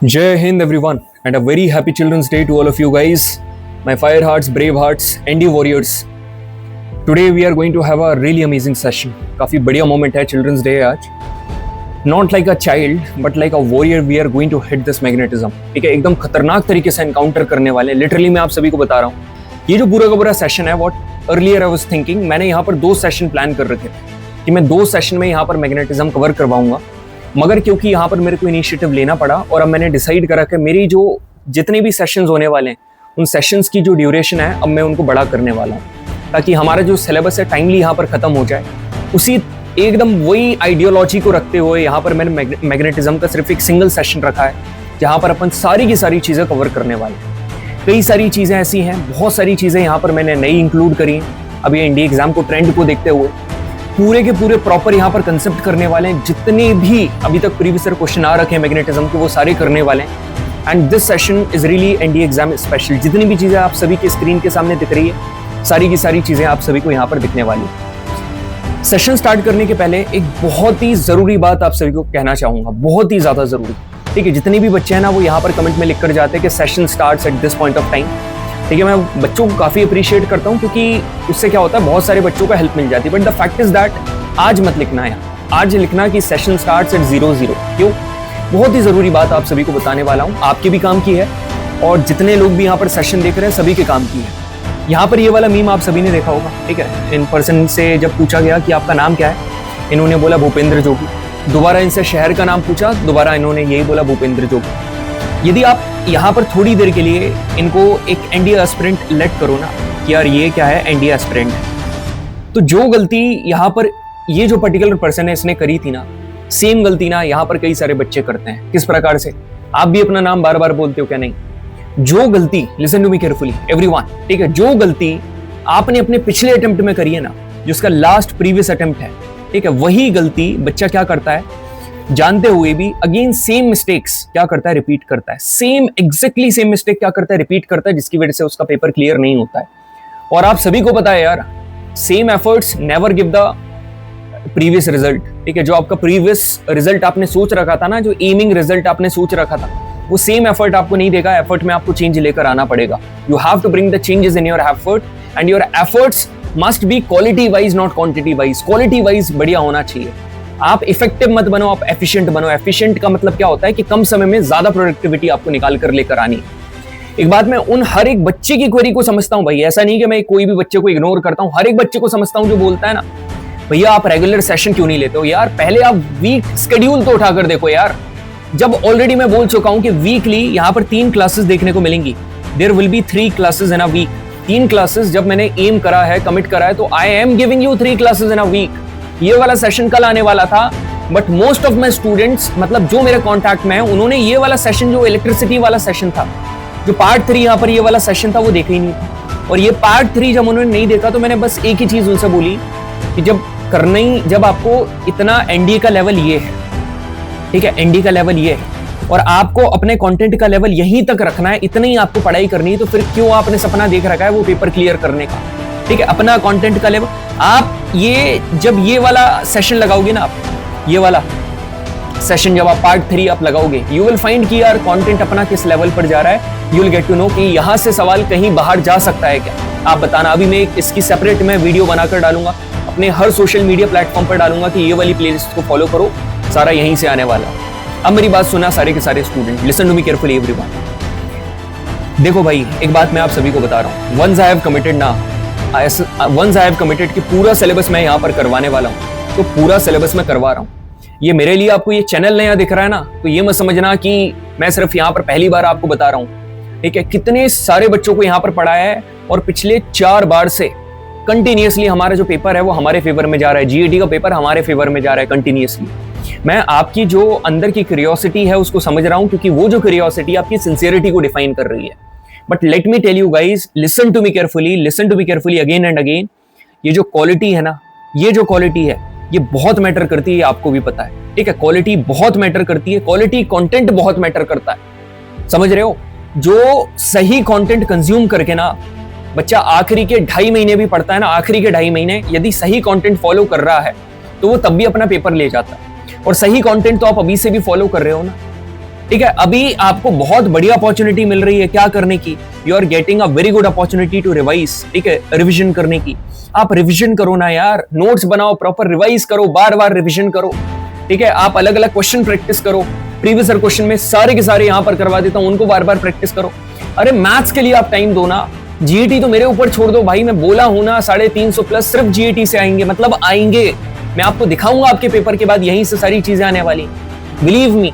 Jai Hind everyone and a very happy Children's Day to all of you guys, my fire hearts, brave hearts, ND warriors. Today we are going to have a really amazing session. काफी बढ़िया moment है Children's Day आज. Not like a child but like a warrior we are going to hit this magnetism. ठीक है, एकदम खतरनाक तरीके से encounter करने वाले. Literally मैं आप सभी को बता रहा हूँ. ये जो पूरा का पूरा session है, what earlier I was thinking, मैंने यहाँ पर 2 session plan कर रखे थे कि मैं 2 session में यहाँ पर magnetism cover करवाऊंगा. मगर क्योंकि यहाँ पर मेरे को इनिशिएटिव लेना पड़ा और अब मैंने डिसाइड करा कि मेरी जो जितने भी सेशंस होने वाले हैं उन सेशंस की जो ड्यूरेशन है अब मैं उनको बड़ा करने वाला हूँ ताकि हमारा जो सिलेबस है टाइमली यहाँ पर ख़त्म हो जाए. उसी एकदम वही आइडियोलॉजी को रखते हुए यहाँ पर मैंने मैग्नेटिज्म का सिर्फ एक सिंगल सेशन रखा है जहाँ पर अपन सारी की सारी चीज़ें कवर करने वाले हैं. कई सारी चीज़ें ऐसी हैं, बहुत सारी चीज़ें यहाँ पर मैंने नई इंक्लूड करी हैं अभी एनडीए एग्जाम को ट्रेंड को देखते हुए. पूरे के पूरे प्रॉपर यहाँ पर कंसेप्ट करने वाले हैं. जितने भी अभी तक प्रीवियस ईयर क्वेश्चन आ रखे हैं मैग्नेटिज्म के वो सारे करने वाले हैं. And this session is really NDA exam special. जितनी भी चीज़ें आप सभी के स्क्रीन के सामने दिख रही है सारी की सारी चीज़ें आप सभी को यहाँ पर दिखने वाली है. सेशन स्टार्ट करने के पहले एक बहुत ही ज़रूरी बात आप सभी को कहना चाहूँगा, बहुत ही ज़्यादा ज़रूरी. ठीक है, जितने भी बच्चे हैं ना वो यहाँ पर कमेंट में लिख कर जाते हैं कि session starts at this point of time. ठीक है, मैं बच्चों को काफ़ी अप्रिशिएट करता हूँ क्योंकि उससे क्या होता है बहुत सारे बच्चों को हेल्प मिल जाती है. But the fact is that आज मत लिखना है, आज लिखना कि सेशन स्टार्ट्स एट 00. क्यों? बहुत ही ज़रूरी बात आप सभी को बताने वाला हूँ. आपके भी काम की है और जितने लोग भी यहाँ पर सेशन देख रहे हैं सभी के काम की है. यहाँ पर ये वाला मीम आप सभी ने देखा होगा. ठीक है, इन पर्सन से जब पूछा गया कि आपका नाम क्या है, इन्होंने बोला भूपेंद्र जोगी. दोबारा इनसे शहर का नाम पूछा, दोबारा इन्होंने यही बोला भूपेंद्र जोगी. यदि आप यहाँ पर थोड़ी देर के लिए इनको एक एनडीए एस्पिरेंट लेट करो ना कि यार ये क्या है, एनडीए एस्पिरेंट, तो जो गलती यहाँ पर ये जो पर्टिकुलर पर्सन है इसने करी थी ना, सेम गलती ना यहाँ पर कई सारे बच्चे करते हैं. किस प्रकार से? आप भी अपना नाम बार बार बोलते हो क्या? नहीं. जो गलती, listen to me carefully everyone, ठीक है, जो गलती आपने अपने पिछले अटेम्प्ट में करी है ना, जिसका लास्ट प्रीवियस अटेम्प्ट है, ठीक है, वही गलती बच्चा क्या करता है जानते हुए भी अगेन सेम मिस्टेक्स क्या करता है, रिपीट करता है. सेम एग्जैक्टली सेम मिस्टेक क्या करता है, रिपीट करता है, जिसकी वजह से उसका पेपर क्लियर नहीं होता है. और आप सभी को पता है यार, same efforts never give the previous result. ठीक है, जो आपका प्रीवियस रिजल्ट आपने सोच रखा था ना, जो एमिंग रिजल्ट आपने सोच रखा था, वो सेम एफर्ट आपको नहीं देगा. एफर्ट में आपको चेंज लेकर आना पड़ेगा. You have to bring the changes in your effort and your efforts must be quality wise not quantity wise. Quality wise बढ़िया होना चाहिए. आप इफेक्टिव मत बनो, आप एफिशिएंट बनो. एफिशिएंट का मतलब क्या होता है कि कम समय में ज्यादा प्रोडक्टिविटी आपको निकाल कर लेकर आनी है. एक बात मैं उन हर एक बच्चे की क्वेरी को समझता हूं भाई. ऐसा नहीं कि मैं कोई भी बच्चे को इग्नोर करता हूं. हर एक बच्चे को समझता हूं जो बोलता है ना भैया आप रेगुलर सेशन क्यों नहीं लेते हो. यार पहले आप वीक शेड्यूल तो उठाकर देखो यार. जब ऑलरेडी मैं बोल चुका हूं कि वीकली यहां पर 3 क्लासेस देखने को मिलेंगी. There will be 3 classes in a week. 3 क्लासेस जब मैंने एम करा है, कमिट करा है, तो I am giving you 3 classes in a week. ये वाला सेशन कल आने वाला था but most of my students, मतलब जो मेरे कॉन्टैक्ट में है, उन्होंने ये वाला सेशन जो इलेक्ट्रिसिटी वाला सेशन था, जो पार्ट 3 यहाँ पर ये वाला सेशन था, वो देखा ही नहीं था. और ये पार्ट 3 जब उन्होंने नहीं देखा तो मैंने बस एक ही चीज उनसे बोली कि जब आपको इतना एनडीए का लेवल ये है, ठीक है, एनडीए का लेवल ये है और आपको अपने कंटेंट का लेवल यहीं तक रखना है, इतना ही आपको पढ़ाई करनी है, तो फिर क्यों आपने सपना देख रखा है वो पेपर क्लियर करने का. ठीक है, अपना कंटेंट का लेवल आप जब ये वाला सेशन लगाओगे ना, आप ये वाला सेशन जब आप पार्ट 3 आप लगाओगे, यू विल फाइंड कि यार कंटेंट अपना किस लेवल पर जा रहा है. You will get to know कि यहां से सवाल कहीं बाहर जा सकता है क्या. आप बताना. अभी मैं इसकी सेपरेट मैं वीडियो बनाकर डालूंगा, अपने हर सोशल मीडिया प्लेटफॉर्म पर डालूंगा कि ये वाली प्लेलिस्ट को फॉलो करो, सारा यहीं से आने वाला. अब मेरी बात सुना सारे के सारे student, listen to me carefully everyone. देखो भाई, एक बात मैं आप सभी को बता रहा हूँ. वंस आई हैव कमिटेड कि पूरा सिलेबस मैं यहाँ पर करवाने वाला हूँ, तो पूरा सिलेबस मैं करवा रहा हूँ. ये मेरे लिए आपको ये चैनल नया दिख रहा है ना, तो ये मत समझना कि मैं सिर्फ यहाँ पर पहली बार आपको बता रहा हूँ. ठीक है, कितने सारे बच्चों को यहाँ पर पढ़ाया है और पिछले 4 बार से कंटिन्यूअसली हमारा जो पेपर है वो हमारे फेवर में जा रहा है. जीएटी का पेपर हमारे फेवर में जा रहा है कंटिन्यूअसली. मैं आपकी जो अंदर की क्यूरियोसिटी है उसको समझ रहा हूँ, क्योंकि वो जो क्यूरियोसिटी आपकी सिंसियरिटी को डिफाइन कर रही है. But let me tell you guys, listen to me carefully again and again. ये जो क्वालिटी है ना, ये जो क्वालिटी है ये बहुत मैटर करती है, आपको भी पता है. ठीक है, क्वालिटी बहुत मैटर करती है, क्वालिटी कंटेंट बहुत मैटर करता है. समझ रहे हो? जो सही कंटेंट कंज्यूम करके ना बच्चा आखिरी के 2.5 महीने भी पढ़ता है ना, आखिरी के 2.5 महीने यदि सही कंटेंट फॉलो कर रहा है तो वो तब भी अपना पेपर ले जाता है. और सही कंटेंट तो आप अभी से भी फॉलो कर रहे हो ना. ठीक है, अभी आपको बहुत बढ़िया अपॉर्चुनिटी मिल रही है क्या करने की, you are getting a very good opportunity to revise, ठीक है, रिविजन करने की। आप रिविजन करो ना यार, नोट्स बनाओ, प्रॉपर रिवाइज करो, बार बार रिविजन करो, ठीक है। आप अलग अलग क्वेश्चन प्रैक्टिस करो, प्रीवियस ईयर क्वेश्चन में सारे के सारे यहां पर करवा देता हूं, उनको बार बार प्रैक्टिस करो। अरे मैथ्स के लिए आप टाइम दो ना, जीईटी तो मेरे ऊपर छोड़ दो भाई, मैं बोला हूं ना 350 प्लस सिर्फ जीईटी से आएंगे, मतलब आएंगे। मैं आपको दिखाऊंगा आपके पेपर के बाद यहीं से सारी चीजें आने वाली, बिलीव मी।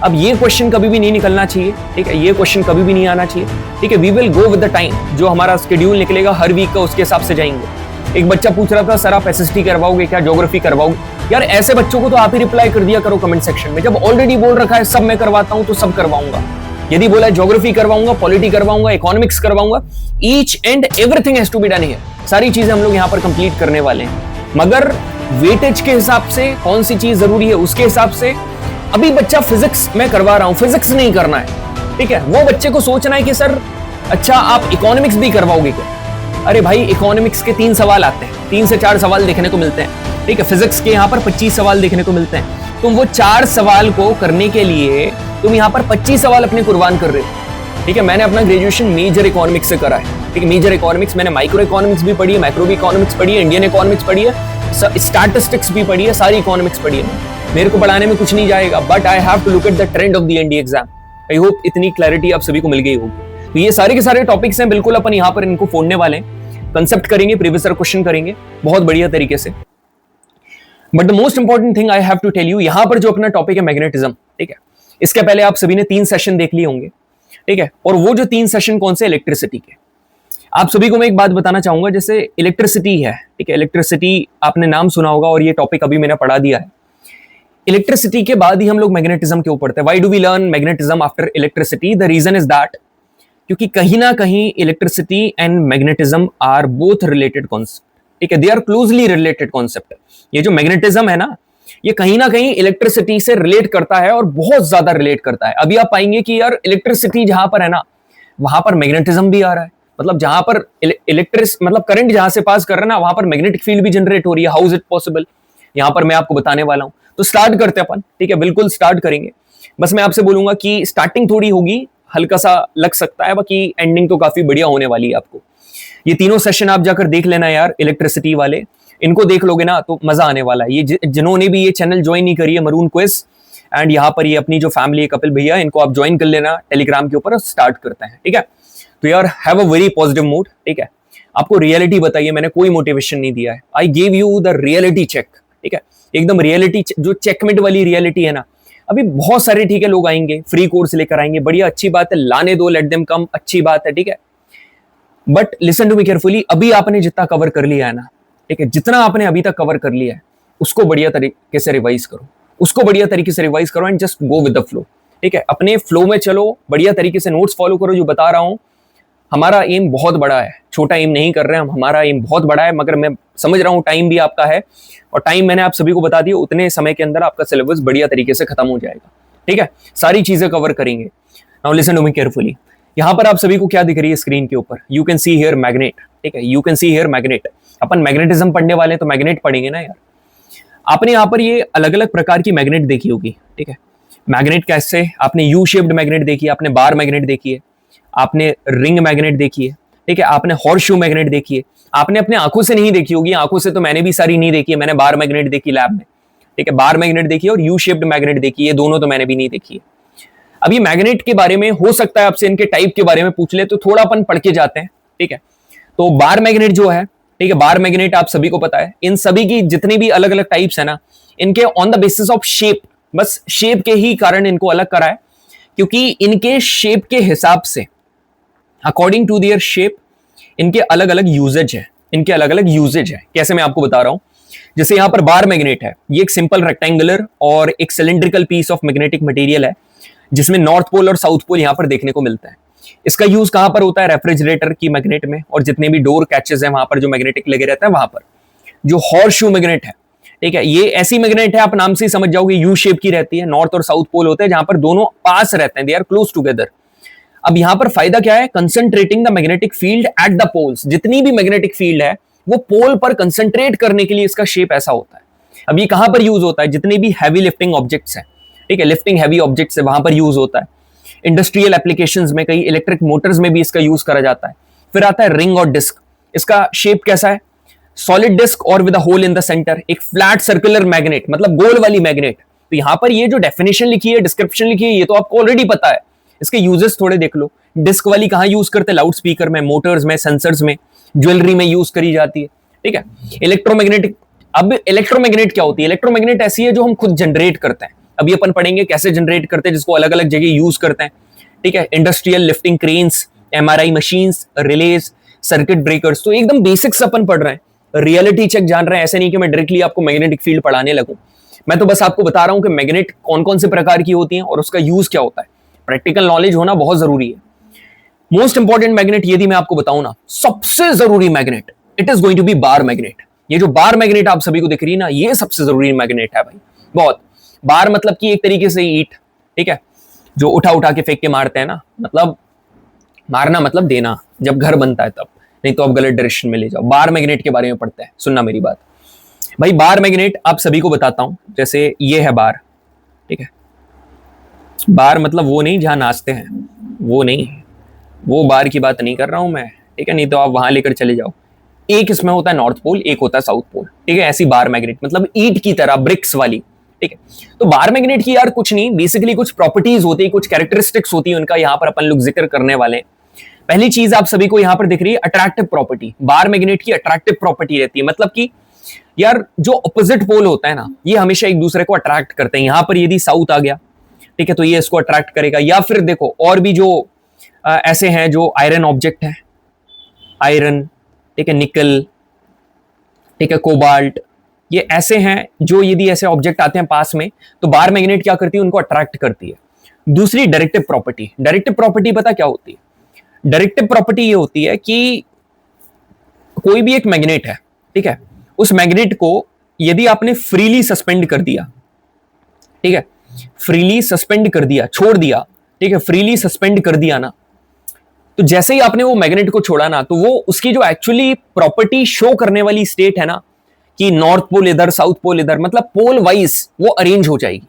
अब ये क्वेश्चन कभी भी नहीं निकलना चाहिए, ठीक है, ये क्वेश्चन कभी भी नहीं आना चाहिए, ठीक है। We will go with the time, जो हमारा शेड्यूल निकलेगा हर वीक का उसके हिसाब से जाएंगे। एक बच्चा पूछ रहा था सर आप एसएसटी करवाओगे क्या, ज्योग्राफी करवाओगे? यार ऐसे बच्चों को तो आप ही रिप्लाई कर दिया करो कमेंट सेक्शन में। जब ऑलरेडी बोल रखा है सब मैं करवाता हूं तो सब करवाऊंगा। यदि बोला ज्योग्राफी करवाऊंगा, पॉलिटी करवाऊंगा, इकोनॉमिक्स करवाऊंगा, each and everything has to be done here. सारी चीजें हम लोग यहाँ पर कंप्लीट करने वाले हैं, मगर वेटेज के हिसाब से कौन सी चीज जरूरी है उसके हिसाब से। अभी बच्चा फिजिक्स में करवा रहा हूं, फिजिक्स नहीं करना है, ठीक है, वो बच्चे को सोचना है कि सर अच्छा आप इकोनॉमिक्स भी करवाओगे क्या? अरे भाई इकोनॉमिक्स के 3 सवाल आते हैं, 3 से 4 सवाल देखने को मिलते हैं, ठीक है। फिजिक्स के यहाँ पर 25 सवाल देखने को मिलते हैं। तुम वो 4 सवाल को करने के लिए तुम यहाँ पर 25 सवाल अपने कुर्बान कर रहे हो, ठीक है। मैंने अपना ग्रेजुएशन मेजर इकोनॉमिक्स से करा है, ठीक है, मेजर इकोनॉमिक्स। मैंने माइक्रो इकोनॉमिक्स भी पढ़ी है, मैक्रो इकोनॉमिक्स पढ़ी है, इंडियन इकोनॉमिक्स पढ़ी है, स्टैटिस्टिक्स भी पढ़ी है, सारी इकोनॉमिक्स पढ़ी है। मेरे को पढ़ाने में कुछ नहीं जाएगा, but I have to look at the trend of the NDA exam. I hope इतनी क्लैरिटी आप सभी को मिल गई होगी। तो ये सारे के सारे टॉपिक्स हैं, बिल्कुल अपन यहाँ पर इनको फोड़ने वाले हैं, कंसेप्ट करेंगे, प्रीवियस ईयर क्वेश्चन करेंगे बहुत बढ़िया तरीके से। But the most important thing I have to tell you, यहाँ पर जो अपना टॉपिक है मैग्नेटिज्म, ठीक है, इसके पहले आप सभी ने 3 सेशन देख लिए होंगे, ठीक है। और वो जो 3 सेशन कौन से, इलेक्ट्रिसिटी के। आप सभी को मैं एक बात बताना चाहूंगा, जैसे इलेक्ट्रिसिटी है, ठीक है, इलेक्ट्रिसिटी आपने नाम सुना होगा और ये टॉपिक अभी मैंने पढ़ा दिया है। इलेक्ट्रिसिटी के बाद ही हम लोग मैग्नेटिज्म के ऊपर पढ़ते हैं। Why do we learn magnetism after electricity? The reason is that क्योंकि कहीं ना कहीं electricity and magnetism are both related concept, ठीक है, they are closely related concept. ये जो मैग्नेटिज्म है ना, ये कहीं ना कहीं इलेक्ट्रिसिटी से रिलेट करता है और बहुत ज्यादा रिलेट करता है। अभी आप पाएंगे कि यार इलेक्ट्रिसिटी जहां पर है ना, वहां पर मैग्नेटिज्म भी आ रहा है, मतलब जहां पर मतलब करंट जहां से पास कर रहा है ना, वहां पर मैग्नेटिक फील्ड भी जनरेट हो रही है। How is it possible? यहां पर मैं आपको बताने वाला हूं। तो स्टार्ट करते हैं अपन, ठीक है, बिल्कुल स्टार्ट करेंगे। बस मैं आपसे बोलूंगा कि स्टार्टिंग थोड़ी होगी, हल्का सा लग सकता है, बाकी एंडिंग तो काफी बढ़िया होने वाली है आपको। ये तीनों सेशन आप जाकर देख लेना यार, इलेक्ट्रिसिटी वाले, इनको देख लोगे ना तो मजा आने वाला है। ये जिन्होंने भी ये चैनल ज्वाइन नहीं करी है, मरून क्विज, एंड यहाँ पर ये अपनी जो फैमिली है कपिल भैया, इनको आप ज्वाइन कर लेना टेलीग्राम के ऊपर, स्टार्ट करते हैं, ठीक है। तो यार have a very positive mood, ठीक है। आपको रियलिटी बताइए, मैंने कोई मोटिवेशन नहीं दिया है, I give you the reality check, ठीक है, एकदम रियलिटी जो चेकमेट वाली रियलिटी है ना। अभी बहुत सारे ठीक है लोग आएंगे, फ्री कोर्स लेकर आएंगे, बढ़िया अच्छी बात है, लाने दो, लेट देम कम, अच्छी बात है, ठीक है। But listen to me carefully, अभी आपने जितना कवर कर लिया है ना, ठीक है, जितना आपने अभी तक कवर कर लिया है उसको बढ़िया तरीके से रिवाइज करो, उसको बढ़िया तरीके से रिवाइज करो and just go with the flow, ठीक है। अपने फ्लो में चलो, बढ़िया तरीके से नोट्स फॉलो करो। जो बता रहा हूं, हमारा एम बहुत बड़ा है, छोटा एम नहीं कर रहे हैं हम, हमारा एम बहुत बड़ा है, मगर मैं समझ रहा हूं टाइम भी आपका है, और टाइम मैंने आप सभी को बता दिया, उतने समय के अंदर आपका सिलेबस बढ़िया तरीके से खत्म हो जाएगा, ठीक है, सारी चीजें कवर करेंगे। Now listen to me carefully, यहां पर आप सभी को क्या दिख रही है स्क्रीन के ऊपर? You can see here magnet, ठीक है, you can see here magnet. Upon magnetism पढ़ने वाले हैं तो मैग्नेट पढ़ेंगे ना यार। आपने यहाँ पर ये अलग अलग प्रकार की मैग्नेट देखी होगी, ठीक है। मैग्नेट कैसे, आपने यू शेप्ड मैग्नेट देखी है, आपने बार मैग्नेट देखी है, आपने रिंग मैग्नेट देखी है, ठीक है, आपने हॉर्स शू मैग्नेट देखी है। आपने अपने आंखों से नहीं देखी होगी, आंखों से तो मैंने भी सारी नहीं देखी है, मैंने बार मैग्नेट देखी लैब में, ठीक है, बार मैग्नेट देखी है और यू शेप्ड मैग्नेट देखी है, दोनों तो मैंने भी नहीं देखी है। अब ये मैग्नेट के बारे में हो सकता है आपसे इनके टाइप के बारे में पूछ ले, तो थोड़ा अपन पढ़ के जाते हैं, ठीक है। तो बार मैग्नेट जो है, ठीक है, बार मैग्नेट आप सभी को पता है, इन सभी की जितनी भी अलग अलग टाइप्स है ना, इनके on the basis of shape, बस शेप के ही कारण इनको अलग करा है, क्योंकि इनके शेप के हिसाब से, अकॉर्डिंग टू देयर शेप, इनके अलग अलग यूजेज है, इनके अलग अलग यूजेज है। कैसे, मैं आपको बता रहा हूं। जैसे यहां पर बार मैग्नेट है, ये एक सिंपल रेक्टेंगुलर और एक cylindrical piece of magnetic material है, जिसमें नॉर्थ पोल और साउथ पोल यहां पर देखने को मिलता है। इसका यूज कहां पर होता है? रेफ्रिजरेटर की मैग्नेट में, और जितने भी डोर कैचेस हैं वहां पर जो मैग्नेटिक लगे रहता है वहां पर। जो हॉर्स शू मैग्नेट है, ठीक है, ये ऐसी मैग्नेट है, आप नाम से ही समझ जाओगे, यू शेप की रहती है, नॉर्थ और साउथ पोल होते हैं जहां पर दोनों पास रहते हैं, दे आर क्लोज टुगेदर। अब यहां पर फायदा क्या है? Concentrating the magnetic field at the poles. जितनी भी मैग्नेटिक फील्ड है वो पोल पर कंसंट्रेट करने के लिए इसका शेप ऐसा होता है। अब ये कहां पर यूज होता है? जितनी भी हैवी लिफ्टिंग ऑब्जेक्ट्स हैं, ठीक है, लिफ्टिंग हैवी ऑब्जेक्ट्स है, वहां पर यूज होता है। इंडस्ट्रियल एप्लीकेशंस में, कई इलेक्ट्रिक मोटर्स में भी इसका यूज करा जाता है। फिर आता है रिंग और डिस्क। इसका शेप कैसा है? सॉलिड डिस्क और with a hole in the centre, एक फ्लैट सर्कुलर मैग्नेट, मतलब गोल वाली मैग्नेट। तो यहां पर ये जो डेफिनेशन लिखी है, डिस्क्रिप्शन लिखी है, ये तो आपको ऑलरेडी पता है। इसके यूजेस थोड़े देख लो। डिस्क वाली कहां यूज करते हैं? लाउड स्पीकर में, मोटर्स में, सेंसर्स में, ज्वेलरी में यूज करी जाती है। ठीक है, इलेक्ट्रोमैग्नेटिक। अब इलेक्ट्रोमैग्नेट क्या होती है? इलेक्ट्रोमैग्नेट ऐसी है जो हम खुद जनरेट करते हैं। अभी अपन पढ़ेंगे कैसे जनरेट करते हैं, जिसको अलग अलग जगह यूज करते हैं। ठीक है, industrial lifting cranes, MRI machines, release, circuit breakers. तो एकदम बेसिक्स अपन पढ़ रहे हैं, रियलिटी चेक जान रहे हैं। ऐसे नहीं कि मैं डायरेक्टली आपको मैग्नेटिक फील्ड पढ़ाने लगूं। मैं तो बस आपको बता रहा हूं कि मैग्नेट कौन कौन से प्रकार की होती हैं और उसका यूज क्या होता है। प्रैक्टिकल नॉलेज होना बहुत जरूरी है। मोस्ट इंपॉर्टेंट मैग्नेट यदि मैं आपको बताऊं ना, सबसे जरूरी magnet, it is going to be bar magnet. ये जो बार मैग्नेट आप सभी को दिख रही है ना, ये सबसे जरूरी मैग्नेट है भाई। बहुत बार मतलब कि एक तरीके से ईंट, ठीक है, जो उठा उठा के फेंक के मारते हैं ना, मतलब मारना मतलब देना, जब घर बनता है तब, नहीं तो आप गलत डायरेक्शन में ले जाओ। बार मैग्नेट के बारे में पढ़ते हैं, सुनना मेरी बात भाई। बार मैग्नेट आप सभी को बताता हूं। जैसे ये है बार, ठीक है, बार मतलब वो नहीं जहां नाचते हैं, वो नहीं, वो बार की बात नहीं कर रहा हूं मैं, ठीक है, नहीं तो आप वहां लेकर चले जाओ। एक इसमें होता है नॉर्थ पोल, एक होता है साउथ पोल, ठीक है। ऐसी बार मैग्नेट मतलब ईंट की तरह, ब्रिक्स वाली, ठीक है। तो बार मैग्नेट की यार कुछ नहीं, बेसिकली कुछ प्रॉपर्टीज होती है, कुछ कैरेक्टरिस्टिक्स होती है उनका, यहां पर अपन लोग जिक्र करने वाले हैं। पहली चीज आप सभी को यहां पर दिख रही है अट्रैक्टिव प्रॉपर्टी। बार मैग्नेट की अट्रैक्टिव प्रॉपर्टी रहती है, मतलब कि यार जो ऑपोजिट पोल होता है ना, ये हमेशा एक दूसरे को अट्रैक्ट करते हैं। यहां पर यदि साउथ आ गया, ठीक है, तो ये इसको अट्रैक्ट करेगा। या फिर देखो और भी जो ऐसे हैं जो आयरन ऑब्जेक्ट है, आयरन, ठीक है, निकल, ठीक है, कोबाल्ट, ये ऐसे हैं जो यदि ऐसे ऑब्जेक्ट आते हैं पास में, तो बार मैग्नेट क्या करती है? उनको अट्रैक्ट करती है। दूसरी डायरेक्टिव प्रॉपर्टी। डायरेक्टिव प्रॉपर्टी पता क्या होती है? डायरेक्टिव प्रॉपर्टी ये होती है कि कोई भी एक मैग्नेट है, ठीक है, उस मैग्नेट को यदि आपने फ्रीली सस्पेंड कर दिया, ठीक है, फ्रीली सस्पेंड कर दिया, छोड़ दिया, ठीक है, फ्रीली सस्पेंड कर दिया ना, तो जैसे ही आपने वो मैग्नेट को छोड़ा ना, तो वो उसकी जो एक्चुअली प्रॉपर्टी शो करने वाली स्टेट है ना, कि नॉर्थ पोल इधर, साउथ पोल इधर, मतलब पोल वाइज वो अरेंज हो जाएगी।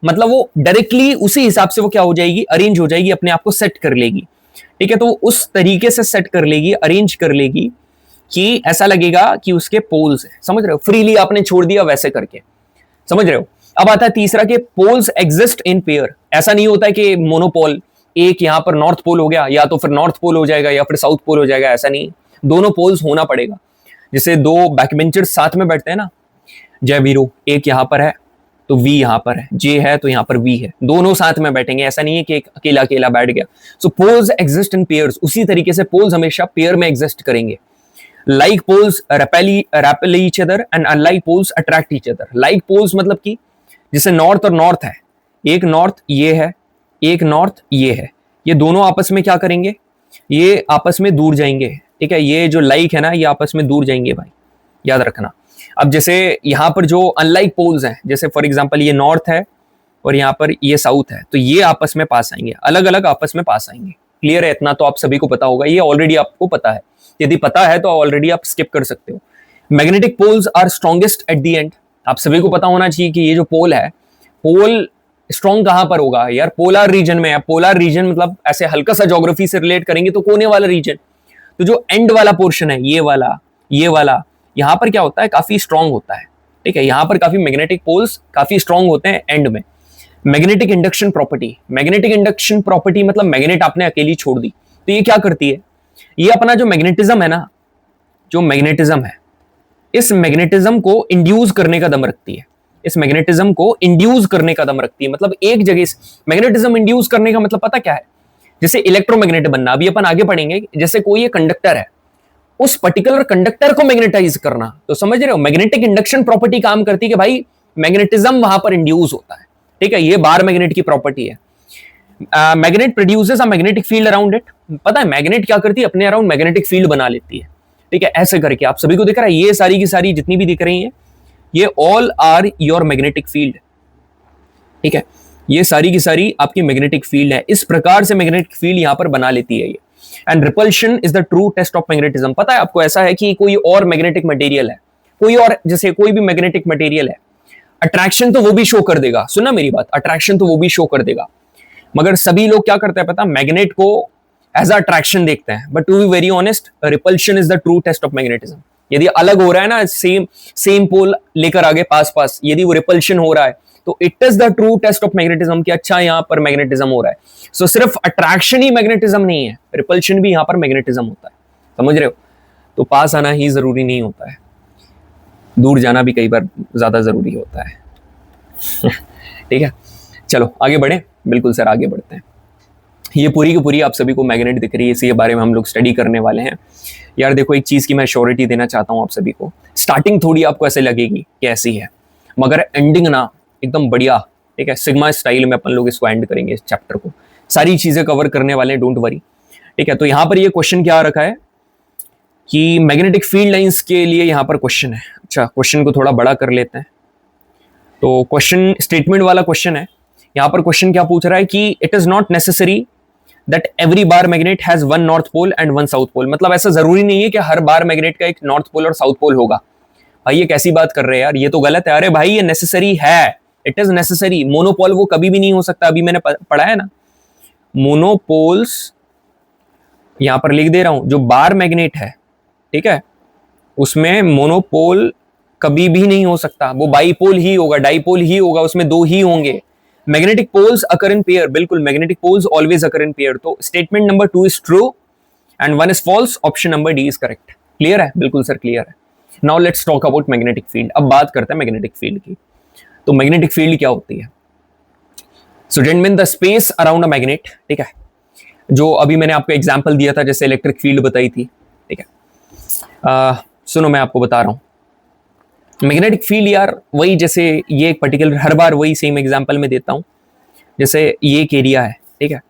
मतलब वो डायरेक्टली उसी हिसाब से वो क्या हो जाएगी? अरेंज हो जाएगी, अपने आप को सेट कर लेगी, ठीक है। तो उस तरीके से सेट कर लेगी, अरेंज कर लेगी कि ऐसा लगेगा कि उसके पोल्स है। समझ रहे हो? फ्रीली आपने छोड़ दिया वैसे करके, समझ रहे हो? अब आता है तीसरा कि पोल्स एग्जिस्ट इन पेयर। ऐसा नहीं होता है कि मोनोपोल, एक यहां पर नॉर्थ पोल हो गया, या तो फिर नॉर्थ पोल हो जाएगा या फिर साउथ पोल हो जाएगा, ऐसा नहीं। दोनों पोल्स होना पड़ेगा। जैसे दो बैकबेंचर्स साथ में बैठते हैं ना, जय वीरो, एक यहां पर है तो वी यहां पर है, जे है तो यहां पर वी है, दोनों साथ में बैठेंगे। ऐसा नहीं है कि एक अकेला अकेला बैठ गया। So poles exist in pairs. उसी तरीके से पोल्स हमेशा पेयर में एग्जिस्ट करेंगे। Like poles repel each other and unlike poles attract each other. Like poles मतलब कि जैसे नॉर्थ और नॉर्थ है, एक नॉर्थ ये है, एक नॉर्थ ये है, ये दोनों आपस में क्या करेंगे? ये आपस में दूर जाएंगे, ठीक है। ये जो लाइक है ना, ये आपस में दूर जाएंगे भाई, याद रखना। अब जैसे यहां पर जो अनलाइक पोल्स हैं, जैसे फॉर एग्जांपल ये नॉर्थ है और यहां पर ये साउथ है, तो ये आपस में पास आएंगे, अलग अलग आपस में पास आएंगे। क्लियर है? इतना तो आप सभी को पता होगा, ये ऑलरेडी आपको पता है। यदि पता है तो ऑलरेडी आप स्किप कर सकते हो। Magnetic poles are strongest at the end. आप सभी को पता होना चाहिए कि ये जो पोल है, पोल स्ट्रॉन्ग कहां पर होगा यार? पोलर रीजन में है। पोलर रीजन मतलब ऐसे हल्का सा ज्योग्राफी से रिलेट करेंगे तो कोने वाला रीजन। तो जो एंड वाला पोर्शन है, ये वाला यहां पर क्या होता है? काफी स्ट्रॉन्ग होता है, ठीक है। यहां पर काफी मैग्नेटिक पोल्स काफी स्ट्रॉन्ग होते हैं एंड में। Magnetic induction property. Magnetic induction property मतलब मैग्नेट आपने अकेली छोड़ दी, तो ये क्या करती है? ये अपना जो मैग्नेटिज्म है ना, जो मैग्नेटिज्म है, इस मैग्नेटिज्म को इंड्यूस करने का दम रखती है। इस मैग्नेटिज्म को इंड्यूस करने का दम रखती है। मतलब एक जगह मैग्नेटिज्म इंड्यूस करने का मतलब पता क्या है? जैसे इलेक्ट्रोमैग्नेट बनना, अभी अपन आगे पढ़ेंगे। जैसे कोई एक कंडक्टर है, उस पर्टिकुलर कंडक्टर को मैग्नेटाइज करना, तो समझ रहे हो? मैग्नेटिक इंडक्शन प्रॉपर्टी काम करती है कि भाई मैग्नेटिज्म वहां पर इंड्यूस होता है, ठीक है। ये बार मैग्नेट की प्रॉपर्टी है। Magnet produces a magnetic field around it. पता है मैग्नेट क्या करती है? अपने अराउंड मैग्नेटिक फील्ड बना लेती है, ठीक है। ऐसे करके आप सभी को दिख रहा है, ये सारी की सारी जितनी भी दिख रही हैं, ये all are your magnetic field, ठीक है। ये सारी की सारी आपकी मैग्नेटिक फील्ड है। इस प्रकार से मैग्नेटिक फील्ड यहां पर बना लेती है ये। And repulsion is the true test of magnetism. पता है आपको, ऐसा है कि कोई और मैग्नेटिक मटेरियल है, कोई और, जैसे कोई भी मैग्नेटिक मटेरियल है, अट्रैक्शन तो वो भी शो कर देगा, सुनना मेरी बात, अट्रैक्शन तो वो भी शो कर देगा, मगर सभी लोग क्या करते हैं पता, मैग्नेट को एज अट्रैक्शन देखते हैं, but to be very honest repulsion is the true test of magnetism. यदि अलग हो रहा है ना, सेम पोल लेकर आगे पास पास, यदि वो रिपल्शन हो रहा है तो it is the true test of magnetism कि अच्छा यहां पर मैग्नेटिज्म हो रहा है। सो सिर्फ अट्रैक्शन ही मैग्नेटिज्म नहीं है, रिपल्शन भी यहां पर मैग्नेटिज्म होता है, समझ रहे हो? तो पास आना ही जरूरी नहीं होता है, दूर जाना भी कई बार ज्यादा जरूरी होता है। ठीक है, चलो आगे बढ़े। बिल्कुल सर, आगे बढ़ते हैं। ये पूरी की पूरी आप सभी को मैग्नेट दिख रही है, इसी के बारे में हम लोग स्टडी करने वाले हैं। यार देखो, एक चीज की मैं श्योरिटी देना चाहता हूं आप सभी को, स्टार्टिंग थोड़ी आपको ऐसे लगेगी कि ऐसी है, मगर एंडिंग ना एकदम बढ़िया, ठीक है, सिग्मा स्टाइल में अपन लोग इसको एंड करेंगे, इस चैप्टर को सारी चीजें कवर करने वाले हैं, डोंट वरी। ठीक है, तो यहां पर ये क्वेश्चन क्या रखा है कि मैग्नेटिक फील्ड लाइंस के लिए यहां पर क्वेश्चन है। अच्छा, क्वेश्चन को थोड़ा बड़ा कर लेते हैं। तो क्वेश्चन स्टेटमेंट वाला क्वेश्चन है। यहां पर क्वेश्चन क्या पूछ रहा है कि it is not necessary that every bar magnet has one north pole and one south pole. मतलब ऐसा जरूरी नहीं है कि हर बार मैग्नेट का एक नॉर्थ पोल और साउथ पोल होगा। भाई ये कैसी बात कर रहे हैं यार, ये तो गलत है। अरे भाई ये नेसेसरी है, इट इज नेसेसरी। मोनोपोल वो कभी भी नहीं हो सकता, अभी मैंने पढ़ा है ना, मोनोपोल्स यहां पर लिख दे रहा हूं, जो बार मैग्नेट है, ठीक है, उसमें मोनोपोल कभी भी नहीं हो सकता, वो बाईपोल ही होगा, डाईपोल ही होगा, उसमें दो ही होंगे। Magnetic poles occur in pair, बिल्कुल magnetic poles always occur in pair. तो statement number 2 is true and 1 is false, option number D is correct. Clear है? बिल्कुल सर क्लियर है। Now let's talk about magnetic field. अब बात करते हैं magnetic field की। तो मैग्नेटिक फील्ड क्या होती है? So gentleman, the space around a magnet, ठीक है, जो अभी मैंने आपको एग्जांपल दिया था, जैसे इलेक्ट्रिक फील्ड बताई थी, ठीक है। सुनो मैं आपको बता रहा हूं मैग्नेटिक फील्ड, यार वही, जैसे ये एक पर्टिकुलर, हर बार वही सेम एग्जांपल में देता हूं। जैसे ये एक एरिया है, ठीक है,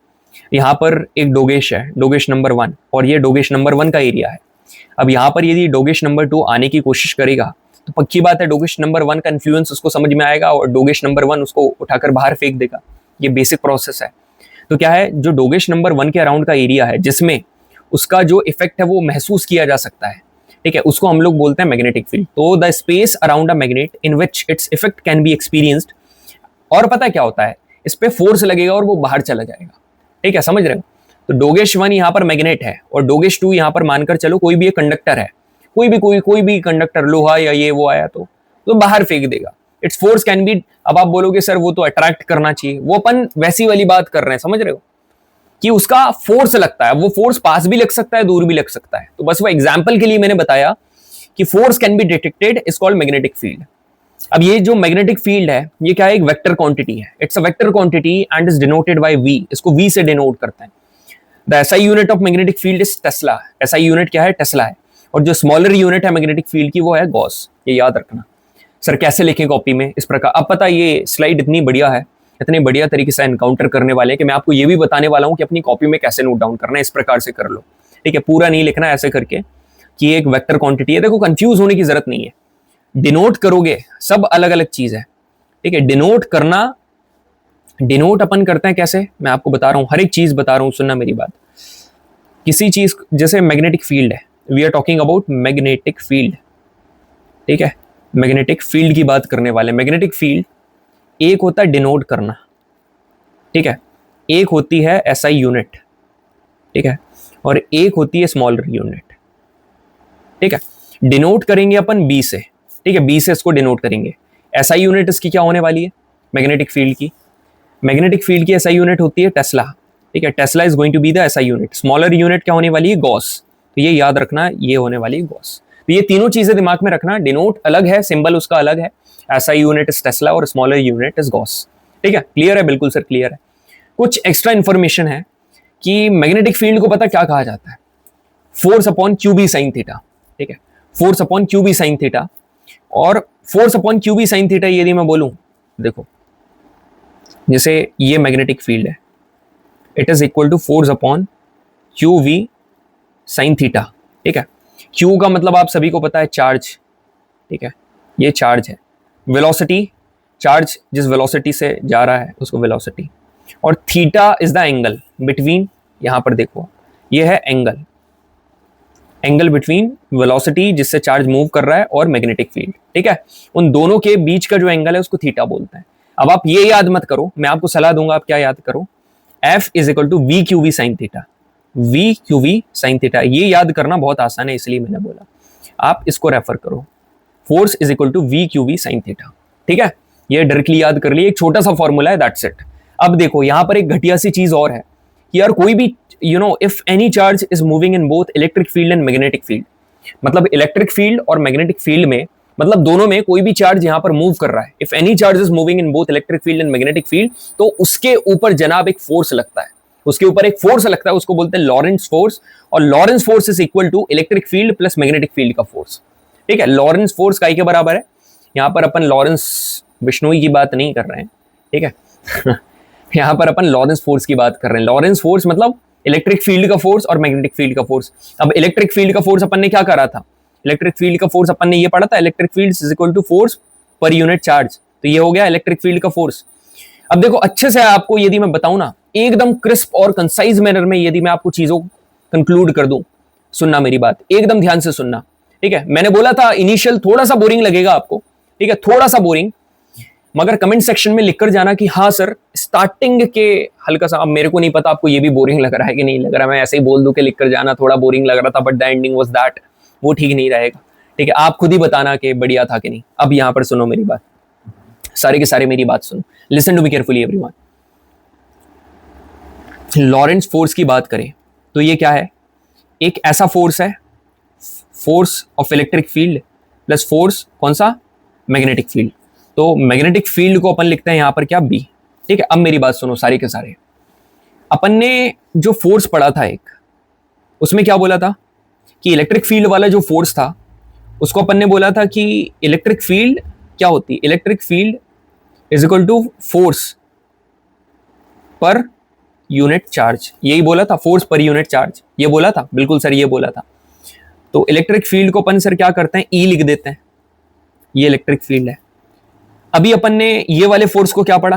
यहाँ पर एक डोगेश है, डोगेश नंबर 1, और ये डोगेश नंबर 1 का एरिया है। अब यहाँ पर यदि डोगेश नंबर 2 आने की कोशिश करेगा तो पक्की बात है डोगेश नंबर 1 का इन्फ्लुएंस उसको समझ में आएगा और डोगेश नंबर 1 उसको उठाकर बाहर फेंक देगा। ये बेसिक प्रोसेस है। तो क्या है, जो डोगेश नंबर 1 के अराउंड का एरिया है, जिसमें उसका जो इफेक्ट है वो महसूस किया जा सकता है, ठीक है, उसको हम लोग बोलते हैं मैग्नेटिक फील्ड। तो the space around a magnet in which its effect can be experienced. और पता है क्या होता है, इस पे फोर्स लगेगा और वो बाहर चला जाएगा, ठीक है, समझ रहे हो? तो डोगेश 1 यहाँ पर मैग्नेट है और डोगेश 2 यहाँ पर मानकर चलो कोई भी एक कंडक्टर है, कोई भी कंडक्टर, लोहा या ये वो आया तो बाहर फेंक देगा। इट्स फोर्स कैन बी, अब आप बोलोगे सर वो तो अट्रैक्ट करना चाहिए, वो अपन वैसी वाली बात कर रहे हैं, समझ रहे हो, कि उसका फोर्स लगता है। वो फोर्स पास भी लग सकता है, दूर भी लग सकता है। तो बस वो एग्जांपल के लिए मैंने बताया कि force can be detected, is called magnetic field. अब ये जो मैग्नेटिक फील्ड है, ये क्या है, एक वेक्टर क्वांटिटी है। It's a vector quantity and is denoted by V. इसको वी से डिनोट करते हैं। The SI unit of magnetic field is tesla. SI unit क्या है? टेस्ला है। और जो स्मॉलर यूनिट है मैग्नेटिक फील्ड की वो है गॉस। ये याद रखना। सर कैसे लिखें कॉपी में? इस प्रकार। अब पता, ये स्लाइड इतनी बढ़िया है, इतने बढ़िया तरीके से एनकाउंटर करने वाले हैं कि मैं आपको ये भी बताने वाला हूं कि अपनी कॉपी में कैसे नोट डाउन करना है। इस प्रकार से कर लो, ठीक है, पूरा नहीं लिखना, ऐसे करके कि एक वेक्टर क्वांटिटी है। देखो कंफ्यूज होने की जरूरत नहीं है, डिनोट करोगे, सब अलग अलग चीज है, ठीक है। डिनोट करना, डिनोट अपन करते हैं कैसे, मैं आपको बता रहा हूं, हर एक चीज बता रहा हूं, सुनना मेरी बात। किसी चीज, जैसे मैग्नेटिक फील्ड है, we are talking about magnetic field, ठीक है, मैग्नेटिक फील्ड की बात करने वाले। मैग्नेटिक फील्ड एक होता है डिनोट करना, ठीक है, एक होती है एसआई यूनिट, ठीक है, और एक होती है स्मॉलर यूनिट, ठीक है। डिनोट करेंगे अपन बी से, ठीक है, बी से इसको डिनोट करेंगे। एसआई यूनिट इसकी क्या होने वाली है? मैग्नेटिक फील्ड की, मैग्नेटिक फील्ड की एसआई यूनिट होती है टेस्ला, ठीक है, tesla is going to be the SI unit. Smaller unit क्या होने वाली है? गॉस। तो ये याद रखना, ये होने वाली है गॉस। तो ये तीनों चीजें दिमाग में रखना। डिनोट अलग है, सिंबल उसका अलग है, एसआई यूनिट इज टेस्ला और स्मॉलर यूनिट इज गॉस, ठीक है। क्लियर है? बिल्कुल सर क्लियर है। कुछ एक्स्ट्रा इंफॉर्मेशन है कि मैग्नेटिक फील्ड को पता क्या कहा जाता है? Force upon Q B sine theta, ठीक है, force upon Q B sine theta. और force upon Q B sine theta यदि मैं बोलूं, देखो जैसे ये मैग्नेटिक फील्ड है, it is equal to force upon Q V sine theta, ठीक है। क्यू का मतलब आप सभी को पता है चार्ज, ठीक है, ये चार्ज है। वेलोसिटी, चार्ज जिस वेलोसिटी से जा रहा है उसको वेलोसिटी। और theta is the angle between, यहां पर देखो ये है एंगल, एंगल बिटवीन वेलोसिटी जिससे चार्ज मूव कर रहा है और मैग्नेटिक फील्ड, ठीक है, उन दोनों के बीच का जो एंगल है उसको थीटा बोलते हैं। अब आप ये याद मत करो, मैं आपको सलाह दूंगा आप क्या याद करो, F is equal to V Q V sine theta, V Q V sine theta, ये याद करना बहुत आसान है इसलिए मैंने बोला, आप इसको रेफर करो, force is equal to V Q V sine theta, ठीक है, ये डायरेक्टली याद कर लिए, एक छोटा सा फॉर्मूला है, दैट्स इट। अब देखो यहां पर एक घटिया सी चीज और है कि यार कोई भी if any charge is moving in both electric field and magnetic field, मतलब इलेक्ट्रिक फील्ड और मैग्नेटिक फील्ड में, मतलब दोनों में कोई भी चार्ज यहां पर मूव कर रहा है, if any charge is moving in both electric field and magnetic field, तो उसके ऊपर जनाब एक फोर्स लगता है, उसके ऊपर एक फोर्स लगता है, उसको बोलते हैं लॉरेंस फोर्स, और Lorentz force is equal to electric field plus magnetic field का फोर्स, ठीक है। लॉरेंस फोर्स काय के बराबर है, यहां पर अपन लॉरेंस बिश्नोई की बात नहीं कर रहे हैं, ठीक है यहां पर अपन लॉरेंस फोर्स की बात कर रहे हैं। लॉरेंस फोर्स मतलब इलेक्ट्रिक फील्ड का फोर्स और मैग्नेटिक फील्ड का फोर्स। अब इलेक्ट्रिक फील्ड का फोर्स अपन ने क्या करा था, इलेक्ट्रिक फील्ड का फोर्स अपन ने ये पढ़ा था, electric field is equal to force per unit charge, तो ये हो गया इलेक्ट्रिक फील्ड का फोर्स। अब देखो अच्छे से आपको यदि मैं बताऊं ना, एकदम क्रिस्प और कंसाइज मैनर में यदि मैं आपको चीजों को कंक्लूड कर दूं, सुनना मेरी बात, एकदम ध्यान से सुनना, ठीक है। मैंने बोला था इनिशियल थोड़ा सा बोरिंग लगेगा आपको, ठीक है, थोड़ा सा बोरिंग, मगर कमेंट सेक्शन में लिखकर जाना कि हाँ सर स्टार्टिंग के हल्का सा, अब मेरे को नहीं पता आपको ये भी बोरिंग लग रहा है कि नहीं लग रहा है, मैं ऐसे ही बोल दूं कि लिखकर जाना थोड़ा बोरिंग लग रहा था but the ending was that, वो ठीक नहीं रहेगा, ठीक है, आप खुद ही बताना कि बढ़िया था कि नहीं। अब यहां पर सुनो मेरी बात, सारे के सारे मेरी बात सुनो, listen to me carefully everyone. Lorentz force की बात करें तो ये क्या है, एक ऐसा फोर्स है, force of electric field plus force कौन सा, मैग्नेटिक फील्ड, तो मैग्नेटिक फील्ड को अपन लिखते हैं यहां पर क्या, बी, ठीक है। अब मेरी बात सुनो सारे के सारे, अपन ने जो फोर्स पढ़ा था एक, उसमें क्या बोला था कि इलेक्ट्रिक फील्ड वाला जो फोर्स था उसको अपन ने बोला था कि इलेक्ट्रिक फील्ड क्या होती है, electric field is equal to force per unit charge, यही बोला था, फोर्स पर यूनिट चार्ज, ये बोला था, बिल्कुल सर ये बोला था। तो इलेक्ट्रिक फील्ड को अपन सर क्या करते हैं, ई लिख देते हैं, ये इलेक्ट्रिक फील्ड है। अभी अपन ने ये वाले फोर्स को क्या पढ़ा,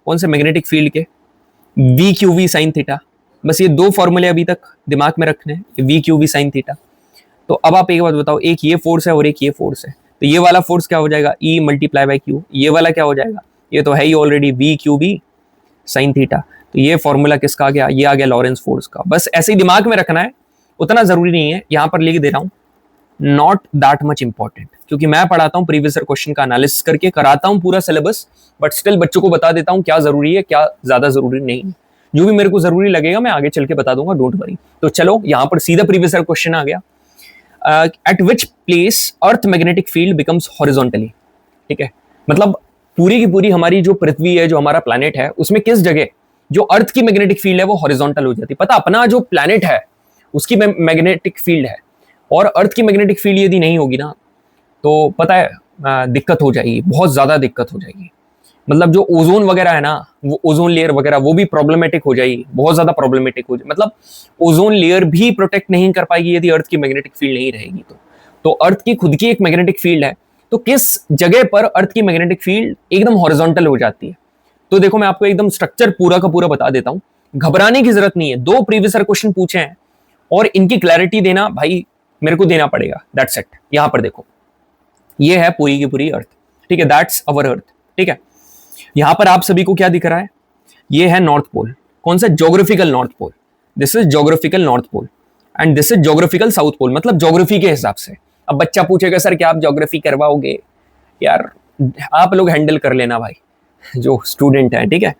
कौन से, मैग्नेटिक फील्ड के, V Q V sine theta, बस ये दो फॉर्मूले अभी तक दिमाग में रखने हैं, V Q V sine theta. तो अब आप एक बात बताओ, एक ये फोर्स है और एक ये फोर्स है, तो ये वाला फोर्स क्या हो जाएगा, ई मल्टीप्लाई बाय क्यू, ये वाला क्या हो जाएगा, ये तो है ही already V Q V sine theta, तो ये फॉर्मूला किसका आ गया, ये आ गया लॉरेंस फोर्स का। बस ऐसे ही दिमाग में रखना है, उतना जरूरी नहीं है, यहां पर लिख दे रहा हूं, नॉट दैट मच इंपॉर्टेंट, क्योंकि मैं पढ़ाता हूं प्रीवियस क्वेश्चन का एनालिसिस करके, कराता हूं पूरा सिलेबस, बट स्टिल बच्चों को बता देता हूं क्या जरूरी है क्या ज्यादा जरूरी नहीं है, जो भी मेरे को जरूरी लगेगा मैं आगे चल के बता दूंगा, डोंट वरी। तो चलो यहां पर सीधा प्रीवियस क्वेश्चन आ गया, eight which place earth magnetic field becomes horizontally, ठीक है, मतलब पूरी की पूरी हमारी जो पृथ्वी है, जो हमारा प्लैनेट है, उसमें किस जगह जो अर्थ की मैग्नेटिक फील्ड है वो हॉरिजॉन्टल हो जाती है। पता अपना जो प्लैनेट है उसकी मैग्नेटिक फील्ड है, और अर्थ की मैग्नेटिक फील्ड यदि नहीं होगी ना तो पता है दिक्कत हो जाएगी, बहुत ज्यादा दिक्कत हो जाएगी, मतलब जो ओजोन वगैरह है ना, वो ओजोन लेयर वगैरह वो भी प्रॉब्लमेटिक हो जाएगी, बहुत ज्यादा प्रॉब्लमेटिक हो जाएगी, मतलब ओजोन लेयर भी प्रोटेक्ट नहीं कर पाएगी यदि अर्थ की मैग्नेटिक फील्ड नहीं रहेगी। तो अर्थ की खुद की एक मैग्नेटिक फील्ड है, तो किस जगह पर अर्थ की मैग्नेटिक फील्ड एकदम हॉरिजॉन्टल हो जाती है, तो देखो मैं आपको एकदम स्ट्रक्चर पूरा का पूरा बता देता हूं, घबराने की जरूरत नहीं है, दो प्रीवियस क्वेश्चन पूछे हैं और इनकी क्लैरिटी देना भाई मेरे को देना पड़ेगा, दैट्स इट। यहां पर देखो ये है पूरी की पूरी अर्थ, ठीक है, दैट्स अवर अर्थ, ठीक है। यहां पर आप सभी को क्या दिख रहा है, ये है नॉर्थ पोल, कौन सा, geographical north pole, this is geographical north pole and this is geographical south pole, मतलब ज्योग्राफी के हिसाब से। अब बच्चा पूछेगा सर क्या आप ज्योग्राफी करवाओगे, यार आप लोग हैंडल कर लेना भाई जो स्टूडेंट है, ठीक है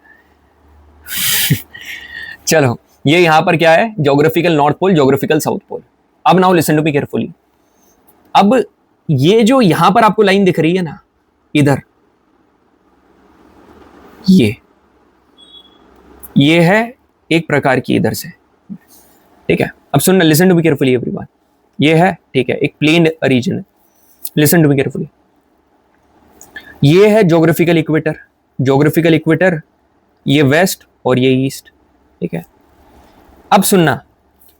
चलो ये यहां पर क्या है, geographical north pole, geographical south pole. अब now listen to me carefully, अब ये जो यहां पर आपको लाइन दिख रही है ना, इधर ये है एक प्रकार की इधर से, ठीक है। अब सुनना, listen to me carefully everyone, ये है, ठीक है, एक प्लेन रीजन है, लिसन टू मी केयरफुली, ये है ज्योग्राफिकल इक्वेटर, ज्योग्राफिकल इक्वेटर, ये वेस्ट और ये ईस्ट, ठीक है। अब सुनना,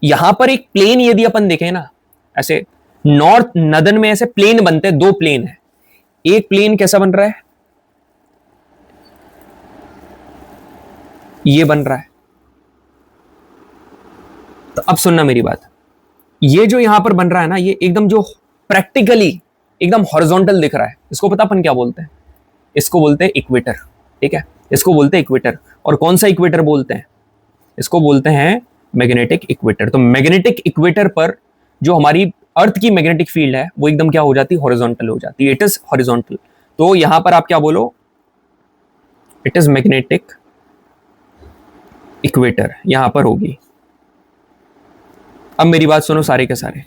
यहां पर एक प्लेन यदि अपन देखें ना, ऐसे नॉर्थ नदन में ऐसे प्लेन बनते हैं, दो प्लेन है, एक प्लेन कैसा बन रहा है, ये बन रहा है। तो अब सुनना मेरी बात, ये जो यहां पर बन रहा है ना, ये एकदम जो प्रैक्टिकली एकदम हॉरिजॉन्टल दिख रहा है, इसको पता अपन क्या बोलते हैं? इसको बोलते हैं इक्वेटर। ठीक है, इसको बोलते हैं इक्वेटर। और कौन सा इक्वेटर बोलते हैं? इसको बोलते हैं मैग्नेटिक इक्वेटर। तो मैग्नेटिक इक्वेटर पर जो हमारी अर्थ की मैग्नेटिक फील्ड है वो एकदम क्या हो जाती है? हॉरिजॉन्टल हो जाती है। It is horizontal. तो यहां पर आप क्या बोलो? इट इज मैग्नेटिक इक्वेटर यहां पर होगी। अब मेरी बात सुनो सारे के सारे,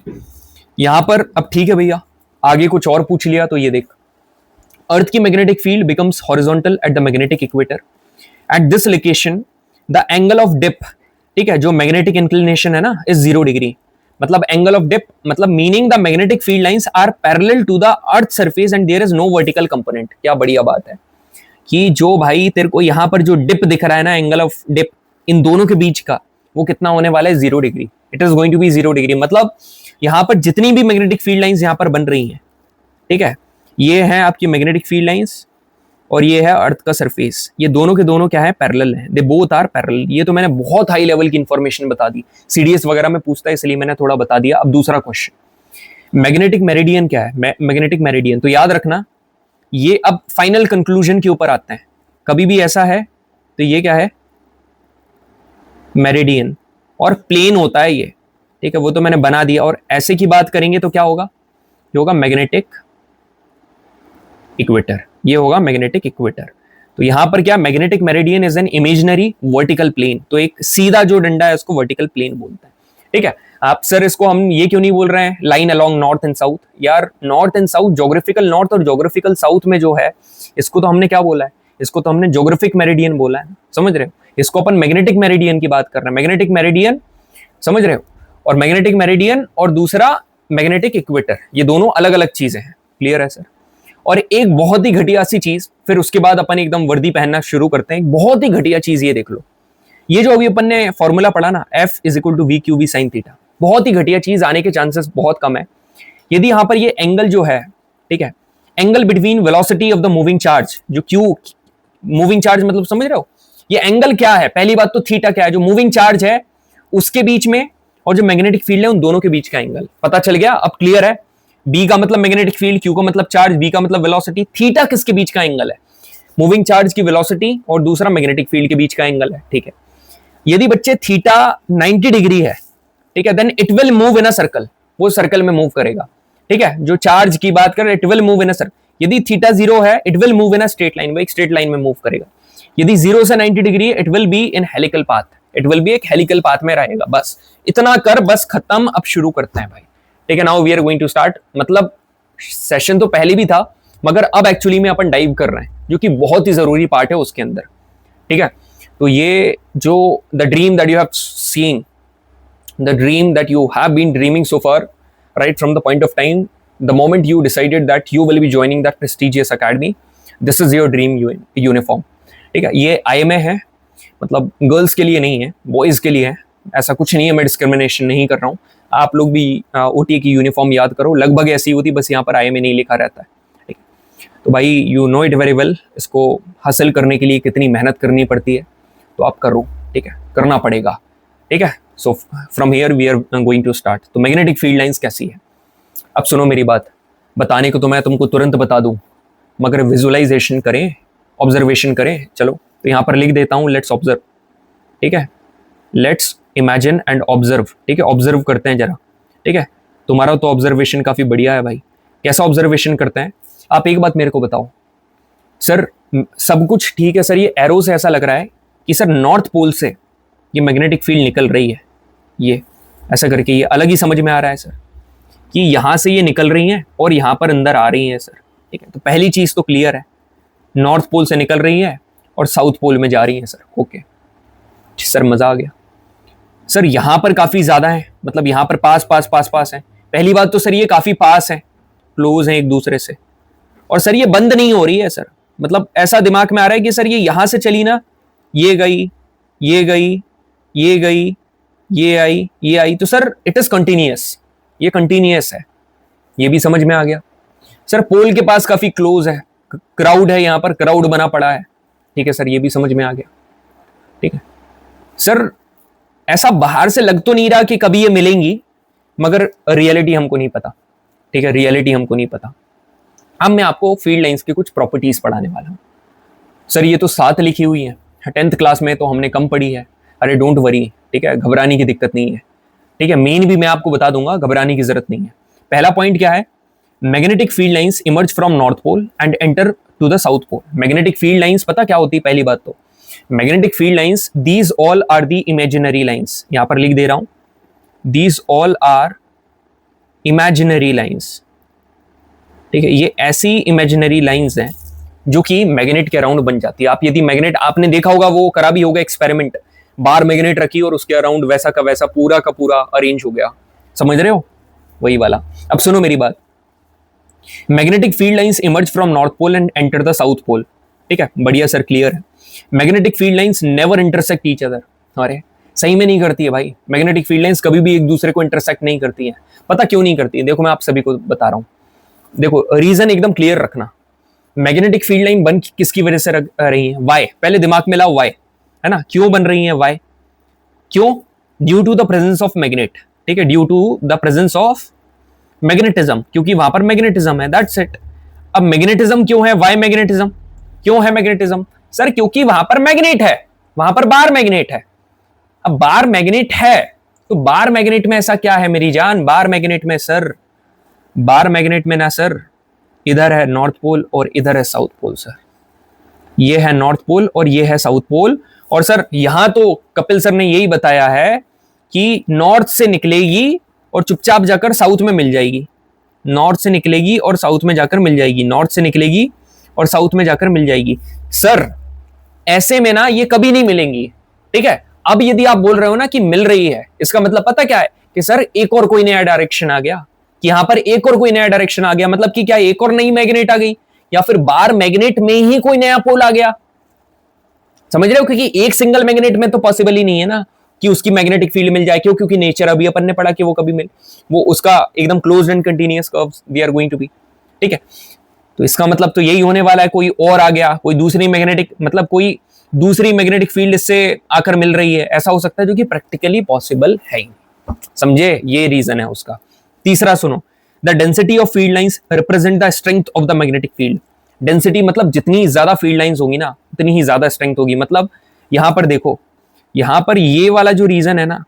यहां पर अब ठीक है भैया, आगे कुछ और पूछ लिया तो ये देख, अर्थ की magnetic field becomes horizontal at the magnetic equator. At this location the angle of dip, ठीक है, जो मैग्नेटिक इंक्लिनेशन है ना, इज 0 डिग्री। मतलब एंगल ऑफ डिप मतलब meaning the magnetic field lines are parallel to the earth surface and there is no vertical component. क्या बढ़िया बात है कि जो भाई तेरे को यहां पर जो डिप दिख रहा है ना, एंगल ऑफ डिप इन दोनों के बीच का, वो कितना होने वाला है? 0 degree. It is going to be 0 degree. मतलब यहां पर जितनी भी मैग्नेटिक फील्ड लाइंस यहां पर बन रही हैं, ठीक है, ये है आपकी मैग्नेटिक फील्ड लाइंस और ये है अर्थ का सरफेस। ये दोनों के दोनों क्या है? पैरेलल है। They both are parallel. ये तो मैंने बहुत हाई लेवल की इंफॉर्मेशन बता दी, सीडीएस वगैरह में पूछता है इसलिए मैंने थोड़ा बता दिया। अब दूसरा क्वेश्चन, मैग्नेटिक मेरिडियन क्या है? मैग्नेटिक मेरिडियन तो याद रखना, ये अब फाइनल कंक्लूजन के ऊपर आते हैं। कभी भी ऐसा है तो ये क्या है? मेरिडियन। और प्लेन होता है ये, ठीक है, वो तो मैंने बना दिया। और ऐसे की बात करेंगे तो क्या होगा? ये होगा मैग्नेटिक इक्वेटर। ये होगा मैग्नेटिक इक्वेटर। तो यहां पर क्या? Magnetic meridian is an imaginary vertical plane. तो एक सीधा जो डंडा है उसको वर्टिकल प्लेन बोलते हैं। ठीक है, आप सर इसको हम ये क्यों नहीं बोल रहे हैं line along north and south? यार north and south, geographical north और ज्योग्राफिकल साउथ में जो है, इसको तो हमने क्या बोला है? इसको तो हमने ज्योग्राफिक मेरिडियन बोला है। समझ रहे हो? इसको अपन मैग्नेटिक मेरिडियन की बात कर रहे हैं। मैग्नेटिक मेरिडियन, समझ रहे हो? और मैग्नेटिक मेरिडियन और दूसरा मैग्नेटिक इक्वेटर, ये दोनों अलग अलग चीजें हैं। क्लियर है सर? और एक बहुत ही घटिया सी चीज, फिर उसके बाद अपन एकदम वर्दी पहनना शुरू करते हैं। एक बहुत ही घटिया चीज ये देख लो, ये जो अभी अपन ने फॉर्मूला पढ़ा ना, F is equal to V Q V sine theta, बहुत ही घटिया चीज, आने के चांसेस बहुत कम है। यदि यहां पर ये एंगल जो है, ठीक है, angle between velocity of the moving charge, जो क्यू मूविंग चार्ज मतलब समझ रहे हो, ये एंगल क्या है? पहली बात तो थीटा क्या है? जो मूविंग चार्ज है उसके बीच में और जो मैग्नेटिक फील्ड है उन दोनों के बीच का एंगल। पता चल गया? अब क्लियर है? बी का मतलब मैग्नेटिक फील्ड, क्यू का मतलब चार्ज, बी का मतलब वेलोसिटी, थीटा किसके बीच का एंगल है? मूविंग चार्ज की वेलोसिटी और दूसरा मैग्नेटिक फील्ड के बीच का एंगल है। ठीक है, यदि बच्चे थीटा 90 डिग्री है, ठीक है, then it will move in a circle, वो सर्कल में मूव करेगा। ठीक है, जो चार्ज की बात करें, it will move in a circle. यदि थीटा 0 है, it will move in a straight line, वो एक स्ट्रेट लाइन में मूव करेगा। यदि 0 से 90 degree, it will be in helical path, it will be एक हेलिकल पाथ में रहेगा। बस इतना कर, बस खत्म। अब शुरू करते हैं भाई। ठीक है, now we are going to start. मतलब सेशन तो पहले भी था, मगर अब एक्चुअली में अपन डाइव कर रहे हैं, जो कि बहुत ही जरूरी पार्ट है उसके अंदर। ठीक है, तो ये जो the dream that you have seen, the dream that you have been dreaming so far, right from the point of time, the moment you decided that you will be joining that prestigious academy, this is your dream uniform. ठीक है, ये IMA है, मतलब girls के लिए नहीं है, boys के लिए है। ऐसा कुछ नहीं है, मैं डिस्क्रिमिनेशन नहीं कर रहा हूँ। आप लोग भी OTA की यूनिफॉर्म याद करो, लगभग ऐसी होती, बस यहाँ पर IMA नहीं लिखा रहता है। ठीक, तो भाई you know it very well, इसको हासिल करने के लिए कितनी मेहनत करनी पड़ती है, तो आप करो। ठीक है, करना पड़ेगा। ठीक है, so from here we are going to start. तो मैग्नेटिक फील्ड लाइंस कैसी है? अब सुनो मेरी बात, बताने को तो मैं तुमको तुरंत बता दूं, मगर विजुअलाइजेशन करें, ऑब्जर्वेशन करें। चलो तो यहाँ पर लिख देता हूँ, लेट्स ऑब्जर्व। ठीक है, लेट्स इमेजिन एंड ऑब्जर्व। ठीक है, ऑब्जर्व करते हैं जरा। ठीक है, तुम्हारा तो ऑब्जर्वेशन काफी बढ़िया है भाई। कैसा ऑब्जर्वेशन करते हैं? आप एक बात मेरे को बताओ सर, सब कुछ ठीक है सर, ये एरो से ऐसा लग रहा है कि सर नॉर्थ पोल से ये मैग्नेटिक फील्ड निकल रही है, ये ऐसा करके, ये अलग ही समझ में आ रहा है सर कि यहां से ये निकल रही हैं और यहां पर अंदर आ रही हैं सर। ठीक है, तो पहली चीज तो क्लियर है, नॉर्थ पोल से निकल रही है और साउथ पोल में जा रही है सर। ओके सर, मजा आ गया सर। यहां पर काफी ज्यादा है, मतलब यहां पर पास पास पास पास है। पहली बात तो सर ये काफी पास है, क्लोज है एक दूसरे से। और सर ये बंद नहीं हो रही है सर, मतलब ऐसा दिमाग में आ रहा है कि सर ये यहां से चली ना, ये गई, ये गई, ये गई, ये आई, ये आई, तो सर इट इज कंटिन्यूअस, ये कंटिन्यूअस है। ये भी समझ में आ गया सर। पोल के पास काफी क्लोज है, क्राउड है, यहां पर क्राउड बना पड़ा है। ठीक है सर, ये भी समझ में आ गया। ठीक है सर, ऐसा बाहर से लग तो नहीं रहा कि कभी ये मिलेंगी, मगर रियलिटी हमको नहीं पता, ठीक है, रियलिटी हमको नहीं पता। अब मैं आपको फील्ड लाइंस की कुछ प्रॉपर्टीज पढ़ाने वाला हूँ। सर ये तो 7 लिखी हुई है, 10th क्लास में तो हमने कम पढ़ी है। अरे डोंट वरी, ठीक है, घबराने की दिक्कत नहीं है, ठीक है, मेन भी मैं आपको बता दूंगा, घबराने की जरूरत नहीं है। पहला पॉइंट क्या है, magnetic field lines emerge from north pole and enter to the south pole. Magnetic field lines पता क्या होती है? पहली बात तो magnetic field lines, these all are the imaginary lines, यहां पर लिख दे रहा हूं, these all are imaginary lines, ठीक है, ये ऐसी इमेजिनरी लाइंस हैं जो कि मैग्नेट के अराउंड बन जाती है। आप यदि मैग्नेट, आपने देखा होगा, वो करा भी होगा एक्सपेरिमेंट, बार मैग्नेट रखी और उसके अराउंड वैसा का वैसा पूरा का पूरा अरेंज हो गया, समझ रहे हो, वही वाला। अब सुनो मेरी बात, magnetic field lines emerge from north pole and enter the south pole, ठीक है, बढ़िया सर, क्लियर है। Magnetic field lines never intersect each other, अरे सही में नहीं करती है भाई, मैग्नेटिक फील्ड लाइंस कभी भी एक दूसरे को इंटरसेक्ट नहीं करती है। पता क्यों नहीं करती है? देखो मैं आप सभी को बता रहा हूं, देखो रीजन एकदम क्लियर रखना। मैग्नेटिक फील्ड लाइन बन किसकी वजह से रही है? वाई, पहले दिमाग में लाओ वाई, है ना, क्यों बन रही है वाई? क्यों? Due to the presence of magnet, ठीक है, due to the presence of magnetism, क्योंकि वहां पर मैग्नेटिज्म है, दैट्स इट। अब मैग्नेटिज्म क्यों है? वाई मैग्नेटिज्म क्यों है? मैग्नेटिज्म सर क्योंकि वहां पर मैग्नेट है, वहां पर बार मैग्नेट है। अब बार मैग्नेट है तो बार मैग्नेट में ऐसा क्या है मेरी जान? बार मैग्नेट में सर, बार मैग्नेट में ना सर, इधर है नॉर्थ पोल और इधर है साउथ पोल सर, ये है नॉर्थ पोल और ये है साउथ पोल। और सर यहां तो कपिल सर ने यही बताया है कि नॉर्थ से निकलेगी और चुपचाप जाकर साउथ में मिल जाएगी, नॉर्थ से निकलेगी और साउथ में जाकर मिल जाएगी, नॉर्थ से निकलेगी और साउथ में जाकर मिल जाएगी। सर ऐसे में ना ये कभी नहीं मिलेंगी, ठीक है। अब यदि आप बोल रहे हो ना कि मिल रही है, इसका मतलब पता क्या है कि सर एक और कोई नया डायरेक्शन आ गया, कि यहां पर एक और कोई नया डायरेक्शन आ गया, मतलब कि क्या एक और नई मैग्नेट आ गई, या फिर बार मैग्नेट में ही कोई नया पोल आ गया, समझ रहे हो? क्योंकि एक सिंगल मैग्नेट में तो पॉसिबल ही नहीं है ना कि उसकी मैग्नेटिक फील्ड मिल जाए, क्यों? क्योंकि नेचर अभी अपन ने पढ़ा कि वो कभी मिल, वो उसका एकदम closed and continuous curves we are going to be, ठीक है। तो इसका मतलब तो यही होने वाला है, कोई और आ गया, कोई दूसरी मैग्नेटिक, मतलब कोई दूसरी मैग्नेटिक फील्ड इससे आकर मिल रही है, ऐसा हो सकता है, जो कि प्रैक्टिकली पॉसिबल है ही, समझे? ये रीजन है उसका। तीसरा सुनो, the density of field lines represent the strength of the magnetic field. Density मतलब जितनी ज्यादा फील्ड लाइंस होगी ना उतनी ही ज्यादा स्ट्रेंथ होगी। मतलब यहां पर देखो, यहां पर ये वाला जो रीजन है ना,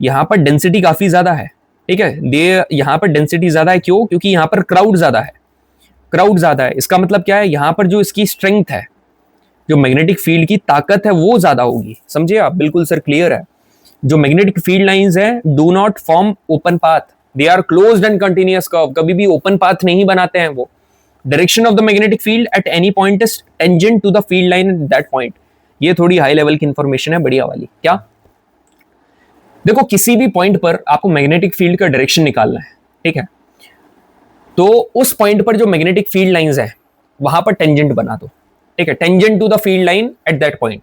यहां पर डेंसिटी काफी ज्यादा है, ठीक है, यहां पर डेंसिटी ज्यादा है, क्यों? क्योंकि यहां पर क्राउड ज्यादा है, क्राउड ज्यादा है। इसका मतलब क्या है? यहां पर जो इसकी स्ट्रेंथ है, जो मैग्नेटिक फील्ड की ताकत है, वो ज्यादा होगी, समझे आप? बिल्कुल सर, क्लियर है। जो मैग्नेटिक फील्ड लाइंस है do not form open path, they are closed and continuous curve, कभी भी ओपन पाथ नहीं बनाते हैं वो। Direction of the magnetic field at any point is tangent to the field line at that point. ये थोड़ी high level की information है, बढ़िया वाली। क्या? देखो किसी भी पॉइंट पर आपको मैग्नेटिक फील्ड का डायरेक्शन निकालना है, ठीक है, तो उस पॉइंट पर जो मैग्नेटिक फील्ड लाइंस है वहां पर टेंजेंट बना दो, ठीक है, tangent to the field line at that point,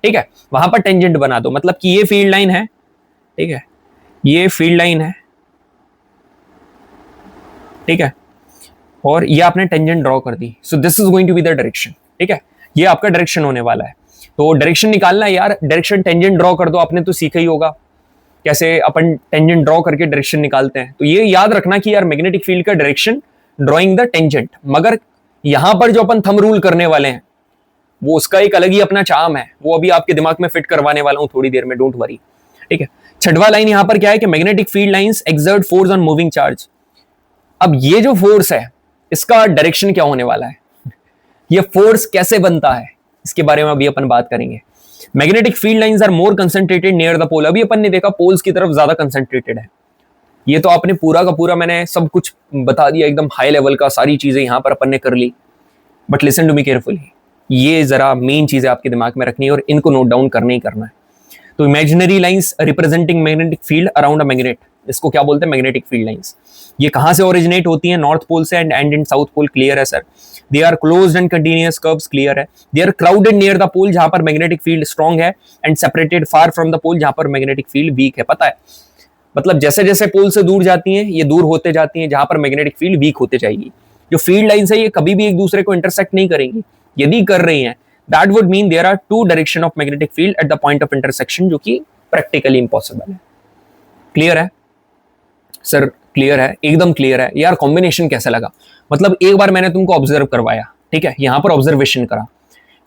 ठीक है, वहां पर टेंजेंट बना दो। मतलब कि ये फील्ड लाइन है, ठीक है, ये फील्ड लाइन है, ठीक है, और ये आपने टेंजेंट ड्रॉ कर दी, so this is going to be the direction, ठीक है, ये आपका डायरेक्शन होने वाला है। तो डायरेक्शन निकालना है यार, डायरेक्शन टेंजेंट ड्रॉ कर दो, आपने तो सीखा ही होगा कैसे अपन टेंजेंट ड्रॉ करके डायरेक्शन निकालते हैं। तो ये याद रखना कि यार मैग्नेटिक फील्ड का डायरेक्शन ड्रॉइंग द टेंजेंट। मगर यहां पर जो अपन थंब रूल करने वाले हैं वो उसका एक अलग ही अपना चार्म है, वो अभी आपके दिमाग में फिट करवाने वाला हूं थोड़ी देर में, डोंट वरी, ठीक है। छठवां लाइन यहां पर क्या है कि magnetic field lines exert force on moving charge. अब ये जो फोर्स है इसका डायरेक्शन क्या होने वाला है, ये फोर्स कैसे बनता है, इसके बारे में अभी अपन बात करेंगे। Magnetic field lines are more concentrated near the pole. अभी अपन ने देखा पोल्स की तरफ ज्यादा कंसंट्रेटेड है। ये तो आपने पूरा का पूरा, मैंने सब कुछ बता दिया एकदम हाई लेवल का, सारी चीजें यहां पर अपन ने कर ली। But listen to me carefully, ये जरा मेन चीजें आपके दिमाग में रखनी है और इनको नोट डाउन करना ही करना है। तो imaginary lines representing magnetic field around a magnet, इसको क्या बोलते हैं? Magnetic field lines. ये कहां से ओरिजिनेट होती हैं? नॉर्थ पोल से and end in south pole, clear है sir. They are closed and continuous curves, clear है। They are crowded near the pole, जहां पर मैग्नेटिक फील्ड स्ट्रांग है, and separated far from the pole, जहां पर magnetic field weak है। पता है, मतलब जैसे जैसे पोल से दूर जाती हैं ये दूर होते जाती हैं, जहां पर मैग्नेटिक फील्ड वीक होते जाएगी। जो फील्ड लाइंस है ये कभी भी एक दूसरे को इंटरसेक्ट नहीं करेंगी। यदि कर रही हैं that would mean there are two direction of magnetic field at the point of intersection, जो कि प्रैक्टिकली इंपॉसिबल है। क्लियर है? सर क्लियर है, एकदम क्लियर है यार। कॉम्बिनेशन कैसा लगा? मतलब एक बार मैंने तुमको ऑब्जर्व करवाया, ठीक है, यहाँ पर ऑब्जर्वेशन करा,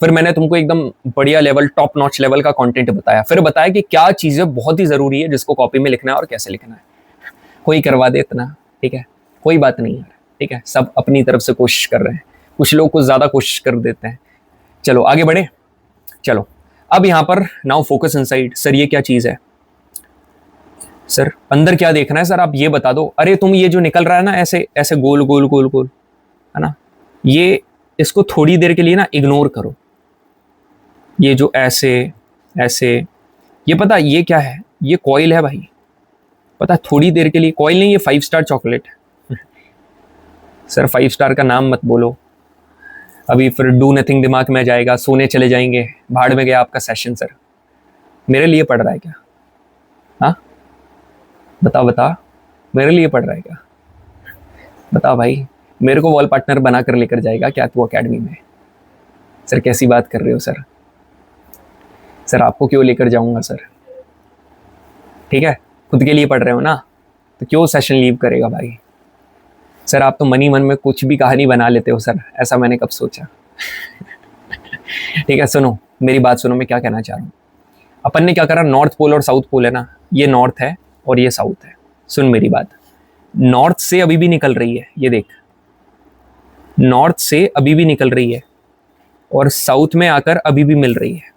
फिर मैंने तुमको एकदम बढ़िया लेवल, टॉप नॉच लेवल का कंटेंट बताया, फिर बताया कि क्या चीजें बहुत ही जरूरी है जिसको कॉपी में लिखना है और कैसे लिखना है। कोई करवा दे इतना, ठीक है, कोई बात नहीं यार, ठीक है, सब अपनी तरफ से कोशिश कर रहे हैं, कुछ लोग कुछ ज्यादा कोशिश कर देते हैं। चलो आगे बढ़े। चलो अब यहां पर नाउ फोकस इनसाइड। सर ये क्या चीज है? सर अंदर क्या देखना है? सर आप ये बता दो। अरे तुम ये जो निकल रहा है ना ऐसे ऐसे गोल गोल गोल गोल, है ना, ये इसको थोड़ी देर के लिए ना इग्नोर करो। ये जो ऐसे ऐसे, ये पता ये क्या है? ये कॉइल है भाई, पता थोड़ी देर के लिए। कॉइल नहीं, ये 5 स्टार चॉकलेट है। सर 5 स्टार का नाम मत बोलो, अभी फिर डू नथिंग दिमाग में जाएगा, सोने चले जाएंगे, भाड़ में गया आपका सेशन। सर मेरे लिए पढ़ रहा है क्या? हाँ बता बता, मेरे लिए पढ़ रहा है क्या? बता भाई, मेरे को वॉल पार्टनर बना कर लेकर जाएगा क्या तू अकेडमी में? सर कैसी बात कर रहे हो सर? सर आपको क्यों लेकर जाऊंगा सर? ठीक है, खुद के लिए पढ़ रहे हो ना, तो क्यों सेशन लीव करेगा भाई? सर आप तो मन ही मन में कुछ भी कहानी बना लेते हो सर, ऐसा मैंने कब सोचा। ठीक है, सुनो मेरी बात सुनो, मैं क्या कहना चाह रहा हूँ। अपन ने क्या करा, नॉर्थ पोल और साउथ पोल है ना, ये नॉर्थ है और ये साउथ है। सुन मेरी बात, नॉर्थ से अभी भी निकल रही है, ये देख, नॉर्थ से अभी भी निकल रही है और साउथ में आकर अभी भी मिल रही है।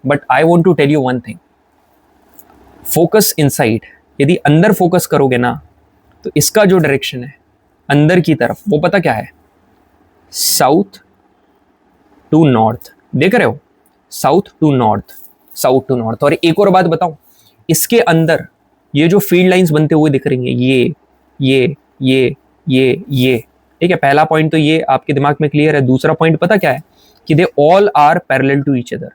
But I want to tell you one thing, focus inside. यदि अंदर फोकस करोगे ना, तो इसका जो डायरेक्शन है अंदर की तरफ, वो पता क्या है? South to north. देख रहे हो, south to north, south to north. और एक और बात बताऊं, इसके अंदर ये जो फील्ड लाइंस बनते हुए दिख रही हैं, ये, ठीक है, पहला पॉइंट तो ये आपके दिमाग में क्लियर है। दूसरा पॉइंट पता क्या है? कि they all are parallel to each other,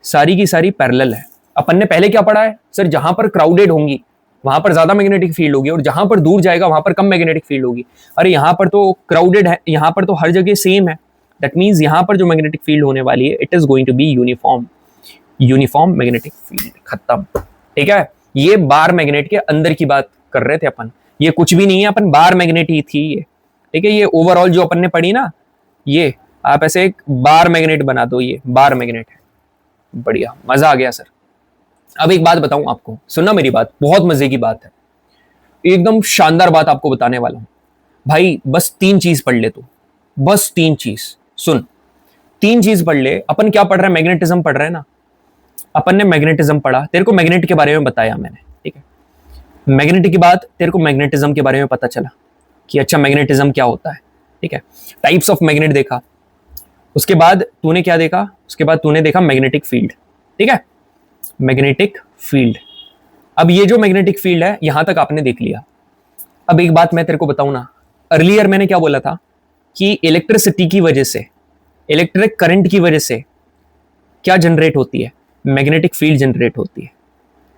सारी की सारी पैरेलल है। अपन ने पहले क्या पढ़ा है सर? जहां पर क्राउडेड होंगी वहां पर ज्यादा मैग्नेटिक फील्ड होगी और जहां पर दूर जाएगा वहां पर कम मैग्नेटिक फील्ड होगी। अरे यहां पर तो क्राउडेड है, यहां पर तो हर जगह सेम है। दैट मीन्स यहां पर जो मैग्नेटिक फील्ड होने वाली है, it is going to be uniform, uniform magnetic field. खत्म, ठीक है। ये बार मैग्नेट के अंदर की बात कर रहे थे अपन, ये कुछ भी नहीं है, अपन बार मैग्नेट ही थी ये, ठीक है। ये ओवरऑल जो अपन ने पढ़ी ना, ये आप ऐसे एक बार मैग्नेट बना दो, ये बार मैग्नेट है। बढ़िया, मजा आ गया सर। अब एक बात बताऊं आपको, सुनना मेरी बात, बहुत मजे की बात है, एकदम शानदार बात आपको बताने वाला हूं भाई। बस 3 चीज पढ़ ले तू, बस 3 चीज सुन, 3 चीज पढ़ ले। अपन क्या पढ़ रहे हैं? मैग्नेटिज्म पढ़ रहे हैं ना। अपन ने मैग्नेटिज्म पढ़ा, तेरे को मैग्नेट के बारे में बताया मैंने, ठीक है। मैग्नेट के बाद तेरे को मैग्नेटिज्म के बारे में पता चला कि अच्छा मैग्नेटिज्म क्या होता है, ठीक है। टाइप्स ऑफ मैग्नेट देखा, उसके बाद तूने क्या देखा? उसके बाद तूने देखा मैग्नेटिक फील्ड, ठीक है, मैग्नेटिक फील्ड। अब ये जो मैग्नेटिक फील्ड है यहां तक आपने देख लिया। अब एक बात मैं तेरे को बताऊं ना, अर्लियर मैंने क्या बोला था कि इलेक्ट्रिसिटी की वजह से, इलेक्ट्रिक करंट की वजह से क्या जनरेट होती है? मैग्नेटिक फील्ड जनरेट होती है।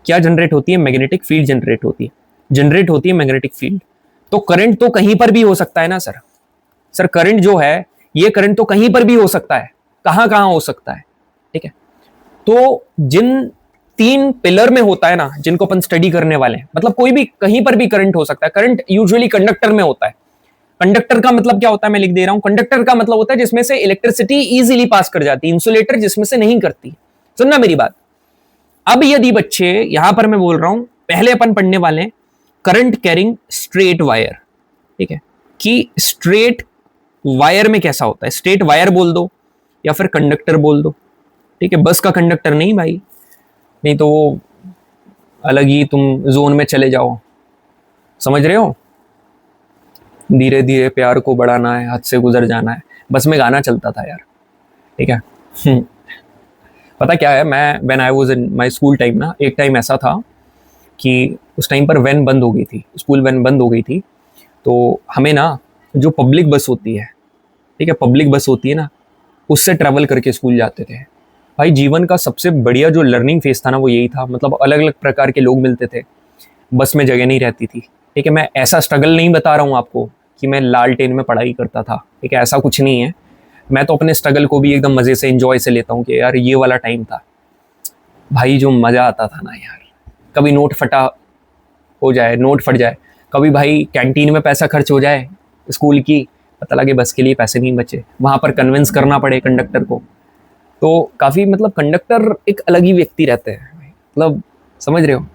क्या जनरेट होती है? मैग्नेटिक फील्ड जनरेट होती है, जनरेट होती है मैग्नेटिक फील्ड। तो करंट तो कहीं पर भी हो सकता है ना सर। सर करंट जो है, ये करंट तो कहीं पर भी हो सकता है, कहां कहां हो सकता है, ठीक है। तो जिन 3 पिलर में होता है ना, जिनको अपन स्टडी करने वाले हैं, मतलब कोई भी कहीं पर भी करंट हो सकता है। करंट यूजुअली कंडक्टर में होता है। कंडक्टर का मतलब क्या होता है, मैं लिख दे रहा हूं। कंडक्टर का मतलब होता है जिसमें से इलेक्ट्रिसिटी इजीली पास कर जाती है, इंसुलेटर जिसमें से नहीं करती। सुनना मेरी बात। अब यदि बच्चे, यहां पर मैं बोल रहा हूं, पहले अपन पढ़ने वाले हैं करंट कैरिंग स्ट्रेट वायर, ठीक है, कि स्ट्रेट वायर में कैसा होता है। स्ट्रेट वायर बोल दो या फिर कंडक्टर बोल दो, ठीक है। बस का कंडक्टर नहीं भाई, नहीं तो वो अलग ही तुम जोन में चले जाओ, समझ रहे हो। धीरे धीरे प्यार को बढ़ाना है, हद से गुजर जाना है, बस में गाना चलता था यार, ठीक है। पता क्या है, मैं when I was in my school time ना, एक टाइम ऐसा था कि उस टाइम पर वैन बंद हो गई थी, स्कूल वैन बंद हो गई थी। तो हमें ना जो पब्लिक बस होती है, ठीक है, पब्लिक बस होती है ना, उससे ट्रैवल करके स्कूल जाते थे भाई। जीवन का सबसे बढ़िया जो लर्निंग फेज था ना, वो यही था। मतलब अलग अलग प्रकार के लोग मिलते थे, बस में जगह नहीं रहती थी, ठीक है। मैं ऐसा स्ट्रगल नहीं बता रहा हूँ आपको कि मैं लालटेन में पढ़ाई करता था, ठीक है, ऐसा कुछ नहीं है। मैं तो अपने स्ट्रगल को भी एकदम मज़े से एंजॉय से लेता हूँ कि यार ये वाला टाइम था भाई, जो मज़ा आता था ना यार। कभी नोट फटा हो जाए, नोट फट जाए कभी भाई कैंटीन में पैसा खर्च हो जाए स्कूल की, पता लगे बस के लिए पैसे नहीं बचे, वहां पर कन्विंस करना पड़े कंडक्टर को। तो काफी मतलब कंडक्टर एक अलग ही व्यक्ति रहते हैं, मतलब समझ रहे हो,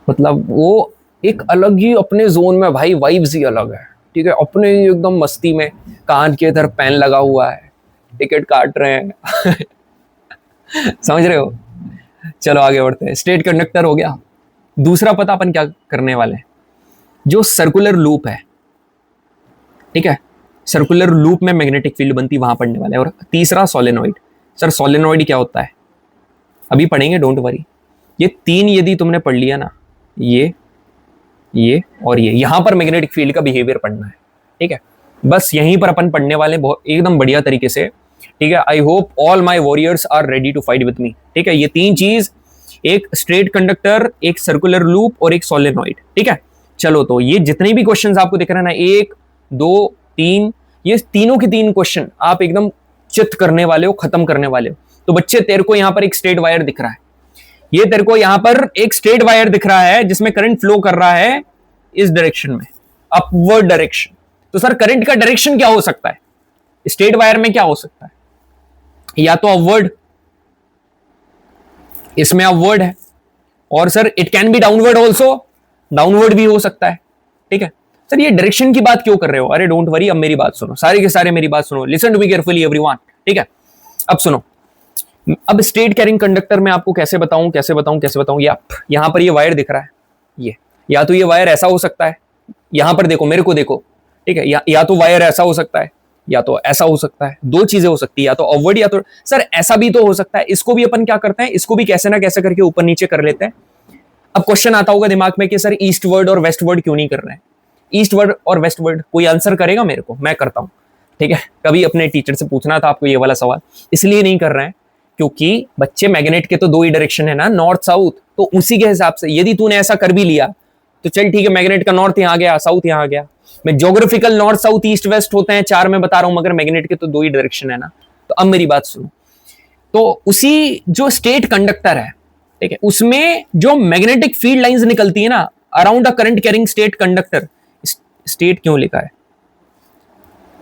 मतलब वो एक अलग ही अपने जोन में भाई, वाइब्स ही अलग है, ठीक है, अपने ही एकदम मस्ती में, कान के इधर पेन लगा हुआ है, टिकट काट रहे हैं समझ रहे हो। चलो आगे बढ़ते हैं। स्टेट कंडक्टर हो गया। दूसरा पता अपन क्या करने वाले हैं, जो सर्कुलर लूप है, ठीक है, सर्कुलर लूप में मैग्नेटिक फील्ड बनती, वहां पढ़ने वाले हैं। और तीसरा सोलेनॉइड। सर सोलेनॉइड क्या होता है अभी पढ़ेंगे, डोंट वरी। ये तीन यदि तुमने पढ़ लिया ना, ये और ये, यहां पर मैग्नेटिक फील्ड का बिहेवियर पढ़ना है, ठीक है, बस यहीं पर अपन पढ़ने वाले बहुत एकदम बढ़िया तरीके से, ठीक है। I hope all my warriors are ready to fight with me, ठीक है। ये तीन चीज, एक स्ट्रेट कंडक्टर, एक सर्कुलर लूप और एक सोलेनॉइड, ठीक है। चलो तो ये जितने भी क्वेश्चंस आपको दिख रहे हैं ना, 1 2 3, ये तीनों के तीन क्वेश्चन आप एकदम चित करने वाले हो, खत्म करने वाले हो। तो बच्चे तेरे को यहां पर एक स्ट्रेट वायर दिख रहा है, ये तेरे को यहां पर एक स्ट्रेट वायर दिख रहा है जिसमें करंट फ्लो कर रहा है इस डायरेक्शन में, अपवर्ड डायरेक्शन। तो सर करंट का डायरेक्शन क्या हो सकता है स्ट्रेट वायर में, क्या हो सकता है, या तो अपवर्ड, इसमें अपवर्ड है, और sir it can be downward also, downward भी हो सकता है, ठीक है। सर ये डायरेक्शन की बात क्यों कर रहे हो, अरे डोंट वरी, अब मेरी बात सुनो, सारे के सारे मेरी बात सुनो, listen to me carefully everyone, ठीक है। अब सुनो, अब स्ट्रेट कैरिंग कंडक्टर में आपको कैसे बताऊं, यहां पर ये वायर दिख रहा है, ये या तो ये वायर ऐसा हो सकता है, यहां पर देखो, मेरे को देखो, ठीक है, या तो वायर ऐसा हो सकता है, या तो ऐसा हो सकता है, दो चीजें हो सकती है, या तो अपवर्ड या तो सर ऐसा भी तो हो सकता है। इसको भी अपन क्या करते हैं, इसको भी कैसे ना कैसे करके ऊपर नीचे कर लेते हैं। अब क्वेश्चन आता होगा दिमाग में कि सर ईस्टवर्ड और वेस्टवर्ड क्यों नहीं कर रहे हैं, ईस्टवर्ड और वेस्टवर्ड कोई आंसर करेगा मेरे को, मैं करता हूं, ठीक है। कभी अपने टीचर से पूछना था आपको ये वाला सवाल, इसलिए नहीं कर रहे हैं क्योंकि बच्चे मैग्नेट के तो दो ही डायरेक्शन है ना, नॉर्थ साउथ, तो उसी के हिसाब से यदि तूने ऐसा कर भी लिया तो चल ठीक है, मैग्नेट का नॉर्थ यहां गया, साउथ यहां गया, मैं geographical north south east west होते हैं 4 में बता रहा हूं, मगर मैग्नेट के तो दो ही डायरेक्शन है ना। तो अब मेरी बात सुनो, तो उसी जो स्टेट कंडक्टर है, ठीक है, उसमें जो मैग्नेटिक फील्ड लाइंस निकलती है ना around a current carrying straight conductor, state क्यों लिखा है,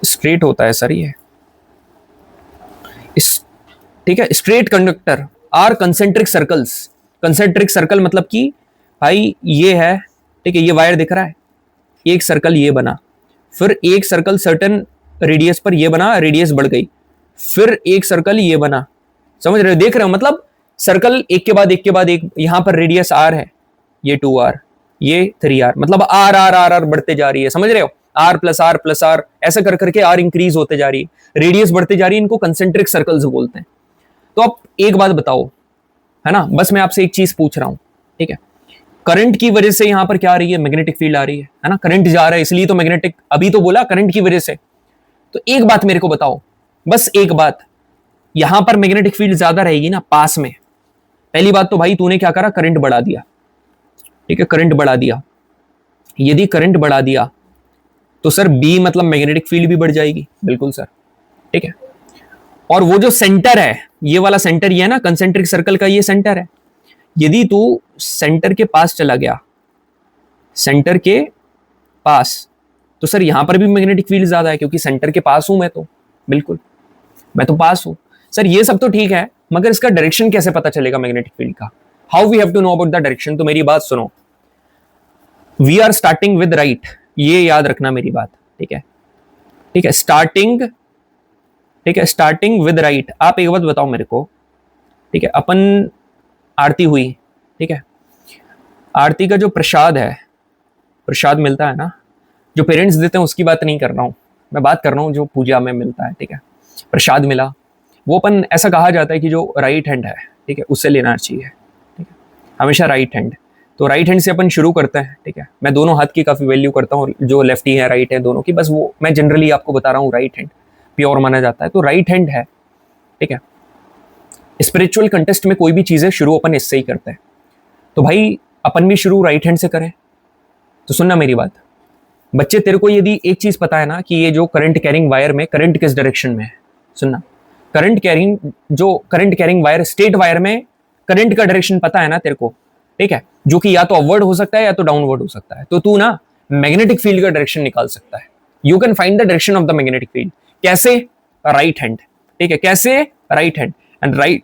स्ट्रेट होता है सर ये, ठीक है। Straight conductor are concentric circles, concentric circle मतलब कि भाई ये है, ठीक है, ये वायर दिख रहा है, एक सर्कल ये बना, फिर एक सर्कल सर्टेन रेडियस पर ये बना, रेडियस बढ़ गई, फिर एक सर्कल ये बना, समझ रहे हो, देख रहे हो, मतलब सर्कल एक के बाद एक, यहां पर रेडियस आर है, ये 2r, ये 3r, मतलब आर आर आर आर बढ़ते जा रही है, समझ रहे हो, आर प्लस आर ऐसा कर करके आर इंक्रीज होते जा रही है, रेडियस बढ़ते जा रही है, इनको कंसेंट्रिक सर्कल्स बोलते हैं। तो आप एक बात बताओ, है ना, बस मैं आपसे एक चीज पूछ रहा हूं, ठीक है, करंट की वजह से यहां पर क्या आ रही है, मैग्नेटिक फील्ड आ रही है ना, करंट जा रहा है इसलिए तो मैग्नेटिक, अभी तो बोला करंट की वजह से। तो एक बात मेरे को बताओ, बस एक बात, यहां पर मैग्नेटिक फील्ड ज्यादा रहेगी ना पास में, पहली बात तो भाई तूने क्या करा, करंट बढ़ा दिया, ठीक है, करंट बढ़ा दिया, यदि करंट बढ़ा दिया तो सर बी मतलब मैग्नेटिक फील्ड भी बढ़ जाएगी, बिल्कुल सर, ठीक है। और वो जो सेंटर है, ये वाला सेंटर, ये है ना कंसेंट्रिक सर्कल का ये सेंटर है, यदि तू सेंटर के पास चला गया, सेंटर के पास, तो सर यहां पर भी मैग्नेटिक फील्ड ज्यादा है क्योंकि सेंटर के पास हूं मैं, तो बिल्कुल मैं तो पास हूं। सर ये सब तो ठीक है, मगर इसका डायरेक्शन कैसे पता चलेगा मैग्नेटिक फील्ड का, how we have to know about the direction. तो मेरी बात सुनो, we are starting with right, ये याद रखना मेरी बात, ठीक है, ठीक है, स्टार्टिंग, ठीक है, स्टार्टिंग विद राइट। आप एक बात बताओ मेरे को, ठीक है, अपन आरती हुई, ठीक है, आरती का जो प्रसाद है, प्रसाद मिलता है ना, जो पेरेंट्स देते हैं उसकी बात नहीं कर रहा हूं मैं, बात कर रहा हूं जो पूजा में मिलता है, ठीक है, प्रसाद मिला, वो अपन ऐसा कहा जाता है कि जो राइट हैंड है, ठीक है, उससे लेना चाहिए, ठीक है, हमेशा राइट हैंड। तो राइट हैंड से अपन शुरू करते हैं, ठीक है, मैं दोनों हाथ की काफी वैल्यू करता हूँ, जो लेफ्टी है राइट है दोनों की, बस वो मैं जनरली आपको बता रहा हूँ, राइट हैंड प्योर माना जाता है, तो राइट हैंड है, ठीक है। स्पिरिचुअल कंटेस्ट में कोई भी चीजें शुरू अपन इससे ही करते हैं, तो भाई अपन भी शुरू राइट हैंड से करें। तो सुनना मेरी बात, बच्चे तेरे को यदि एक चीज पता है ना कि ये जो करंट कैरिंग वायर में करंट किस डायरेक्शन में है, सुनना, current carrying wire state wire में करंट का डायरेक्शन पता है ना तेरे को, ठीक है, जो कि या तो अपवर्ड हो सकता है या तो डाउनवर्ड हो सकता है। तो तू ना मैग्नेटिक फील्ड का डायरेक्शन निकाल सकता है। You can find the direction of the magnetic field. कैसे? Right hand. ठीक है, कैसे? Right hand. And right,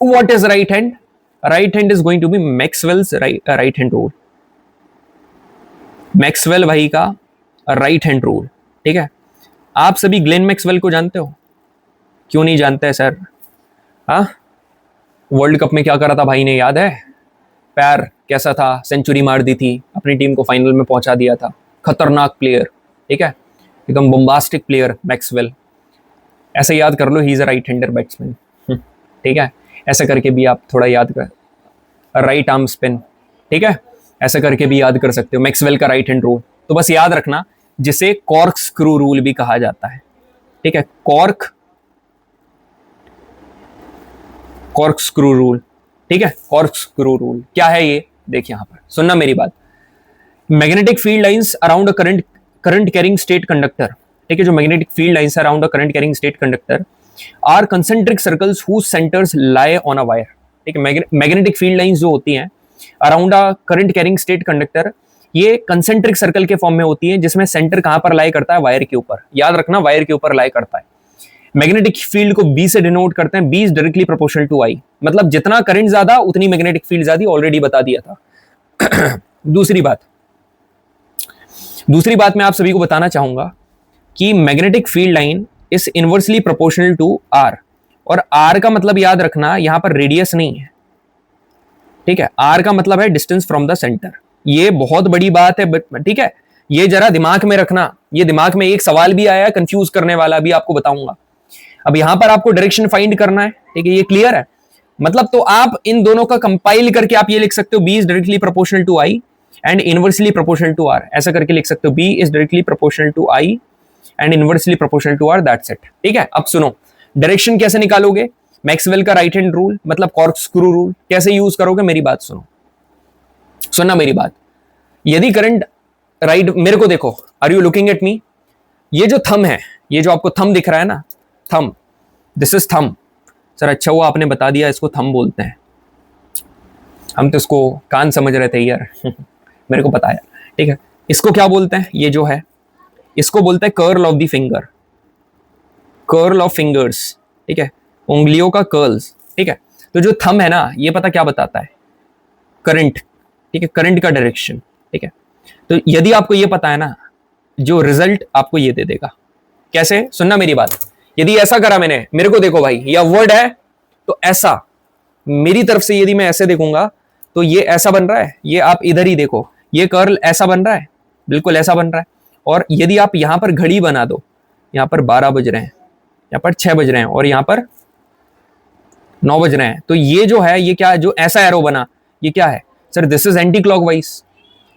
what is right hand? Right hand is going to be Maxwell's right hand rule. Maxwell भाई का right hand rule. ठीक है, आप सभी ग्लेन मैक्सवेल को जानते हो? क्यों नहीं जानते सर? हाँ, वर्ल्ड कप में क्या करा था भाई ने, याद है? पैर कैसा था, सेंचुरी मार दी थी, अपनी टीम को फाइनल में पहुंचा दिया था। खतरनाक प्लेयर, ठीक है, एकदम बॉम्बास्टिक प्लेयर मैक्सवेल। ऐसे याद कर लो, he is a right hander batsman. ठीक है, ऐसा करके भी आप थोड़ा याद कर, राइट आर्म स्पिन, ठीक है, ऐसा करके भी याद कर सकते हो मैक्सवेल का राइट हैंड रूल। तो बस याद रखना, जिसे कॉर्क स्क्रू रूल भी कहा जाता है। ठीक है, कॉर्क स्क्रू रूल। ठीक है, कॉर्क स्क्रू रूल क्या है ये? देखिए यहां पर सुनना मेरी बात। Magnetic field lines around a current carrying straight conductor. ठीक है, जो magnetic field lines around a current carrying straight conductor are concentric circles whose centres lie on a wire. ठीक है, मैग्नेटिक फील्ड लाइंस जो होती हैं around a current carrying straight conductor, ये concentric circle के फॉर्म में होती है, जिसमें सेंटर कहां पर लाई करता है? वायर के ऊपर। याद रखना, वायर के ऊपर लाई करता है। मैग्नेटिक फील्ड को बी से डिनोट करते हैं। B is directly proportional to I, मतलब जितना करंट ज्यादा उतनी मैग्नेटिक फील्ड ज्यादा, ऑलरेडी बता दिया था। दूसरी बात मैं आप सभी को बताना चाहूंगा कि magnetic field line is inversely proportional to R. और आर का मतलब याद रखना, यहां पर रेडियस नहीं है। ठीक है, आर का मतलब है डिस्टेंस फ्रॉम द सेंटर। ये बहुत बड़ी बात है, ठीक है, ये जरा दिमाग में रखना। ये दिमाग में एक सवाल भी आया कंफ्यूज करने वाला, भी आपको बताऊंगा। अब यहां पर आपको डायरेक्शन फाइंड करना है। ठीक है, ये क्लियर है? मतलब तो आप इन दोनों का कंपाइल करके आप ये लिख सकते हो, B is directly proportional to I and inversely proportional to R. ऐसा करके लिख सकते हो, B is directly proportional to I and inversely proportional to R, that's it. ठीक है, अब सुनो, डायरेक्शन कैसे निकालोगे? मैक्सवेल का राइट हैंड रूल, मतलब कॉर्क स्क्रू रूल कैसे यूज करोगे? मेरी बात सुनो, सुनना मेरी बात। यदि करंट राइट, मेरे को देखो, are you looking at me? ये जो थंब है, ये जो आपको थंब दिख रहा है ना, thumb, this is thumb. Sir अच्छा हुआ आपने बता दिया, इसको थंब बोलते हैं। हम तो इसको कान समझ रहे थे यार। मेरे को पता है। ठीक है, इसको क्या बोलते हैं? ये जो है, इसको बोलते हैं curl of the finger, curl of fingers. ठीक है, उंगलियों का कर्ल्स। ठीक है, तो जो थंब है ना, ये पता क्या बताता है? करंट। ठीक है, करंट का डायरेक्शन। ठीक है, तो यदि आपको ये पता है ना, जो रिजल्ट आपको ये दे देगा। कैसे? सुनना मेरी बात। यदि ऐसा करा मैंने, मेरे को देखो भाई, यह वर्ड है तो ऐसा, मेरी तरफ से यदि मैं ऐसे देखूंगा तो ये ऐसा बन रहा है। ये आप इधर ही देखो, ये कर्ल ऐसा बन रहा है, बिल्कुल ऐसा बन रहा है। और यदि आप यहां पर घड़ी बना दो, यहां पर 12 बज रहे हैं, यहां पर 6 बज रहे हैं और यहां पर 9 बज रहे हैं, तो ये जो है, ये क्या है? जो ऐसा एरो बना, ये क्या है? Sir this is anti clockwise.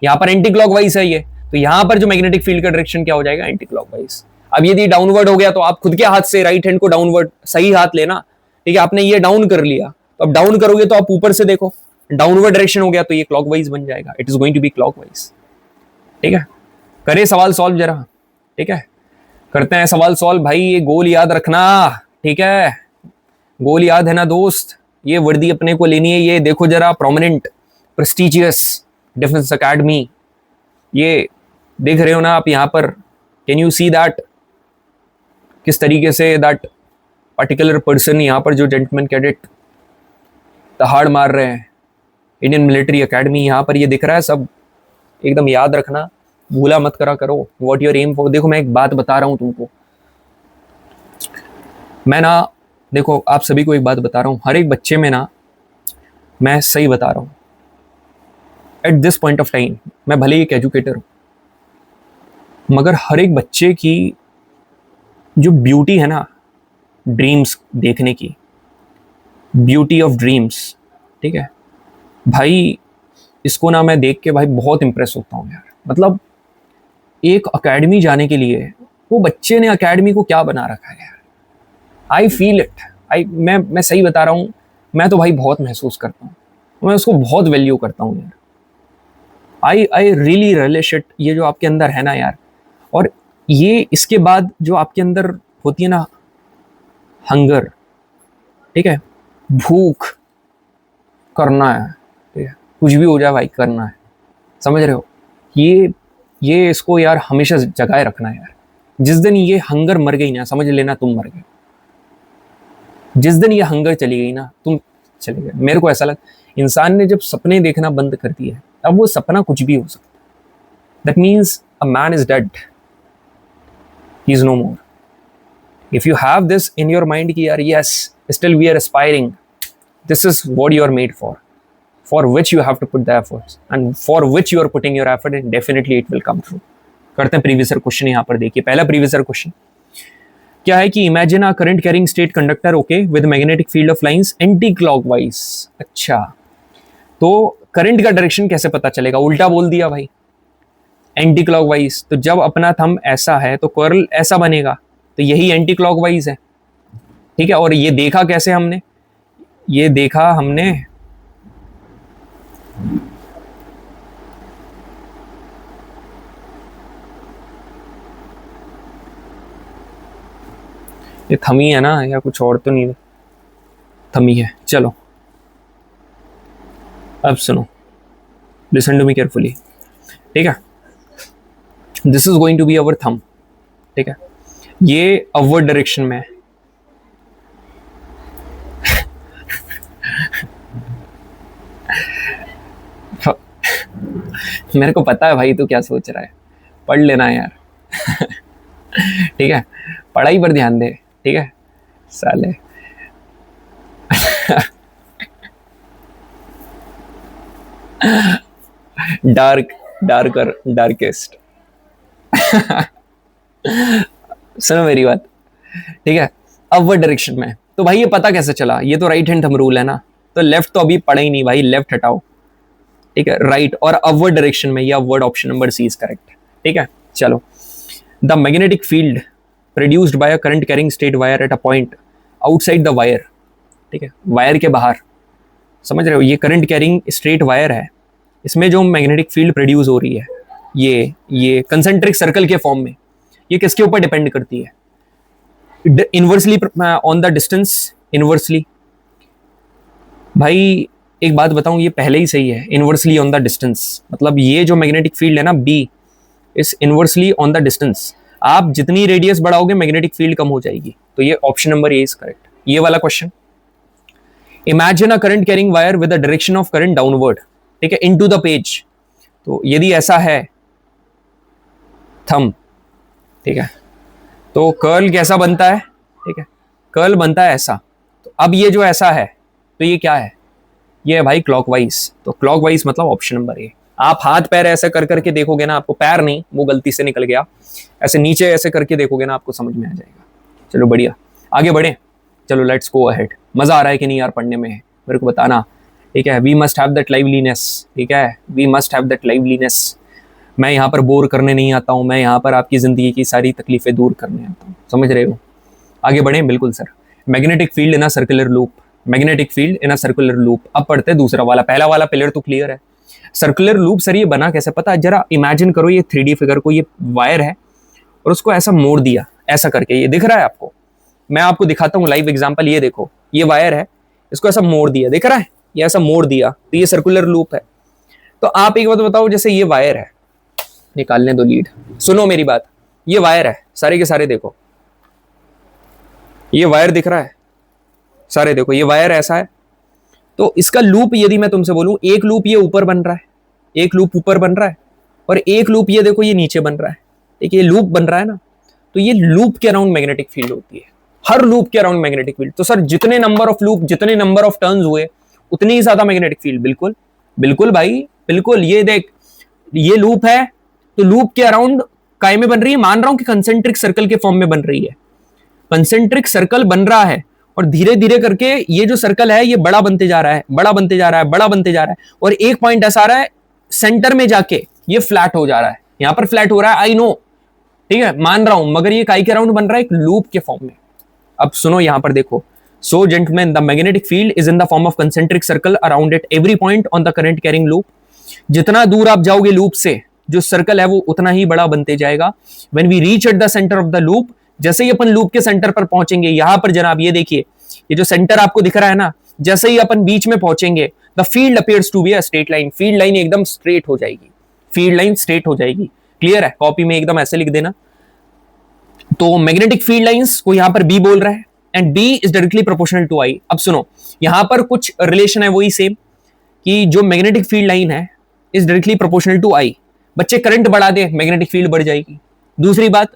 यहां पर एंटी क्लॉकवाइज है ये, तो यहां पर जो मैग्नेटिक फील्ड का डायरेक्शन क्या हो जाएगा? Anti clockwise. अब यदि डाउनवर्ड हो गया तो आप खुद के हाथ से राइट हैंड को डाउनवर्ड, सही हाथ लेना। ठीक है, आपने ये डाउन कर लिया, तो अब डाउन करोगे तो आप ऊपर से देखो, डाउनवर्ड डायरेक्शन हो गया तो ये क्लॉकवाइज बन जाएगा। It is going to be clockwise. ठीक है, करे सवाल सॉल्व जरा। ठीक है, करते हैं सवाल सॉल्व। भाई ये गोल याद रखना, ठीक है, गोल याद है ना दोस्त? ये वर्दी अपने को लेनी है। ये देखो जरा, प्रोमिनेंट प्रेस्टिजियस डिफेंस एकेडमी, ये देख रहे हो ना आप? यहां पर कैन यू सी दैट, किस तरीके से दैट पर्टिकुलर पर्सन, यहां पर जो जेंटलमैन कैडेट दहाड़ मार रहे हैं, इंडियन मिलिट्री एकेडमी, यहां पर ये दिख रहा है सब। एकदम याद रखना, भूला मत करा करो। What your aim for. देखो मैं एक बात बता रहा हूं तुमको, मैं ना, देखो आप सभी को एक बात बता रहा हूं, हर एक बच्चे में ना, मैं सही बता रहा हूं, at this point of time, मैं भले ही एक एजुकेटर हूं, मगर हर एक बच्चे की जो ब्यूटी है ना, ड्रीम्स देखने की, ब्यूटी ऑफ ड्रीम्स, ठीक है भाई, इसको ना मैं देख के भाई बहुत इंप्रेस होता हूँ यार। मतलब एक एकेडमी जाने के लिए वो बच्चे ने एकेडमी को क्या बना रखा है यार। I feel it. मैं सही बता रहा हूँ, मैं तो भाई बहुत महसूस करता हूँ, मैं उसको बहुत वैल्यू करता हूँ यार। आई रियली रियलिश इट, ये जो आपके अंदर है ना यार। और ये इसके बाद जो आपके अंदर होती है ना, हंगर, ठीक है, भूख करना है, ठीक है, कुछ भी हो जाए भाई करना है, समझ रहे हो? ये इसको यार हमेशा जगाए रखना है यार। जिस दिन ये हंगर मर गई ना, समझ लेना तुम मर गए। जिस दिन ये हंगर चली गई ना, तुम चले गए। मेरे को ऐसा लगा इंसान ने जब सपने देखना बंद कर दिया, अब वो सपना कुछ भी हो सकता है। That means a man is dead, he is no more. If you have this in your mind कि यार yes still we are aspiring, this is what you are made for which you have to put the efforts and for which you are putting your effort, and definitely it will come true. करते हैं previous question. यहाँ पर देखिए पहला previous question क्या है कि imagine a current carrying straight conductor okay with magnetic field of lines anti clockwise. अच्छा, तो करंट का डायरेक्शन कैसे पता चलेगा? उल्टा बोल दिया भाई, एंटी क्लॉकवाइज। तो जब अपना थंब ऐसा है तो कर्ल ऐसा बनेगा, तो यही एंटी क्लॉकवाइज है, ठीक है। और ये देखा कैसे हमने? ये देखा हमने ये थमी है ना, या कुछ और तो नहीं, थमी है। चलो अब सुनो, लिसन टू मी केयरफुली, ठीक है। This is going to be our thumb, ठीक है। ये अपवर्ड डायरेक्शन में है, मेरे को पता है भाई तू क्या सोच रहा है, पढ़ लेना है यार ठीक है, पढ़ाई पर ध्यान दे, ठीक है साले डार्केस्ट सुनो मेरी बात, ठीक है। अपवर्ड डायरेक्शन में, तो भाई ये पता कैसे चला? ये तो राइट हैंड थंब रूल है ना, तो लेफ्ट तो अभी पढ़ा ही नहीं भाई, लेफ्ट हटाओ, ठीक है। राइट और अपवर्ड डायरेक्शन में, ये upward option number C is correct, ठीक है। चलो, the magnetic field produced by a current carrying straight wire at a point outside the wire, ठीक है, वायर के बाहर, समझ रहे हो? ये करंट कैरिंग स्ट्रेट वायर है, इसमें जो मैग्नेटिक फील्ड प्रोड्यूस हो रही है ये कंसेंट्रिक सर्कल के फॉर्म में, ये किसके ऊपर डिपेंड करती है? Inversely on the distance, inversely. भाई एक बात बताऊं, ये पहले ही सही है, इनवर्सली ऑन द डिस्टेंस, मतलब ये जो मैग्नेटिक फील्ड है ना बी, इस इनवर्सली ऑन द डिस्टेंस। आप जितनी रेडियस बढ़ाओगे मैग्नेटिक फील्ड कम हो जाएगी, तो ये option number A is correct. ये वाला question, imagine a current carrying wire with the direction of current downward, ठीक है, इनटू द पेज। तो यदि ऐसा है थंब, ठीक है, तो कर्ल कैसा बनता है? ठीक है, कर्ल बनता है ऐसा। तो अब ये जो ऐसा है, तो ये क्या है? ये है भाई क्लॉकवाइज। तो क्लॉकवाइज मतलब ऑप्शन नंबर ए। आप हाथ पैर ऐसे कर करके देखोगे ना, आपको पैर नहीं, वो गलती से निकल गया, ऐसे नीचे ऐसे करके देखोगे ना, आपको समझ में आ जाएगा। चलो बढ़िया, आगे बढ़े। चलो लेट्स गो अहेड। मजा आ रहा है कि नहीं यार पढ़ने में? मेरे को बताना, ठीक है। We must have that liveliness, ठीक है, we must have that liveliness. मैं यहाँ पर बोर करने नहीं आता हूँ, मैं यहाँ पर आपकी जिंदगी की सारी तकलीफें दूर करने आता हूँ, समझ रहे हो? आगे बढ़े, बिल्कुल sir. Magnetic field in a circular loop, magnetic field in a circular loop. अब पढ़ते हैं दूसरा वाला, पहला वाला पिलर तो क्लियर है। सर्कुलर लूप सर ये बना कैसे? पता है? जरा इमेजिन करो, ये 3D फिगर को, ये वायर है और उसको ऐसा मोड़ दिया, ऐसा करके, ये दिख रहा है आपको? मैं आपको दिखाता हूँ लाइव एग्जांपल। ये देखो, ये वायर है, इसको ऐसा मोड़ दिया, दिख रहा है? ये ऐसा मोड़ दिया, तो ये सर्कुलर लूप है। तो आप एक बात बताओ, जैसे ये वायर है, निकालने दो लीड, सुनो मेरी बात, ये वायर है, सारे के सारे देखो, ये वायर दिख रहा है, सारे देखो, ये वायर ऐसा है। तो इसका लूप यदि मैं तुमसे बोलूं, एक लूप ये ऊपर बन रहा है, एक लूप ऊपर बन रहा है, और एक लूप ये देखो ये नीचे बन रहा है, एक ये लूप बन रहा है ना, तो ये लूप के अराउंड मैग्नेटिक फील्ड होती है, हर लूप के अराउंड मैग्नेटिक फील्ड। तो सर जितने नंबर ऑफ लूप, जितने नंबर ऑफ टर्न्स हुए, उतनी ही ज्यादा मैग्नेटिक फील्ड। बिल्कुल बिल्कुल भाई, बिल्कुल। ये देख, ये लूप है, तो लूप के अराउंड काय में बन रही है? मान रहा हूं कि कंसेंट्रिक सर्कल के फॉर्म में बन रही है, कंसेंट्रिक सर्कल बन रहा है, और धीरे धीरे करके ये जो सर्कल है ये बड़ा बनते जा रहा है, बड़ा बनते जा रहा है, बड़ा बनते जा रहा है, और एक पॉइंट ऐसा आ रहा है सेंटर में जाके ये फ्लैट हो जा रहा है। यहां पर फ्लैट हो रहा है, आई नो, ठीक है, मान रहा हूं, मगर ये काय के अराउंड बन रहा है? एक लूप के फॉर्म में। अब सुनो यहां पर देखो, so gentleman, the magnetic field is in the form of concentric circle around at every point on the current carrying loop. जितना दूर आप जाओगे लूप से, जो सर्कल है वो उतना ही बड़ा बनते जाएगा। When we reach at the centre of the loop, जैसे ही अपन लूप के सेंटर पर पहुंचेंगे, यहां पर जनाब ये देखिए, ये जो सेंटर आपको दिख रहा है ना, जैसे ही अपन बीच में पहुंचेंगे, the field appears to be a straight line, field line एकदम स्ट्रेट हो जाएगी, फील्ड लाइन स्ट्रेट हो जाएगी। क्लियर है? कॉपी में एकदम ऐसे लिख देना। तो मैग्नेटिक फील्ड लाइंस को यहां पर बी बोल रहा है and B is directly proportional to I. अब सुनो, यहां पर कुछ रिलेशन है वही सेम, कि जो मैग्नेटिक फील्ड लाइन है इज डायरेक्टली प्रोपोर्शनल टू आई। बच्चे करंट बढ़ा दे, मैग्नेटिक फील्ड बढ़ जाएगी। दूसरी बात,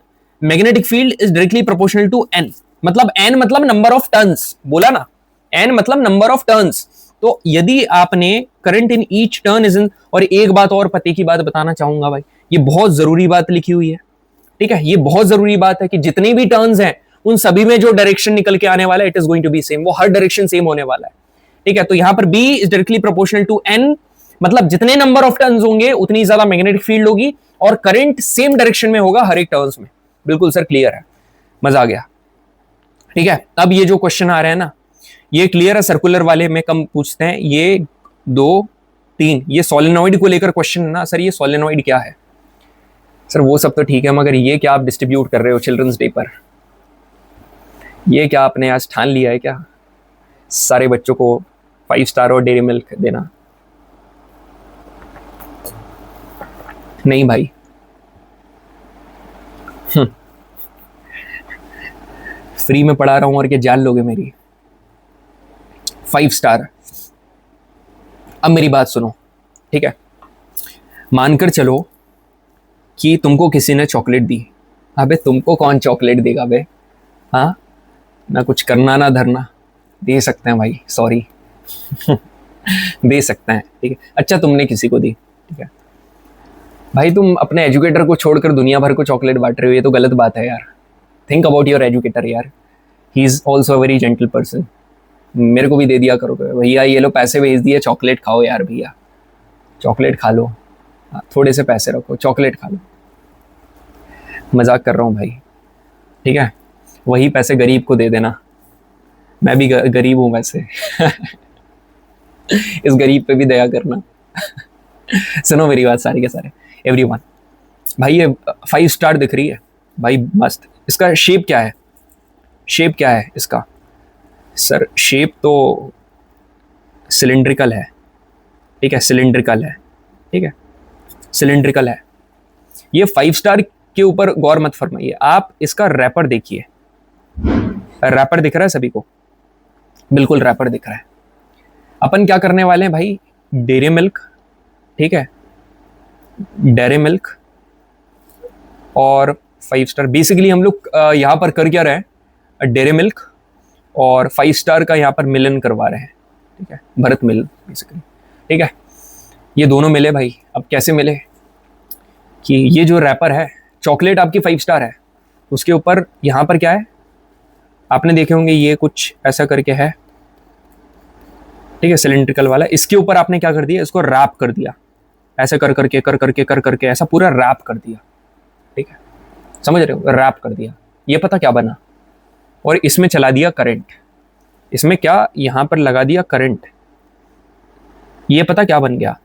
magnetic field is directly proportional to N, मतलब एन मतलब नंबर ऑफ टर्न्स, बोला ना, एन मतलब नंबर ऑफ टर्न्स। तो यदि आपने current in each turn is in, और एक बात और पते की बात बताना चाहूंगा भाई, ये बहुत जरूरी बात लिखी हुई है, ठीक है, ये बहुत जरूरी बात है कि जितनी भी टर्न्स हैं उन सभी में जो डायरेक्शन निकल के आने वाला है it is going to be same, वो हर डायरेक्शन सेम होने वाला है। ठीक है, तो यहां पर B is directly proportional to N, मतलब जितने नंबर ऑफ टर्न्स होंगे उतनी ज्यादा मैग्नेटिक फील्ड होगी और करंट सेम डायरेक्शन में होगा हर एक टर्न्स में। बिल्कुल सर, क्लियर है, मजा आ गया। ठीक है, अब ये जो क्वेश्चन आ रहे हैं ना, ये क्लियर है, सर्कुलर वाले में कम पूछते हैं, ये 2 3 ये सोलेनॉइड को लेकर क्वेश्चन है ना सर, ये सोलेनॉइड क्या है सर, वो सब तो ठीक है, मगर ये क्या आप डिस्ट्रीब्यूट कर रहे हो चिल्ड्रंस डे पर, ये क्या आपने आज ठान लिया है क्या सारे बच्चों को 5 स्टार और डेयरी मिल्क देना? नहीं भाई, फ्री में पढ़ा रहा हूं और क्या जान लोगे मेरी? 5 स्टार। अब मेरी बात सुनो, ठीक है, मानकर चलो कि तुमको किसी ने चॉकलेट दी, अबे तुमको कौन चॉकलेट देगा बे? हाँ, ना कुछ करना ना धरना, दे सकते हैं भाई, सॉरी दे सकते हैं, ठीक है। अच्छा, तुमने किसी को दी, ठीक है भाई, तुम अपने एजुकेटर को छोड़कर दुनिया भर को चॉकलेट बांट रहे हो, ये तो गलत बात है यार। थिंक अबाउट योर एजुकेटर यार, he is also a very gentle person. मेरे को भी दे दिया करो भैया, ये लो पैसे भेज दिए, चॉकलेट खाओ यार भैया, चॉकलेट खा लो, थोड़े से पैसे रखो, चॉकलेट खा लो। मजाक कर रहा हूँ भाई, ठीक है, वही पैसे गरीब को दे देना, मैं भी गरीब हूँ वैसे इस गरीब पे भी दया करना सुनो मेरी बात सारे के सारे, एवरीवन भाई, ये 5 स्टार दिख रही है भाई, मस्त। इसका शेप क्या है? शेप क्या है इसका सर? शेप तो सिलिंड्रिकल है, ठीक है, सिलिंड्रिकल है, ठीक है, सिलिंड्रिकल है। ये 5 स्टार के ऊपर गौर मत फरमाइए, आप इसका रैपर देखिए, रैपर दिख रहा है सभी को? बिल्कुल रैपर दिख रहा है। अपन क्या करने वाले हैं भाई, डेयरी मिल्क, ठीक है, डेयरी मिल्क और 5 स्टार। बेसिकली हम लोग यहाँ पर कर क्या रहे हैं, डेयरी मिल्क और 5 स्टार का यहाँ पर मिलन करवा रहे हैं, ठीक है, भरत मिल बेसिकली, ठीक है। ये दोनों मिले भाई, अब कैसे मिले कि ये जो रैपर है, चॉकलेट आपकी 5 स्टार है, उसके ऊपर यहाँ पर क्या है, आपने देखे होंगे ये कुछ ऐसा करके है, ठीक है, सिलिंड्रिकल वाला। इसके ऊपर आपने क्या कर दिया, इसको रैप कर दिया, ऐसे कर करके ऐसा पूरा रैप कर दिया, ठीक है, समझ रहे हो, रैप कर दिया। ये पता क्या बना, और इसमें चला दिया करंट, इसमें क्या यहाँ पर लगा दिया करंट, ये पता क्या बन गया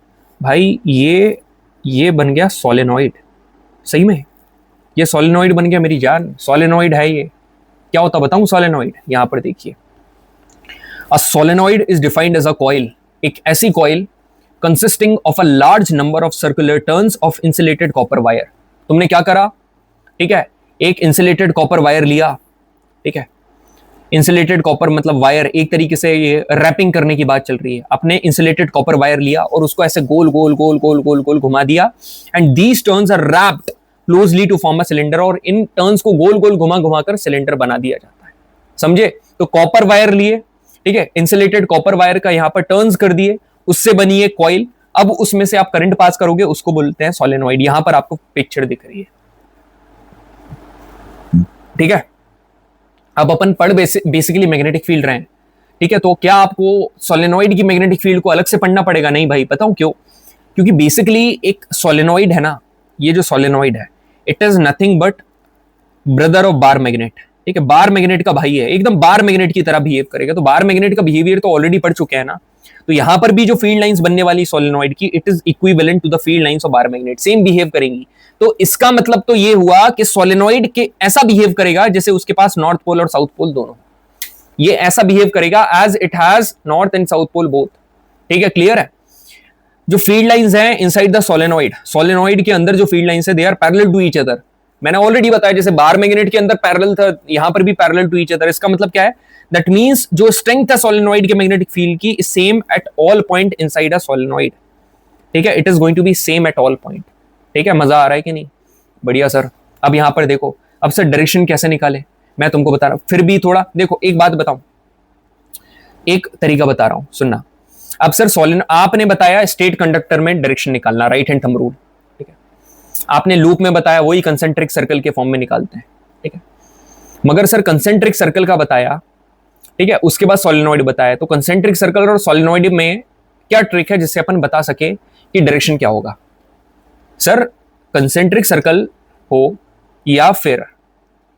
भाई, ये बन गया सोलेनॉइड। सही में ये सोलेनॉइड बन गया मेरी जान, सोलेनॉइड है ये। क्या होता बताऊं सोलेनॉइड? यहां पर देखिए, a solenoid is defined as a coil, एक ऐसी coil consisting of a large number of circular turns of insulated copper wire. तुमने क्या करा, ठीक है, एक इंसुलेटेड कॉपर वायर लिया, ठीक है, इंसुलेटेड कॉपर मतलब वायर, एक तरीके से ये रैपिंग करने की बात चल रही है। आपने इंसुलेटेड कॉपर वायर लिया और उसको ऐसे गोल गोल गोल गोल गोल गोल घुमा दिया, and these turns are wrapped closely to form a cylinder, और इन टर्न्स को गोल गोल घुमा घुमा कर सिलेंडर बना दिया जाता है। समझे? तो कॉपर वायर लिए, ठीक है, इंसुलेटेड कॉपर वायर का यहाँ पर टर्न्स कर दिए, उससे बनी है कॉइल। अब उसमें से आप करंट पास करोगे, उसको बोलते हैं सोलेनॉइड। यहां पर आपको पिक्चर दिख रही है, ठीक है। अब अपन पढ़ बेसिकली मैग्नेटिक फील्ड रहे हैं, ठीक है, तो क्या आपको सोलेनॉइड की मैग्नेटिक फील्ड को अलग से पढ़ना पड़ेगा? नहीं भाई, बताऊं क्यों? क्योंकि बेसिकली एक सोलेनॉइड है ना, ये जो सोलेनॉइड है, it is nothing but brother of bar magnet, ठीक है, बार मैग्नेट का भाई है, एकदम बार मैग्नेट की तरह बिहेव करेगा। तो बार मैग्नेट का बिहेवियर तो ऑलरेडी पढ़ चुके हैं ना, तो यहां पर भी जो फील्ड लाइंस बनने वाली सोलेनॉइड की, it is equivalent to the field lines of bar magnet, same behave करेंगी। तो इसका मतलब तो ये हुआ कि सोलेनॉइड के ऐसा बिहेव करेगा जैसे उसके पास नॉर्थ पोल और साउथ पोल दोनों, ये ऐसा बिहेव करेगा as it has north and south pole both, ठीक है, क्लियर है? जो फील्ड लाइंस हैं इनसाइड द सोलेनॉइड, सोलेनॉइड के अंदर जो फील्ड लाइंस है they are parallel to each other. मैंने ऑलरेडी बताया जैसे बार मैग्नेट के अंदर पैरेलल था, यहां पर भी पैरेलल टू ईच अदर। इसका मतलब क्या है? दैट मींस जो स्ट्रेंथ है सोलेनॉइड के मैग्नेटिक फील्ड की is same at all point inside a solenoid. ठीक है, it is going to be same at all point. ठीक है, मजा आ रहा है कि नहीं? बढ़िया सर। अब यहां पर देखो, अब सर डायरेक्शन कैसे निकाले मैं तुमको बता रहा हूं, फिर भी थोड़ा देखो। एक बात बताऊं, एक तरीका बता रहा हूं, सुनना। अब सर सोलेन आपने बताया स्टेट कंडक्टर में डायरेक्शन निकालना, राइट हैंड थंब रूल। ठीक है, आपने लूप में बताया वही कंसेंट्रिक सर्कल के फॉर्म में निकालते हैं। ठीक है, मगर सर कंसेंट्रिक सर्कल का बताया, ठीक है, उसके बाद सोलेनॉइड बताया। तो कंसेंट्रिक सर्कल और सोलेनॉइड में क्या ट्रिक है जिससे अपन बता सके कि डायरेक्शन क्या होगा? सर कंसेंट्रिक सर्कल हो या फिर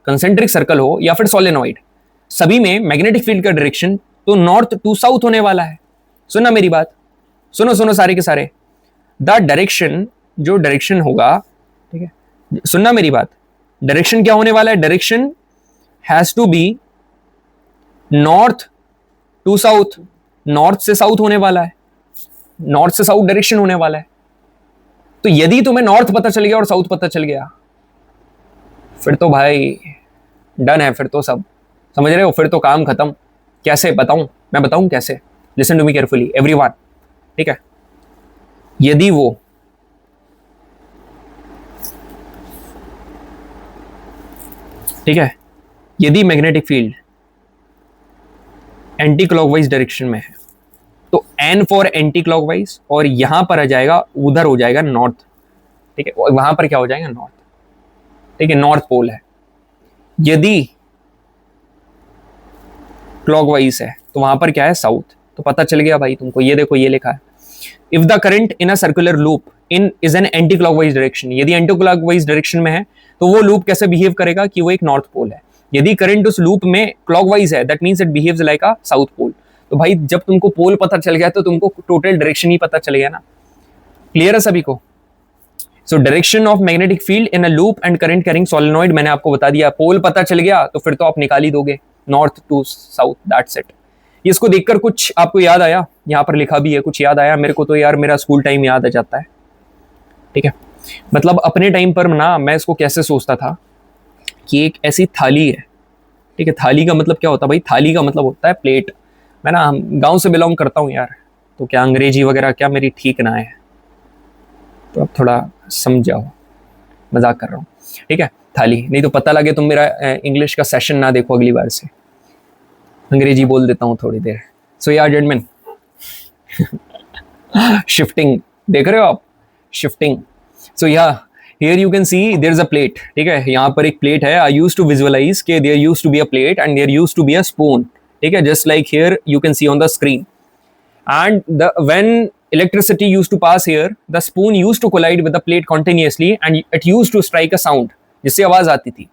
कंसेंट्रिक सर्कल हो या फिर सोलेनॉइड, सभी में मैग्नेटिक फील्ड का डायरेक्शन तो नॉर्थ टू साउथ होने वाला है। सुनना मेरी बात, सुनो सुनो सारे के सारे। द डायरेक्शन, जो डायरेक्शन होगा, ठीक है, सुनना मेरी बात, डायरेक्शन क्या होने वाला है? Direction has to be north to south, north से साउथ होने वाला है, नॉर्थ से साउथ डायरेक्शन होने वाला है। तो यदि तुम्हें नॉर्थ पता चल गया और साउथ पता चल गया, फिर तो भाई डन है, फिर तो सब समझ रहे हो, फिर तो काम खत्म। कैसे बताऊं? मैं बताऊं कैसे? Listen to me carefully everyone. ठीक है, यदि वो ठीक है, यदि magnetic field anti clockwise direction में है तो एन फॉर एंटी क्लॉकवाइज, और यहां पर आ जाएगा, उधर हो जाएगा नॉर्थ। ठीक है, वहां पर क्या हो जाएगा? नॉर्थ। ठीक है, नॉर्थ पोल है। यदि क्लॉकवाइज है तो वहां पर क्या है? साउथ। तो पता चल गया भाई तुमको। ये देखो, ये लिखा है, if the current in a circular loop in is an anti clockwise direction, यदि एंटी क्लॉकवाइज डायरेक्शन में है तो वो लूप कैसे बिहेव करेगा कि वो एक नॉर्थ पोल है। यदि करंट उस लूप में क्लॉकवाइज है, that means it behaves like a south pole. तो भाई जब तुमको पोल पता चल गया तो तुमको टोटल डायरेक्शन ही पता चल गया ना। क्लियर है सभी को? So direction of magnetic field in a loop and current carrying solenoid मैंने आपको बता दिया। पोल पता चल गया तो फिर तो आप निकाल ही दोगे, north to south, that's it. इसको देखकर कुछ आपको याद आया? यहाँ पर लिखा भी है, कुछ याद आया? मेरे को तो यार मेरा स्कूल टाइम याद आ जाता है। ठीक है, मतलब अपने टाइम पर ना मैं इसको कैसे सोचता था कि एक ऐसी थाली है। ठीक है, थाली का मतलब क्या होता है भाई? थाली का मतलब होता है प्लेट। मैं ना गांव से बिलोंग करता हूँ यार, तो क्या अंग्रेजी वगैरह क्या मेरी ठीक ना है, तो अब थोड़ा समझ जाओ, मजाक कर रहा हूँ। ठीक है, थाली, नहीं तो पता लगे तुम मेरा इंग्लिश का सेशन ना देखो अगली बार से, अंग्रेजी बोल देता हूँ थोड़ी देर। सो यार जेंटलमैन, शिफ्टिंग देख रहे हो आप? Shifting. So yeah here you can see there is a plate. ठीक है, यहाँ पर एक प्लेट है। आई यूज्ड टू विजुअलाइज के there used to be a plate and there used to be a spoon. ठीक है, just like here you can see on the screen. And when electricity used to pass here, the spoon used to collide with the plate continuously and it used to strike a sound, जिससे आवाज आती थी।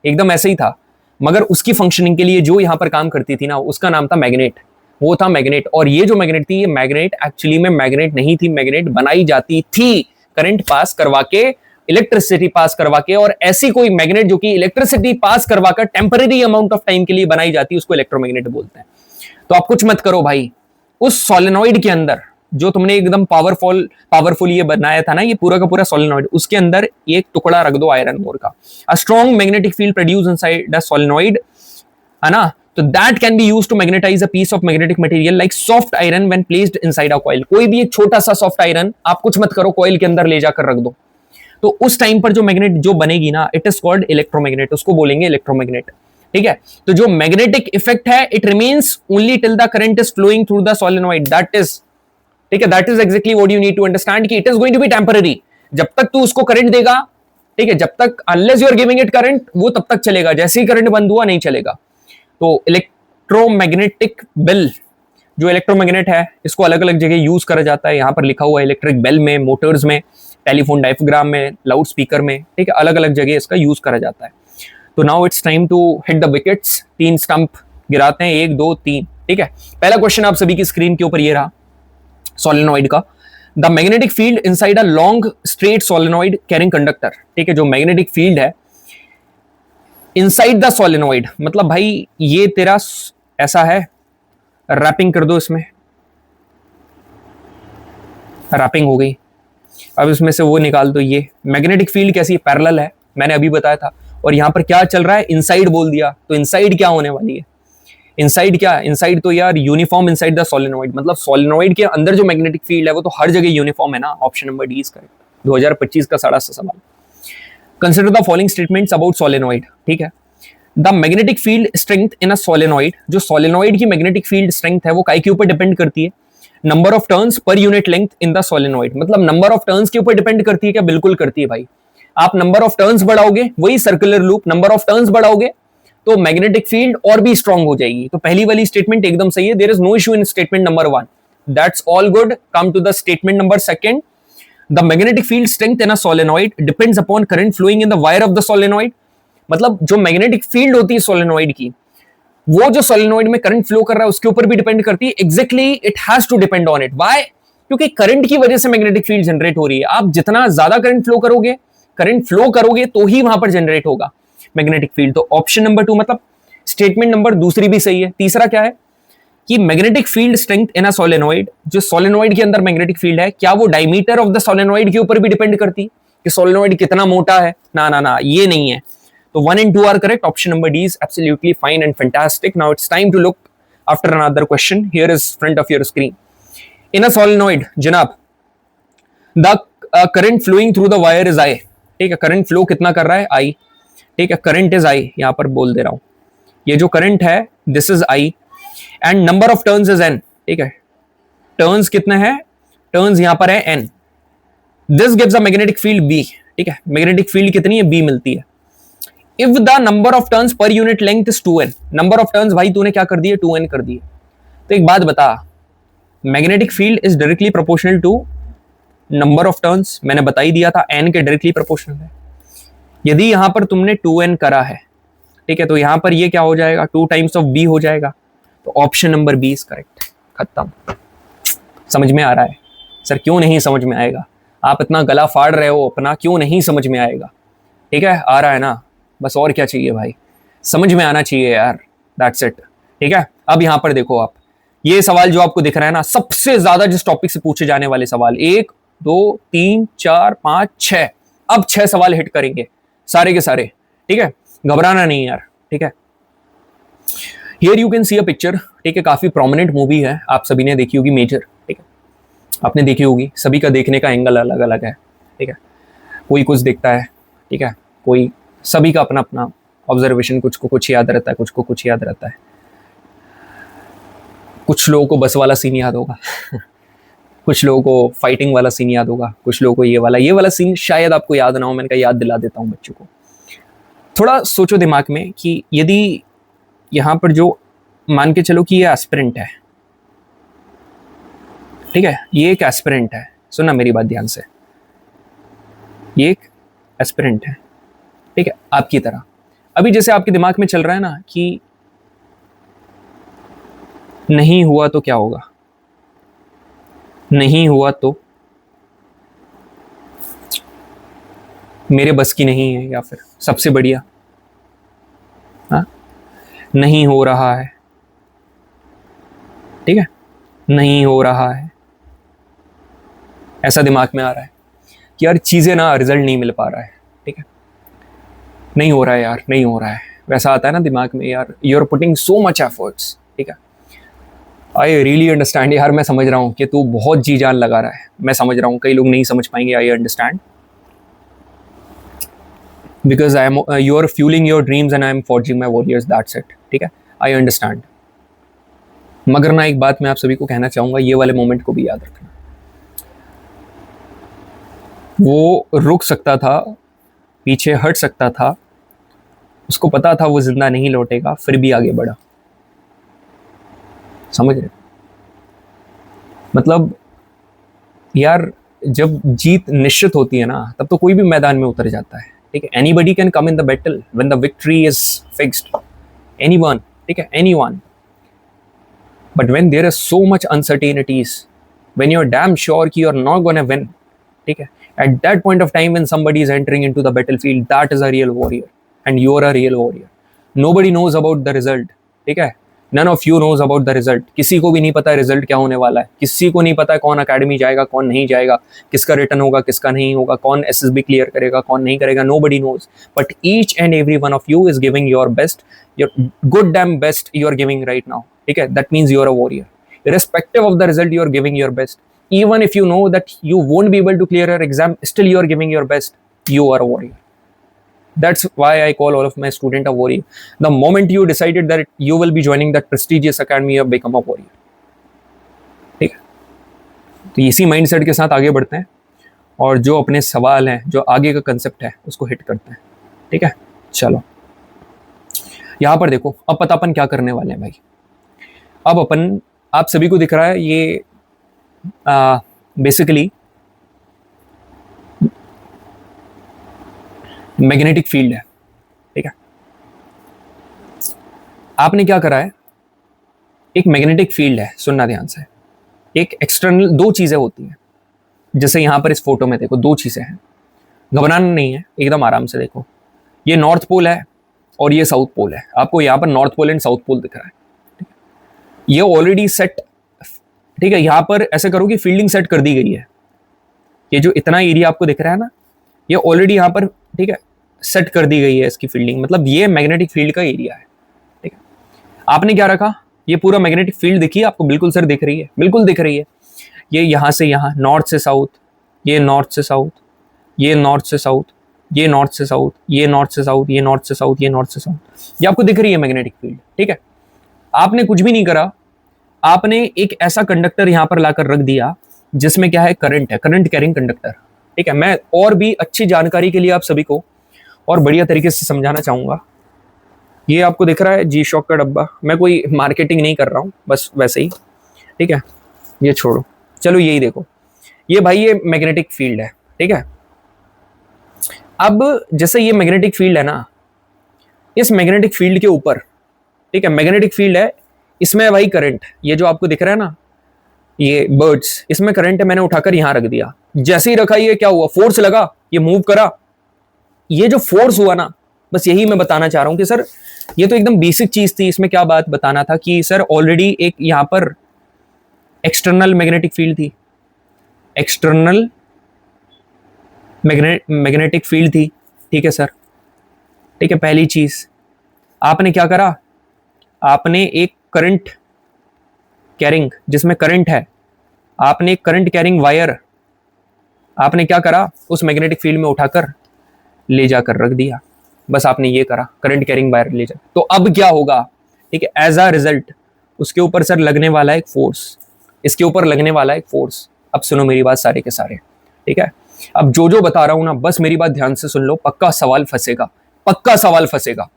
एकदम ऐसे ही था, मगर उसकी functioning के लिए जो यहाँ पर काम करती थी ना, उसका नाम था मैग्नेट। वो था मैग्नेट। और ये जो मैग्नेट थी, ये मैग्नेट एक्चुअली में मैग्नेट नहीं थी, मैग्नेट बनाई जाती थी करंट पास करवा के, इलेक्ट्रिसिटी पास करवा के। और ऐसी कोई मैग्नेट जो कि इलेक्ट्रिसिटी पास करवाकर टेम्पररी अमाउंट ऑफ टाइम के लिए बनाई जाती है, उसको इलेक्ट्रोमैग्नेट बोलते हैं। तो आप कुछ मत करो भाई, उस सोलेनॉइड के अंदर जो तुमने एकदम पावरफुल ये बनाया था ना, ये पूरा का पूरा सोलेनॉइड, उसके अंदर एक टुकड़ा रख दो आयरन ओर का। A strong magnetic field produce inside the solenoid, है ना? तो that can be used to magnetise a piece of magnetic material like soft iron when placed inside a coil. कोई भी एक छोटा सा सॉफ्ट आयरन आप कुछ मत करो, कॉइल के अंदर ले जाकर रख दो, तो उस टाइम पर जो मैग्नेट जो बनेगी ना, इट इज कॉल्ड इलेक्ट्रोमैग्नेट, उसको बोलेंगे इलेक्ट्रोमैग्नेट। ठीक है, तो जो मैग्नेटिक इफेक्ट है it remains only till the current is flowing through the solenoid, that is, ठीक है, that is exactly what you need to understand कि it is going to be temporary. जब तक तू उसको करंट देगा, ठीक है, जब तक unless you are giving it current, वो तब तक चलेगा, जैसे ही करंट बंद हुआ नहीं चलेगा। तो इलेक्ट्रोमैग्नेटिक बेल, जो इलेक्ट्रोमैग्नेट है, इसको अलग अलग जगह यूज करा जाता है। यहां पर लिखा हुआ है इलेक्ट्रिक बेल में, मोटर्स में, टेलीफोन डायफ्राम में, लाउड स्पीकर में, ठीक है, अलग अलग जगह इसका यूज करा जाता है। तो now it's time to hit the wickets. 3 stump गिराते हैं, 1 2 3। ठीक है, पहला क्वेश्चन आप सभी की स्क्रीन के ऊपर ये रहा सोलेनॉइड का। The magnetic field inside a long straight solenoid carrying conductor. ठीक है, जो मैग्नेटिक फील्ड है इनसाइड द सोलेनॉइड, मतलब भाई ये तेरा ऐसा है, रैपिंग कर दो इसमें, रैपिंग हो गई। अब इसमें से वो निकाल दो। ये मैग्नेटिक फील्ड कैसी है, पैरेलल है, मैंने अभी बताया था। और यहाँ पर क्या चल रहा है, इनसाइड बोल दिया, तो इनसाइड क्या होने वाली है, इनसाइड क्या, इनसाइड तो यार यूनिफॉर्म इनसाइड द सोलेनोइड, मतलब सोलेनोइड के अंदर जो मैग्नेटिक फील्ड है वो तो हर जगह यूनिफॉर्म है ना। Option number D is correct. 2025 का सारा सा सवाल। Consider the following statements about solenoid. ठीक है, the magnetic field strength in a solenoid, जो सोलेनोइड की मैग्नेटिक फील्ड स्ट्रेंथ है वो काय के ऊपर डिपेंड करती है, number of turns per unit length in the solenoid, मतलब नंबर ऑफ टर्न्स के ऊपर डिपेंड करती है क्या, बिल्कुल करती है भाई। आप नंबर ऑफ टर्न्स बढ़ाओगे, वही circular loop, number of turns बढ़ाओगे तो मैग्नेटिक फील्ड और भी स्ट्रांग हो जाएगी। तो पहली वाली स्टेटमेंट एकदम सही है, there is no issue in statement number 1, that's all good. Come to the statement number 2, the magnetic field strength in a solenoid depends upon current flowing in the wire of the solenoid, मतलब जो magnetic field होती है solenoid की, वो जो solenoid में current flow कर रहा है उसके ऊपर भी डिपेंड करती है। Exactly it has to depend on it, why, क्योंकि करंट की वजह से मैग्नेटिक फील्ड जनरेट हो रही है। आप जितना ज्यादा करंट फ्लो करोगे तो ही वहां पर जनरेट होगा मैग्नेटिक फील्ड। तो ऑप्शन नंबर 2 मतलब स्टेटमेंट नंबर दूसरी भी सही है। तीसरा क्या है कि magnetic field strength in a solenoid, जो सोलेनोइड के अंदर मैग्नेटिक फील्ड है, क्या वो डायमीटर ऑफ द सोलेनोइड के ऊपर भी डिपेंड करती है कि सोलेनोइड कितना मोटा है, ना ना ना, ये नहीं है। तो 1 and 2 are correct. Option number D is absolutely fine and fantastic. Now it's time to look after another question. Here is front of your screen. In a solenoid, जनाब, the current flowing through the wire is I. ठीक है, current flow कितना कर रहा है, I. ठीक है, current is I, यहां पर बोल दे रहा हूं, ये जो करंट है this is I and number of turns is N. ठीक है, टर्न्स कितने हैं, टर्न्स यहां पर है N. This gives a magnetic field B. ठीक है, मैग्नेटिक फील्ड कितनी है, B मिलती है। If the number of turns per unit length is 2n, number of turns भाई तूने क्या कर दिए, 2n कर दिए। तो एक बात बता, magnetic field is directly proportional to number of turns, मैंने बता ही दिया था n के डायरेक्टली प्रोपोर्शनल है। यदि यहां पर तुमने 2n करा है, ठीक है, तो यहां पर ये क्या हो जाएगा, 2 टाइम्स ऑफ b हो जाएगा। तो option number B is correct. खत्म। समझ में आ रहा है सर, क्यों नहीं समझ में आएगा, आप इतना गला फाड़ रहे हो अपना, क्यों नहीं समझ में आएगा। ठीक है, आ रहा है ना, बस और क्या चाहिए भाई, समझ में आना चाहिए यार, दैट्स इट। ठीक है, अब यहां पर देखो आप, ये सवाल जो आपको दिख रहा है ना, सबसे ज्यादा जिस टॉपिक से पूछे जाने वाले सवाल, 1 2 3 4 5 6, अब 6 सवाल हिट करेंगे सारे के सारे। ठीक है, घबराना नहीं यार। ठीक है, here you can C a picture. ठीक है, काफी प्रोमिनेंट मूवी है, आप सभी ने देखी होगी, मेजर। ठीक है, आपने देखी होगी, सभी का देखने का एंगल अलग अलग है। ठीक है, कोई कुछ देखता है, ठीक है, कोई, सभी का अपना अपना ऑब्जर्वेशन, कुछ को कुछ याद रहता है, कुछ को कुछ याद रहता है। कुछ लोगों को बस वाला सीन याद होगा कुछ लोगों को फाइटिंग वाला सीन याद होगा, कुछ लोगों को ये वाला सीन शायद आपको याद ना हो। मैंने कहा याद दिला देता हूं बच्चों को। थोड़ा सोचो दिमाग में कि यदि यहां पर जो, मान के चलो कि ये एस्पिरेंट है, ठीक है, ये एक एस्पिरेंट है, सुनना मेरी बात ध्यान से, ये एक एस्पिरेंट है, ठीक है, आपकी तरह। अभी जैसे आपके दिमाग में चल रहा है ना कि नहीं हुआ तो क्या होगा, नहीं हुआ तो मेरे बस की नहीं है, या फिर सबसे बढ़िया, हाँ, नहीं हो रहा है, ठीक है, नहीं हो रहा है, ऐसा दिमाग में आ रहा है कि यार चीजें ना, रिजल्ट नहीं मिल पा रहा है। ठीक है, नहीं हो रहा है यार, नहीं हो रहा है, वैसा आता है ना दिमाग में यार, you are putting so much efforts. ठीक है, आई रियली अंडरस्टैंड यार, मैं समझ रहा हूँ कि तू बहुत जी जान लगा रहा है, मैं समझ रहा हूँ, कई लोग नहीं समझ पाएंगे, I understand, because I am, you are fuelling your dreams and I am forging my warriors, that's it. ठीक है, आई अंडरस्टैंड। मगर ना एक बात मैं आप सभी को कहना चाहूंगा, ये वाले मोमेंट को भी याद रखना, वो रुक सकता था, पीछे हट सकता था, उसको पता था वो जिंदा नहीं लौटेगा, फिर भी आगे बढ़ा। समझ रहे, मतलब यार जब जीत निश्चित होती है ना, तब तो कोई भी मैदान में उतर जाता है। ठीक है, anybody can come in the battle when the victory is fixed, anyone. ठीक है, anyone, but when there is so much uncertainties, when you are damn sure कि you are not gonna win, ठीक है, at that point of time when somebody is entering into the battlefield, that is a real warrior and you are a real warrior. Nobody knows about the result. ठीक है, none of you knows about the result. किसी को भी नहीं पता result क्या होने वाला है, किसी को नहीं पता है कौन अकेडमी जाएगा कौन नहीं जाएगा, किसका रिटर्न होगा किसका नहीं होगा, कौन एसएसबी क्लियर करेगा कौन नहीं करेगा, nobody knows. But each and every one of you is giving your best, your good damn best you are giving right now, ठीक है। That means you are a warrior, irrespective of the result you are giving your best. Even if you know that you won't be able to clear your exam, still you are giving your best. You are a warrior. That's why I call all of my students a warrior. The moment you decided that you will be joining that prestigious academy, you have become a warrior. ठीक है, तो इसी mindset के साथ आगे बढ़ते हैं और जो अपने सवाल हैं, जो आगे का कंसेप्ट है, उसको हिट करते हैं। ठीक है, चलो यहां पर देखो, अब पता अपन क्या करने वाले हैं भाई। अब अपन, आप सभी को दिख रहा है ये बेसिकली मैग्नेटिक फील्ड है, ठीक है। आपने क्या करा है, एक मैग्नेटिक फील्ड है, सुनना ध्यान से। एक एक्सटर्नल, दो चीजें होती हैं, जैसे यहां पर इस फोटो में देखो दो चीजें हैं, घबराना नहीं है, एकदम आराम से देखो। ये नॉर्थ पोल है और ये साउथ पोल है। आपको यहां पर north pole and south pole दिख रहा है, ये ऑलरेडी सेट, ठीक है। यहां पर ऐसे करो कि फील्डिंग सेट कर दी गई है। ये जो इतना एरिया आपको दिख रहा है ना, ये ऑलरेडी यहां पर, ठीक है, सेट कर दी गई है इसकी फील्डिंग, मतलब ये मैग्नेटिक फील्ड का एरिया है, ठीक है। आपने क्या रखा, ये पूरा मैग्नेटिक फील्ड दिखी आपको, बिल्कुल सर दिख रही है, बिल्कुल दिख रही है। ये यहां से यहां, नॉर्थ से साउथ, ये नॉर्थ से साउथ, ये नॉर्थ से साउथ, ये नॉर्थ से साउथ, ये नॉर्थ से साउथ, ये नॉर्थ से साउथ, ये नॉर्थ से साउथ, ये आपको दिख रही है मैग्नेटिक फील्ड, ठीक है। आपने कुछ भी नहीं करा, आपने एक ऐसा कंडक्टर यहां पर लाकर रख दिया जिसमें क्या है, करंट है, करंट कैरिंग कंडक्टर, ठीक है। मैं और भी अच्छी जानकारी के लिए आप सभी को और बढ़िया तरीके से समझाना चाहूंगा। ये आपको दिख रहा है जी शॉक का डब्बा, मैं कोई मार्केटिंग नहीं कर रहा हूं, बस वैसे ही, ठीक है। ये छोड़ो, चलो यही देखो, ये भाई ये मैग्नेटिक फील्ड है, ठीक है। अब जैसे ये मैग्नेटिक फील्ड है ना, इस मैग्नेटिक फील्ड के ऊपर, ठीक है, मैग्नेटिक फील्ड है, इसमें भाई करंट, ये जो आपको दिख रहा है ना, ये बर्ड्स, इसमें करंट है, मैंने उठाकर यहां रख दिया। जैसे ही रखा, ये क्या हुआ, फोर्स लगा, ये मूव करा। ये जो फोर्स हुआ ना, बस यही मैं बताना चाह रहा हूं कि सर ये तो एकदम बेसिक चीज थी। इसमें क्या बात बताना था कि सर ऑलरेडी एक यहां पर एक्सटर्नल मैग्नेटिक फील्ड थी, एक्सटर्नल मैग्नेटिक फील्ड थी, ठीक है सर, ठीक है। पहली चीज आपने क्या करा, आपने एक करंट कैरिंग, जिसमें करंट है, आपने एक करंट कैरिंग वायर, आपने क्या करा, उस मैग्नेटिक फील्ड में उठाकर ले जाकर रख दिया। बस आपने ये करा, करंट कैरिंग वायर ले जा। तो अब क्या होगा, ठीक है, एज अ रिजल्ट उसके ऊपर सर लगने वाला एक फोर्स, इसके ऊपर लगने वाला एक फोर्स। अब सुनो मेरी बात सारे के सारे, ठीक है। अब जो जो बता रहा हूं ना, बस मेरी बात ध्यान से सुन लो, पक्का सवाल फंसेगा, पक्का सवाल फंसेगा।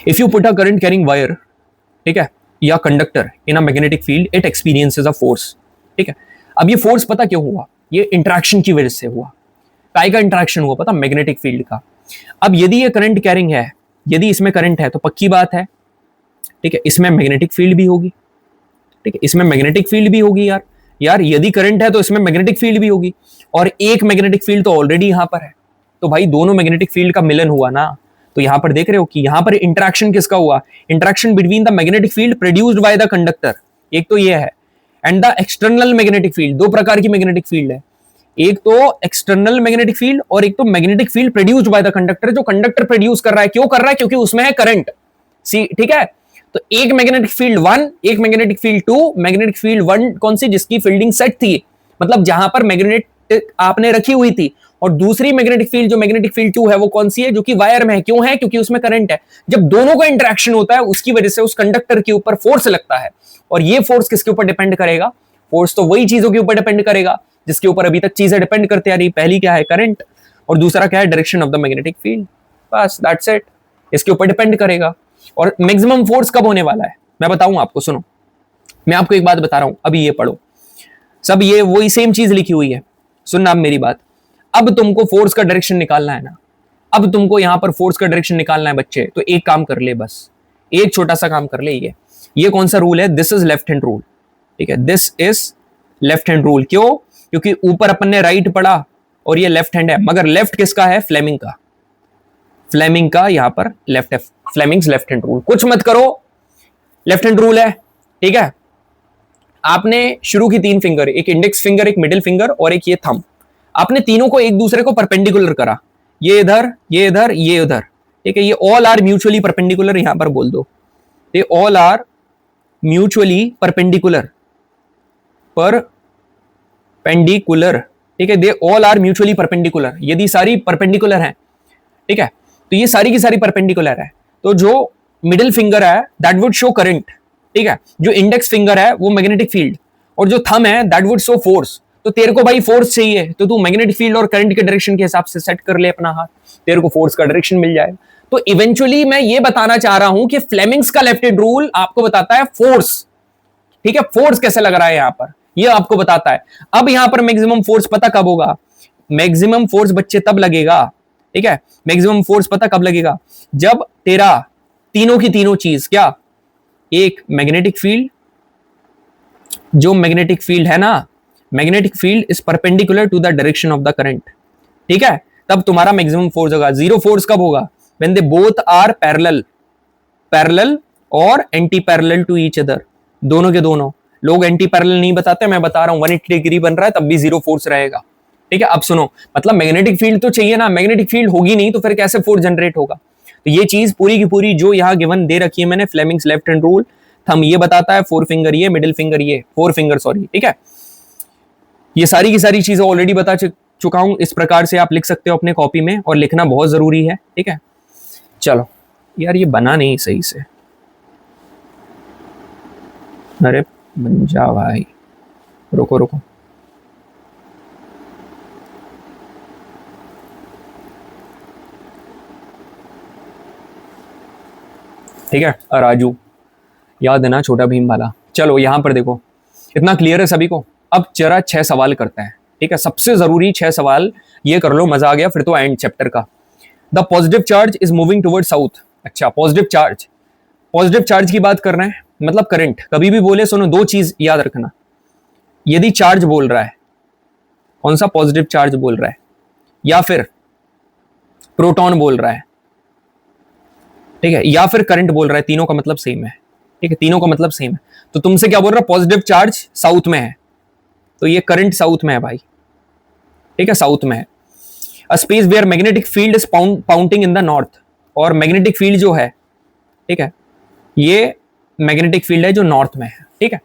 If you put a current carrying wire, ठीक है, या conductor in a magnetic field, it experiences a force, ठीक है। अब ये फोर्स पता क्यों हुआ, ये इंटरेक्शन की वजह से हुआ। काय का इंटरेक्शन हुआ पता, मैग्नेटिक फील्ड का। अब यदि ये करंट कैरिंग है, यदि इसमें करंट है, तो पक्की बात है, ठीक है, इसमें मैग्नेटिक फील्ड भी होगी, ठीक है, इसमें मैग्नेटिक फील्ड भी होगी यार। यार यदि करंट है तो इसमें मैग्नेटिक फील्ड भी होगी, और एक मैग्नेटिक फील्ड तो ऑलरेडी यहां पर है। तो भाई दोनों मैग्नेटिक फील्ड का मिलन हुआ ना, तो यहां पर देख रहे हो कि यहां पर इंटरेक्शन किसका हुआ, interaction between the magnetic field produced by the conductor, एक तो ये है, and the external magnetic field. दो प्रकार की मैग्नेटिक फील्ड है, एक तो एक्सटर्नल मैग्नेटिक फील्ड और एक तो magnetic field produced by the conductor, जो कंडक्टर प्रोड्यूस कर रहा है। क्यों कर रहा है, क्योंकि उसमें है करंट, सी, ठीक है। तो एक मैग्नेटिक फील्ड 1, एक मैग्नेटिक फील्ड 2, मैग्नेटिक फील्ड 1 कौन सी, जिसकी फील्डिंग सेट थी, मतलब जहां पर मैग्नेट आपने रखी हुई थी, और दूसरी मैग्नेटिक फील्ड जो मैग्नेटिक फील्ड 2 है, वो कौन सी है, जो कि वायर में है। क्यों है, क्योंकि उसमें करंट है। जब दोनों का इंटरेक्शन होता है, उसकी वजह से उस कंडक्टर के ऊपर फोर्स लगता है, और ये फोर्स किसके ऊपर डिपेंड करेगा, फोर्स तो वही चीजों के ऊपर डिपेंड करेगा जिसके ऊपर अभी तक चीजें डिपेंड करते आ रही। पहली क्या है, करंट, और दूसरा क्या है, direction of the magnetic field. बस दैट्स इट, इसके ऊपर डिपेंड करेगा। और मैक्सिमम फोर्स कब होने वाला है, मैं बताऊं आपको, सुनो, मैं आपको एक बात बता रहा हूं, अभी ये पढ़ो, सब ये वही सेम चीज लिखी हुई है, सुनना अब मेरी बात। अब तुमको फोर्स का डायरेक्शन निकालना है ना, अब तुमको यहां पर फोर्स का डायरेक्शन निकालना है बच्चे, तो एक काम कर ले, बस एक छोटा सा काम कर ले। ये कौन सा रूल है, this is left hand rule, ठीक है, this is left hand rule. क्यों, क्योंकि ऊपर अपन ने राइट पढ़ा और ये लेफ्ट हैंड है, मगर लेफ्ट किसका है, फ्लेमिंग का, फ्लेमिंग का यहां पर लेफ्ट है, फ्लेमिंग्स लेफ्ट हैंड रूल। कुछ मत करो, लेफ्ट हैंड रूल है, ठीक है। आपने शुरू की 3 फिंगर, एक इंडेक्स फिंगर, एक मिडिल फिंगर और एक ये थंब, आपने तीनों को एक दूसरे को परपेंडिकुलर करा, ये इधर, ये इधर, ये उधर, ठीक है। ये ऑल आर म्यूचुअली परपेंडिकुलर, यहां पर बोल दो, they all are mutually perpendicular, perpendicular, ठीक है। They all are mutually perpendicular, यदि सारी परपेंडिकुलर है, ठीक है, तो ये सारी की सारी परपेंडिकुलर है। तो जो मिडिल फिंगर है दैट वुड शो करंट, ठीक है। जो इंडेक्स फिंगर है वो मैग्नेटिक फील्ड, और जो थंब है दैट वुड शो फोर्स। तो तेरे को भाई फोर्स चाहिए तो तू मैग्नेटिक फील्ड और करंट के डायरेक्शन के हिसाब से सेट कर ले अपना हाथ, तेरे को फोर्स का डायरेक्शन मिल जाएगा। तो इवेंचुअली मैं ये बताना चाह रहा हूं कि फ्लेमिंग्स का लेफ्ट हैंड रूल आपको बताता है फोर्स, ठीक है। फोर्स कैसे लग रहा है यहां पर, ये आपको बताता है। अब यहां पर मैक्सिमम फोर्स पता कब होगा, मैक्सिमम फोर्स बच्चे तब लगेगा, ठीक है। मैक्सिमम फोर्स पता कब लगेगा, जब तेरा तीनों की तीनों चीज क्या, एक मैग्नेटिक फील्ड, जो मैग्नेटिक फील्ड है ना, magnetic field is perpendicular to the direction of the current, ठीक है। तब तुम्हारा मैक्सिमम फोर्स होगा। जीरो फोर्स कब होगा, when they both are parallel, parallel और anti parallel to each other, दोनों के दोनों। लोग एंटी पैरेलल नहीं बताते, मैं बता रहा हूं 180 डिग्री बन रहा है तब भी जीरो फोर्स रहेगा, ठीक है। अब सुनो, मतलब मैग्नेटिक फील्ड तो चाहिए ना, मैग्नेटिक फील्ड होगी नहीं तो फिर कैसे फोर्स जनरेट होगा। तो ये चीज पूरी की पूरी जो यहाँ गिवन दे रखी है मैंने, Fleming's left hand rule, thumb ये बताता है, फोर फिंगर ये, मिडिल फिंगर ये, फोर फिंगर सॉरी, ठीक है। ये सारी की सारी चीजें ऑलरेडी बता चुका हूं, इस प्रकार से आप लिख सकते हो अपने कॉपी में, और लिखना बहुत जरूरी है, ठीक है। चलो यार ये बना नहीं सही से, अरे बन जा भाई, रुको रुको, ठीक है। राजू याद है ना, छोटा भीम वाला। चलो यहां पर देखो, इतना क्लियर है सभी को। अब जरा 6 सवाल करते हैं, ठीक है। सबसे जरूरी 6 सवाल ये कर लो, मजा आ गया फिर तो एंड चैप्टर का। The positive charge is moving toward south. अच्छा, पॉजिटिव चार्ज, पॉजिटिव चार्ज की बात कर रहे हैं, मतलब करंट। कभी भी बोले सुनो, दो चीज याद रखना, यदि चार्ज बोल रहा है, कौन सा पॉजिटिव चार्ज बोल रहा है, या फिर प्रोटॉन बोल रहा है, ठीक है, या फिर करंट बोल रहा है, तीनों का मतलब सेम है, ठीक है। तीनों का मतलब सेम है। तो तुमसे क्या बोल रहा है, पॉजिटिव चार्ज साउथ में है, तो ये करंट साउथ में है भाई, ठीक है, साउथ में है। A space where magnetic field is pointing in the north, और मैग्नेटिक फील्ड जो है, ठीक है, ये मैग्नेटिक फील्ड है जो नॉर्थ में है, ठीक है।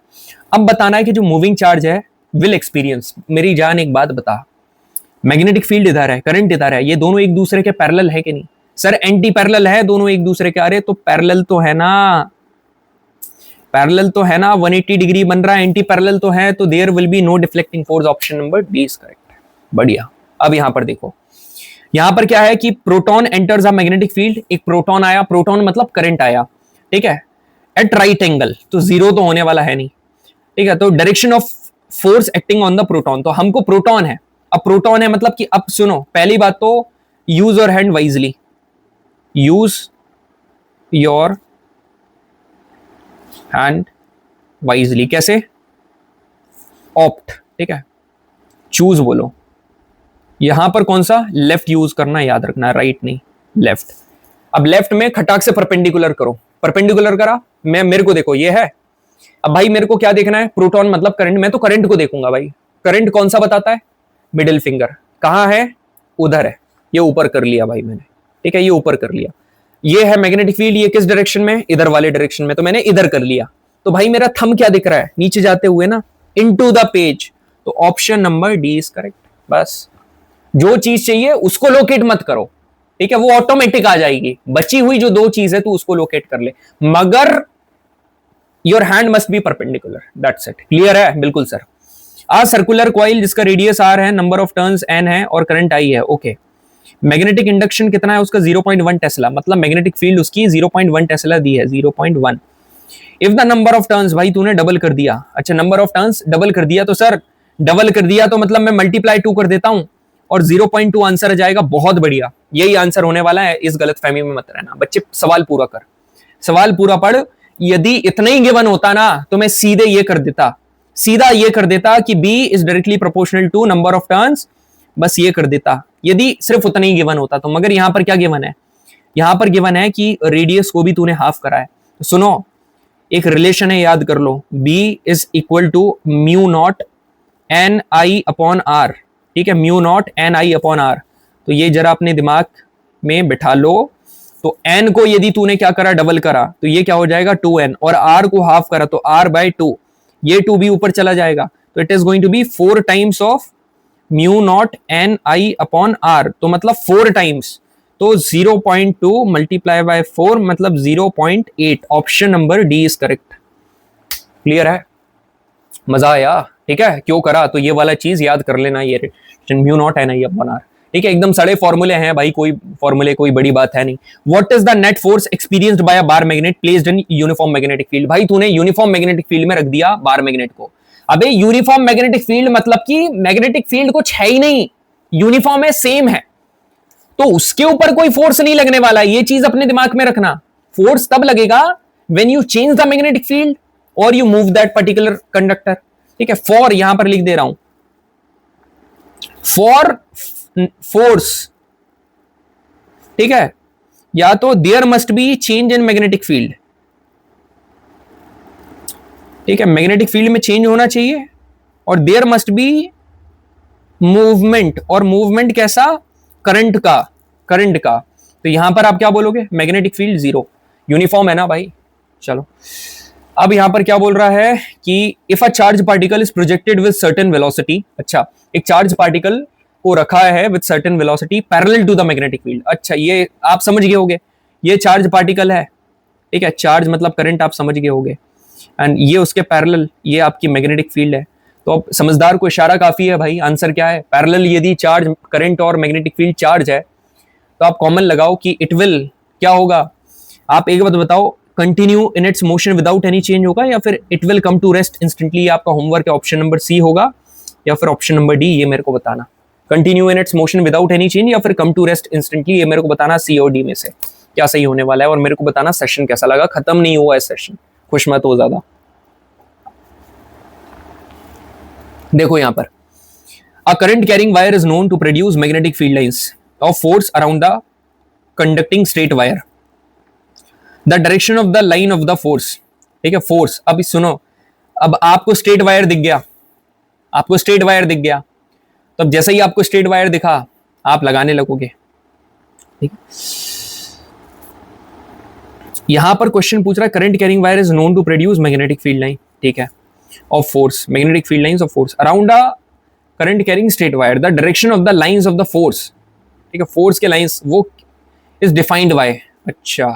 अब बताना है कि जो मूविंग चार्ज है विल एक्सपीरियंस, मेरी जान एक बात बता, मैग्नेटिक फील्ड इधर है, करंट इधर है, ये दोनों एक दूसरे के पैरेलल है कि नहीं। सर एंटी पैरेलल है दोनों एक दूसरे के, अरे तो पैरेलल तो है ना, पैरेलल तो है ना, 180 डिग्री बन रहा है, एंटी पैरेलल तो है, तो there will be no deflecting force, option number D is correct. बढ़िया। अब यहां पर देखो, यहां पर क्या है कि proton enters a magnetic field, एक प्रोटॉन आया, प्रोटॉन मतलब करंट आया, ठीक है, एट राइट एंगल, तो जीरो तो होने वाला है नहीं, ठीक है। तो direction of force acting on the proton, तो हमको प्रोटॉन है, अब प्रोटॉन है मतलब कि, अब सुनो पहली बात तो use your hand wisely, use your hand wisely, कैसे, ऑप्ट, ठीक है, चूज बोलो। यहां पर कौन सा, लेफ्ट यूज करना, याद रखना, राइट नहीं, लेफ्ट। अब लेफ्ट में खटाक से परपेंडिकुलर करो, परपेंडिकुलर करा, मैं, मेरे को देखो ये है, अब भाई मेरे को क्या देखना है, प्रोटॉन मतलब करंट, मैं तो करंट को देखूंगा भाई। करंट कौन सा बताता है, मिडिल फिंगर, कहां है, उधर है, ये ऊपर कर लिया भाई मैंने, ठीक है, ये ऊपर कर लिया। ये है मैग्नेटिक फील्ड, ये किस डायरेक्शन में, इधर वाले डायरेक्शन में, तो मैंने इधर कर लिया। तो भाई मेरा थंब क्या दिख रहा है, नीचे जाते हुए ना, इनटू द पेज, तो option number D is correct. बस जो चीज चाहिए उसको लोकेट मत करो, ठीक है, वो ऑटोमेटिक आ जाएगी। बची हुई जो दो चीज है तू उसको लोकेट कर ले, मगर your hand must be perpendicular, that's it. Clear है, बिल्कुल सर। आ सर्कुलर कॉइल जिसका रेडियस आर है, नंबर ऑफ टर्न्स एन है और करंट आई है, ओके। मैग्नेटिक इंडक्शन कितना है उसका, 0.1 टेस्ला, मतलब मैग्नेटिक फील्ड उसकी 0.1 टेस्ला दी है, 0.1। If the number of turns, भाई तूने डबल कर दिया, अच्छा नंबर ऑफ टर्न्स डबल कर दिया, तो सर डबल कर दिया तो मतलब मैं मल्टीप्लाई 2 कर देता हूं और 0.2 आंसर आ जाएगा, बहुत बढ़िया, यही आंसर होने वाला है, इस गलतफहमी में मत रहना बच्चे। सवाल पूरा कर, सवाल पूरा पढ़। यदि इतना ही गिवन होता ना तो मैं सीधे ये कर देता, सीधा ये कर देता कि B is directly proportional to number of turns, बस ये कर देता यदि सिर्फ उतना ही गिवन होता तो। मगर यहां पर क्या गिवन है, यहां पर गिवन है कि रेडियस को भी तूने हाफ करा है। तो सुनो, एक रिलेशन है, याद कर लो, B is equal to mu naught N I upon R. ठीक है, mu naught N I upon R. तो ये जरा अपने दिमाग में बिठा लो। तो n को यदि तूने क्या करा, डबल करा, तो ये क्या हो जाएगा 2n, और r को हाफ करा तो r बाय 2, ये 2 भी ऊपर चला जाएगा, तो it is going to be 4 times of mu naught N I upon R, तो मतलब 4 टाइम्स, तो 0.2 मल्टीप्लाई बाय 4 मतलब 0.8। Option number D is correct. Clear है, मजा आया? ठीक है, क्यों करा, तो ये वाला चीज याद कर लेना, ये mu naught N I upon R. ठीक है, एकदम सड़े फॉर्मूले हैं भाई, कोई फॉर्मूले कोई बड़ी बात है नहीं। What is the net force experienced bye a bar magnet placed in uniform magnetic field? भाई तूने यूनिफॉर्म मैग्नेटिक फील्ड में रख दिया बार मैग्नेट को। अबे यूनिफॉर्म मैग्नेटिक फील्ड मतलब कि मैग्नेटिक फील्ड कुछ है ही नहीं, यूनिफॉर्म है, सेम है, तो उसके ऊपर कोई फोर्स नहीं लगने वाला। ये चीज अपने दिमाग में रखना। फोर्स तब लगेगा when you change the magnetic field और you move that particular conductor. ठीक है, फॉर यहां पर लिख दे रहा हूं, फॉर फोर्स, ठीक है, या तो there must be change in magnetic field. ठीक है, मैग्नेटिक फील्ड में चेंज होना चाहिए, और देयर मस्ट बी मूवमेंट, और मूवमेंट कैसा, करंट का, करंट का। तो यहां पर आप क्या बोलोगे, मैग्नेटिक फील्ड 0, यूनिफॉर्म है ना भाई। चलो अब यहां पर क्या बोल रहा है कि if a charge particle is projected with certain velocity. अच्छा, एक चार्ज पार्टिकल को रखा है with certain velocity parallel to the magnetic field. अच्छा, ये आप समझ गए होगे, ये चार्ज पार्टिकल है। ठीक है, चार्ज मतलब करंट, आप समझ गए होगे, एंड ये उसके पैरेलल, ये आपकी मैग्नेटिक फील्ड है। तो अब समझदार को इशारा काफी है भाई, आंसर क्या है, पैरेलल यदि चार्ज, करंट और मैग्नेटिक फील्ड चार्ज है, तो आप कॉमन लगाओ कि इट विल क्या होगा। आप एक बात बताओ, continue in its motion without any change होगा, या फिर it will come to rest instantly? आपका होमवर्क है, ऑप्शन नंबर सी होगा या फिर ऑप्शन नंबर डी, ये मेरे को बताना। Continue in its motion without any change या फिर कम टू रेस्ट इंस्टेंटली, ये मेरे को बताना सी और डी में से क्या सही होने वाला है। और मेरे को बताना सेशन कैसा लगा, खत्म नहीं हुआ है सेशन, खुश मत हो ज्यादा। देखो यहां पर, a current carrying wire is known to produce magnetic field lines of force around the conducting straight wire, the direction of the line of the force. ठीक है, फोर्स, अब सुनो, अब आपको स्ट्रेट वायर दिख गया, आपको स्ट्रेट वायर दिख गया, तो अब जैसे ही आपको स्ट्रेट वायर दिखा आप लगाने लगोगे। ठीक है, यहां पर क्वेश्चन पूछ रहा है current carrying wire is known to produce magnetic field line, ठीक है, of force, magnetic field lines of force around the current carrying straight wire, the direction of the lines of the force. ठीक है, force के lines वो is defined by. अच्छा,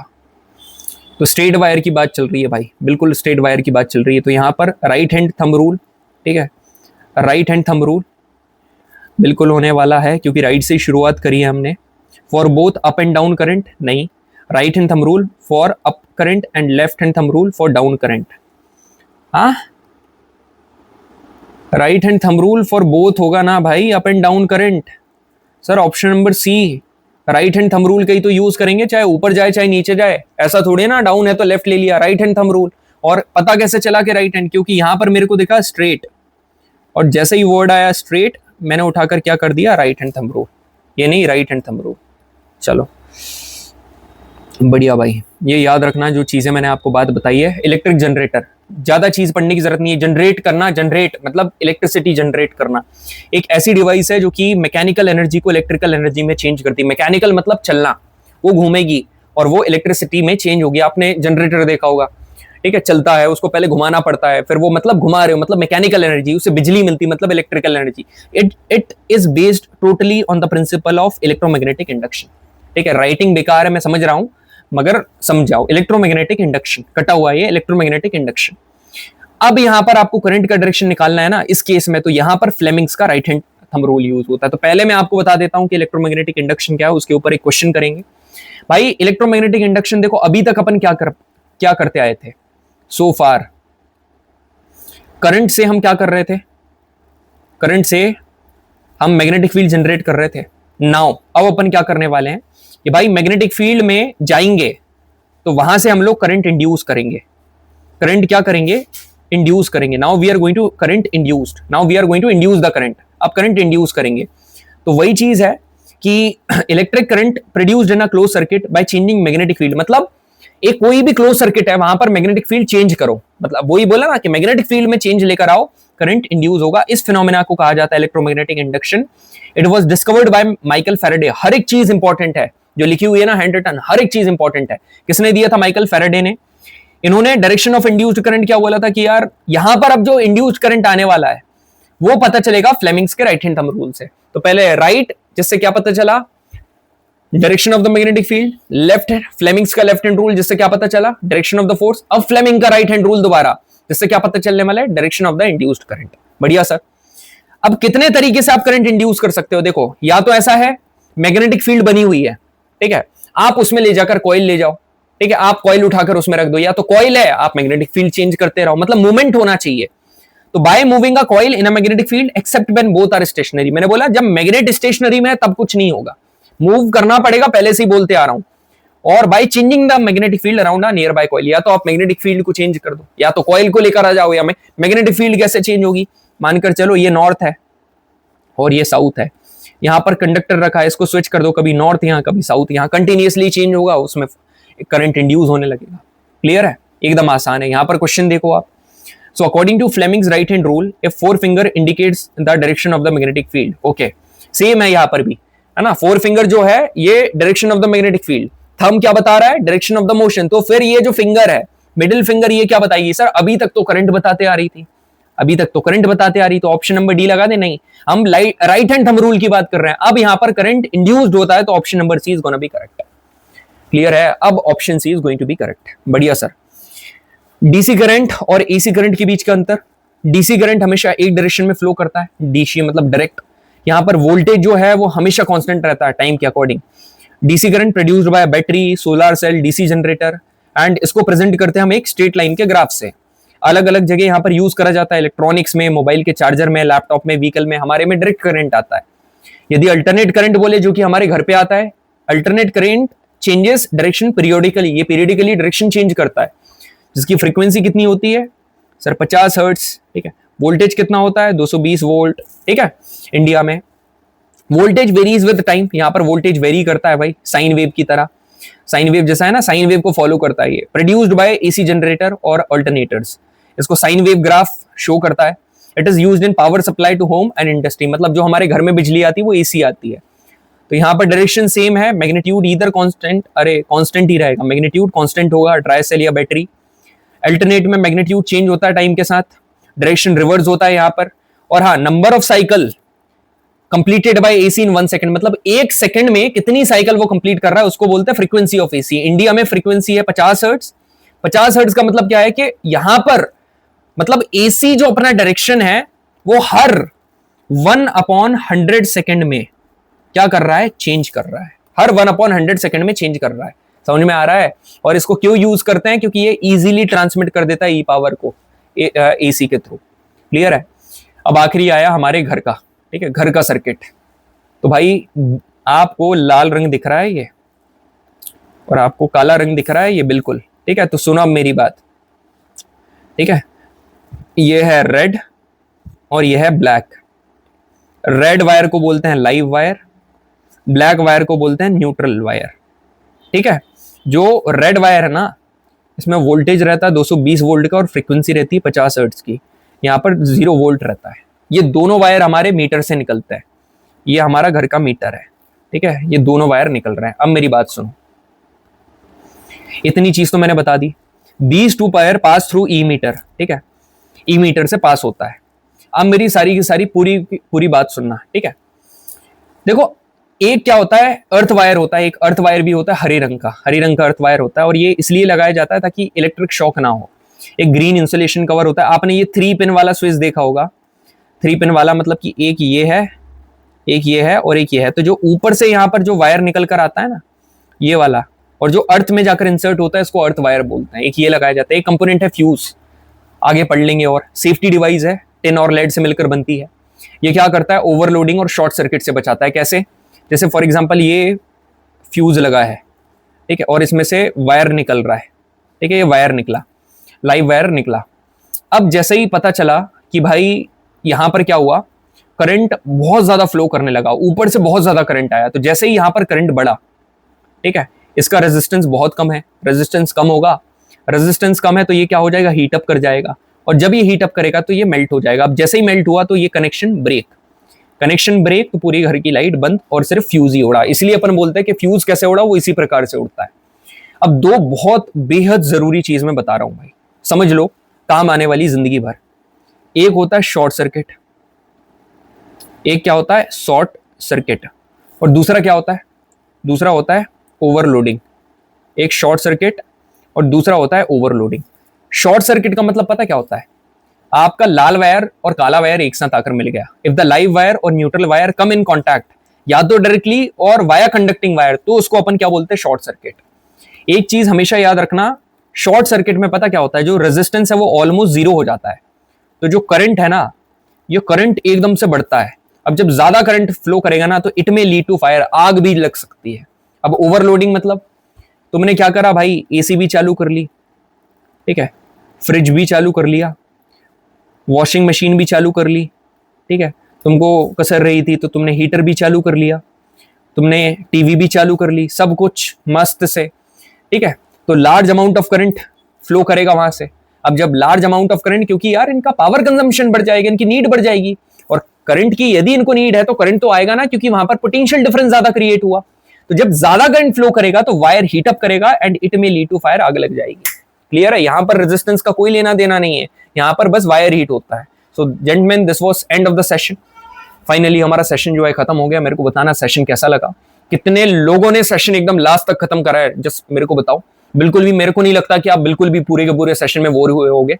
तो straight wire की बात चल रही है भाई, बिल्कुल स्ट्रेट वायर की बात चल रही है। तो यहां पर राइट हैंड थंब रूल, ठीक है, राइट हैंड थंब रूल बिल्कुल होने वाला है, क्योंकि राइट से शुरुआत करी है हमने। For both up and down current नहीं, right hand thumb rule for up current and left hand thumb rule for down current. हाँ, right hand thumb rule for both होगा ना भाई, up and down current. Sir option number C, right hand thumb rule का ही तो use करेंगे, चाहे ऊपर जाए चाहे नीचे जाए। ऐसा थोड़ी ना, डाउन है तो लेफ्ट ले लिया, राइट हैंड थंब रूल। और पता कैसे चला कि राइट हैंड, क्योंकि यहां पर मेरे को दिखा स्ट्रेट, और जैसे ही वर्ड आया स्ट्रेट, मैंने उठाकर क्या कर दिया, राइट हैंड थंब रूल, ये नहीं राइट हैंड थंब रूल। चलो बढ़िया भाई, ये याद रखना जो चीजें मैंने आपको बात बताई है। इलेक्ट्रिक जनरेटर, ज्यादा चीज पढ़ने की जरूरत नहीं है। जनरेट करना, जनरेट मतलब इलेक्ट्रिसिटी जनरेट करना, एक ऐसी डिवाइस है जो कि मैकेनिकल एनर्जी को इलेक्ट्रिकल एनर्जी में चेंज करती है। मैकेनिकल मतलब चलना, वो घूमेगी और वो इलेक्ट्रिसिटी में चेंज होगी। आपने जनरेटर देखा होगा, ठीक है, चलता है, उसको पहले घुमाना पड़ता है, फिर वो मतलब घुमा रहे हो मतलब मैकेनिकल एनर्जी, उससे बिजली मिलती मतलब electrical energy. It is based totally on the principle of electromagnetic induction. ठीक है, राइटिंग बेकार है मैं समझ रहा हूं, मगर समझाओ, इलेक्ट्रोमैग्नेटिक इंडक्शन, कटा हुआ है इलेक्ट्रोमैग्नेटिक इंडक्शन। अब यहां पर आपको करंट का डायरेक्शन निकालना है ना, इस केस में तो यहां पर फ्लेमिंग्स का right hand thumb rule use होता है। तो पहले मैं आपको बता देता हूं कि इलेक्ट्रोमैग्नेटिक इंडक्शन क्या है, उसके ऊपर एक क्वेश्चन करेंगे। भाई इलेक्ट्रोमैग्नेटिक इंडक्शन देखो, अभी तक अपन क्या करते आए थे सो फार, करंट से हम क्या कर रहे थे, करंट से हम मैग्नेटिक फील्ड जनरेट कर रहे थे। नाउ अब अपन क्या करने वाले हैं कि भाई मैग्नेटिक फील्ड में जाएंगे तो वहां से हम लोग करंट इंड्यूस करेंगे। करंट क्या करेंगे, इंड्यूस करेंगे। Now we are going to current induced, now we are going to induce the current. अब करंट इंड्यूस करेंगे तो वही चीज है कि electric current produced in a close circuit by changing magnetic field. मतलब एक कोई भी क्लोज सर्किट है वहां पर मैग्नेटिक फील्ड चेंज करो, मतलब वही बोला ना कि मैग्नेटिक फील्ड में चेंज लेकर आओ, करंट इंड्यूस होगा। इस फिनोमेना को कहा जाता है electromagnetic induction. It was discovered by Michael Faraday. हर एक चीज इंपॉर्टेंट है जो लिखी हुई है ना, हैंड रिटन, हर एक चीज इंपॉर्टेंट है। किसने दिया था? माइकल फैराडे ने। इन्होंने डायरेक्शन ऑफ इंड्यूस्ड करंट क्या बोला था कि यार यहां पर अब जो इंड्यूस्ड करंट आने वाला है वो पता चलेगा फ्लेमिंग्स के राइट हैंड थंब रूल से। तो पहले राइट, जिससे क्या पता चला? Direction of the magnetic field. Left, Fleming's का लेफ्ट हैंड रूल, जिससे क्या पता चला? Direction of the force. अब फ्लेमिंग का राइट हैंड रूल दोबारा, जिससे क्या पता चलने वाला है? Direction of the induced current. बढ़िया सर। अब कितने तरीके से आप करंट इंड्यूस कर सकते हो? देखो, या तो ऐसा है मैग्नेटिक फील्ड बनी हुई है, ठीक है, आप उसमें ले जाकर कॉइल ले जाओ, ठीक है, आप कॉइल उठाकर उसमें रख दो, या तो कॉइल है आप मैग्नेटिक फील्ड चेंज करते रहो, मतलब मूवमेंट होना चाहिए। तो by moving a coil in a magnetic field except when both are stationary. मैंने बोला जब मैग्नेट स्टेशनरी में है तब कुछ नहीं होगा, मूव करना पड़ेगा, पहले से ही बोलते आ रहा हूं। और by changing the magnetic field around a near by coil, या तो आप मैग्नेटिक फील्ड को चेंज कर दो, या तो कॉइल को लेकर आ जाओ, या मैग्नेटिक फील्ड कैसे चेंज होगी? मानकर चलो ये नॉर्थ है और ये साउथ है, यहां पर कंडक्टर रखा है, इसको स्विच कर दो, कभी नॉर्थ यहां कभी साउथ यहां, कंटिन्यूअसली चेंज होगा, उसमें करंट इंड्यूस होने लगेगा। क्लियर है? एकदम आसान है। यहां पर क्वेश्चन देखो आप। So according to Fleming's right hand rule, if four finger indicates the direction of the magnetic field. Okay, same है यहां पर भी, है ना। फोर फिंगर जो है ये direction of the magnetic field, thumb क्या बता रहा है? Direction of the motion. तो फिर ये जो फिंगर है मिडिल फिंगर, ये क्या बताइए? सर अभी तक तो करंट बताते आ रही थी, अभी तक तो करंट बताते आ रही, तो ऑप्शन नंबर डी लगा दे। नहीं, हम राइट हैंड थंब रूल की बात कर रहे हैं। अब यहां पर करंट इंड्यूस्ड होता है, तो option number C is gonna be correct. Clear है? अब option C is going to be correct. बढ़िया सर। डीसी करंट और एसी करंट के बीच का अंतर। डीसी करंट हमेशा एक डायरेक्शन में फ्लो करता है, डीसी मतलब डायरेक्ट। यहां पर वोल्टेज जो है वो हमेशा कांस्टेंट रहता है टाइम के according. DC current produced by battery, solar cell, DC generator, and इसको प्रेजेंट करते हैं हम एक स्ट्रेट लाइन के ग्राफ से। अलग अलग जगह यहां पर यूज करा जाता है, इलेक्ट्रॉनिक्स में, मोबाइल के चार्जर में, लैपटॉप में, व्हीकल में, हमारे में डायरेक्ट करंट आता है। यदि अल्टरनेट करंट बोले, जो कि हमारे घर पे आता है, alternate current changes direction periodically, ये पीरियोडिकली डायरेक्शन चेंज करता है, जिसकी फ्रीक्वेंसी कितनी होती है सर? 50 हर्ट्ज, ठीक है। वोल्टेज कितना होता है? 220 वोल्ट, ठीक है। इंडिया में वोल्टेज वेरीज विद टाइम, यहां पर वोल्टेज वेरी करता है भाई, साइन वेव की तरह। साइन वेव जैसा है ना, साइन वेव को फॉलो करता है ये। प्रोड्यूस्ड बाय एसी जनरेटर और अल्टरनेटर्स, इसको साइन वेव ग्राफ शो करता है। It is used in power supply to home and industry, मतलब जो हमारे घर में बिजली आती है वो एसी आती है। तो यहाँ पर डायरेक्शन सेम है, मैग्नीट्यूड ईदर कांस्टेंट, अरे कांस्टेंट ही रहेगा, मैग्नीट्यूड कांस्टेंट होगा, ट्राइसेल या बैटरी। अल्टरनेट में मैग्नीट्यूड चेंज होता है टाइम के साथ, डायरेक्शन रिवर्स होता है यहाँ पर। और हाँ, number of cycle completed by AC in 1 second, मतलब 1 सेकंड में कितनी साइकिल वो कंप्लीट कर रहा है उसको बोलते हैं फ्रीक्वेंसी ऑफ एसी। इंडिया में फ्रीक्वेंसी है 50 हर्ट्ज। 50 हर्ट्ज का मतलब क्या है कि यहां पर मतलब एसी जो अपना डायरेक्शन है वो हर 1/100 सेकंड में क्या कर रहा है? चेंज कर रहा है, हर 1/100 सेकंड में चेंज कर रहा है। समझ में आ रहा है? और इसको क्यों यूज करते हैं? क्योंकि ये इजीली ट्रांसमिट कर देता है ई पावर को एसी के थ्रू। क्लियर है? अब आखिरी आया हमारे घर का, ठीक है, घर का सर्किट। तो भाई आपको लाल रंग दिख रहा है ये, और आपको काला रंग दिख रहा है ये, बिल्कुल ठीक है। तो सुनो अब मेरी बात, ठीक है। ये है रेड और ये है ब्लैक। रेड वायर को बोलते हैं लाइव वायर, ब्लैक वायर को बोलते हैं न्यूट्रल वायर, ठीक है। जो रेड वायर है ना, इसमें वोल्टेज रहता है 220 वोल्ट का और फ्रीक्वेंसी रहती है 50 हर्ट्ज की। यहाँ पर 0 वोल्ट रहता है। ये दोनों वायर हमारे मीटर से निकलते हैं, ये हमारा घर का मीटर है, ठीक है। ये दोनों वायर निकल रहे हैं। अब मेरी बात सुनो, इतनी चीज तो मैंने बता दी। These two wire pass through E meter, ठीक है, ई मीटर से पास होता है। अब मेरी सारी की सारी पूरी बात सुनना, ठीक है। देखो, एक क्या होता है, अर्थ वायर होता है, एक अर्थ वायर भी होता है हरे रंग का अर्थ वायर होता है, और ये इसलिए लगाया जाता है ताकि इलेक्ट्रिक शॉक ना हो। एक ग्रीन इंसुलेशन कवर होता है। आपने ये 3 पिन वाला स्विच देखा होगा, 3 पिन वाला मतलब कि एक ये है, एक ये है और एक ये है। तो जो ऊपर से यहाँ पर जो वायर निकल कर आता है ना, ये वाला, और जो अर्थ में जाकर इंसर्ट होता है, इसको अर्थ वायर बोलते हैं। एक ये लगाया जाता है। एक कंपोनेंट है फ्यूज, आगे पढ़ लेंगे। और सेफ्टी डिवाइस है, टिन और लेड से मिलकर बनती है। ये क्या करता है? ओवरलोडिंग और शॉर्ट सर्किट से बचाता है। कैसे? जैसे फॉर एग्जांपल ये फ्यूज लगा है, ठीक है, और इसमें से वायर निकल रहा है, ठीक है, ये वायर निकला, लाइव वायर निकला। अब जैसे ही पता चला कि भाई यहां पर क्या हुआ, करंट बहुत ज्यादा फ्लो करने लगा, ऊपर से बहुत ज्यादा करंट आया। तो जैसे ही यहां पर करंट बढ़ा, ठीक है, इसका रेजिस्टेंस बहुत कम है, रेजिस्टेंस कम होगा, रेजिस्टेंस कम है तो ये क्या हो जाएगा, हीट अप कर जाएगा, और जब ये हीट अप करेगा तो ये मेल्ट हो जाएगा। अब जैसे ही मेल्ट हुआ तो ये कनेक्शन ब्रेक, कनेक्शन ब्रेक तो पूरी घर की लाइट बंद और सिर्फ फ्यूज ही उड़ा। इसलिए अपन बोलते हैं कि फ्यूज कैसे उड़ा, वो इसी प्रकार से उड़ता है। अब दो बहुत बेहद जरूरी चीज मैं बता रहा हूं भाई, समझ लो, काम आने वाली जिंदगी भर। एक होता है शॉर्ट सर्किट, एक क्या होता है, शॉर्ट सर्किट, और दूसरा क्या होता है, दूसरा होता है ओवरलोडिंग। एक शॉर्ट सर्किट और दूसरा होता है ओवरलोडिंग। शॉर्ट सर्किट का मतलब पता क्या होता है, आपका लाल वायर और काला वायर एक साथ आकर मिल गया। इफ द लाइव वायर और neutral wire come in contact, या तो डायरेक्टली और वाया कंडक्टिंग वायर, तो उसको अपन क्या बोलते हैं, शॉर्ट सर्किट। एक चीज हमेशा याद रखना, शॉर्ट सर्किट में पता क्या होता है, जो रेजिस्टेंस है वो ऑलमोस्ट जीरो हो जाता है, तो जो करंट है ना, ये करंट एकदम से बढ़ता है। अब जब ज्यादा करंट फ्लो करेगा ना तो इट में लीड टू फायर, आग भी लग सकती है। अब ओवरलोडिंग मतलब तुमने क्या करा भाई, एसी भी चालू कर ली, ठीक है, फ्रिज भी चालू कर लिया, वॉशिंग मशीन भी चालू कर ली, ठीक है, तुमको कसर रही थी तो तुमने हीटर भी चालू कर लिया, तुमने टीवी भी चालू कर ली, सब कुछ मस्त से, ठीक है, तो large amount of current flow करेगा वहां से। अब जब लार्ज अमाउंट ऑफ करंट, क्योंकि यार इनका पावर कंजम्पशन बढ़ जाएगा, इनकी नीड बढ़ जाएगी, और करंट की यदि इनको नीड है तो करंट तो आएगा ना, क्योंकि वहां पर पोटेंशियल डिफरेंस ज्यादा क्रिएट हुआ। तो जब ज्यादा करंट फ्लो करेगा तो वायर हीट अप करेगा एंड इट में लीड टू फायर, आग लग जाएगी। क्लियर है, यहां पर रेजिस्टेंस का कोई लेना देना नहीं है, यहां पर बस वायर हीट होता है। So gentleman, this was end of the session. Finally हमारा सेशन जो है खत्म हो गया। मेरे को बताना सेशन कैसा लगा, कितने लोगों ने सेशन एकदम लास्ट तक खत्म करा है, जस्ट मेरे को बताओ। बिल्कुल भी मेरे को नहीं लगता कि आप बिल्कुल भी पूरे के पूरे सेशन में बोर हुए होगे।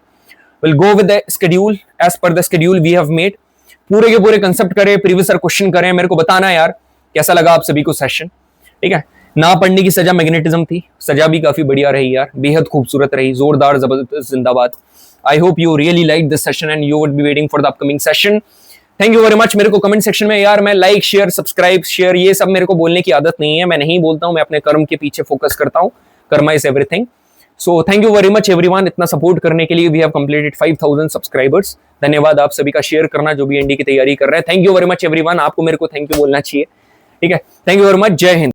Will go with the schedule, as per the schedule we have made. पूरे के पूरे कंसेप्ट करें, प्रीवियस ईयर क्वेश्चन करें। मेरे को बताना यार कैसा लगा आप सभी को सेशन, ठीक है। ना पढ़ने की सजा मैग्नेटिज्म थी, सजा भी काफी बढ़िया रही यार, बेहद खूबसूरत रही, जोरदार जबरदस्त जिंदाबाद। I hope you really like this session and you would be waiting for the upcoming session. Thank you very much. मेरे को कमेंट सेक्शन में यार, मैं लाइक शेयर सब्सक्राइब शेयर ये सब मेरे को बोलने की आदत नहीं है, मैं नहीं बोलता हूं, मैं अपने कर्म के पीछे फोकस करता हूं। Karma is everything. So thank you very much everyone, इतना सपोर्ट करने के लिए। We have completed 5000 subscribers. धन्यवाद आप सभी का शेयर करना, जो भी एनडी की तैयारी कर रहे हैं। Thank you very much everyone, आपको मेरे को थैंक यू बोलना चाहिए, ठीक है। थैंक यू वेरी मच, जय हिंद।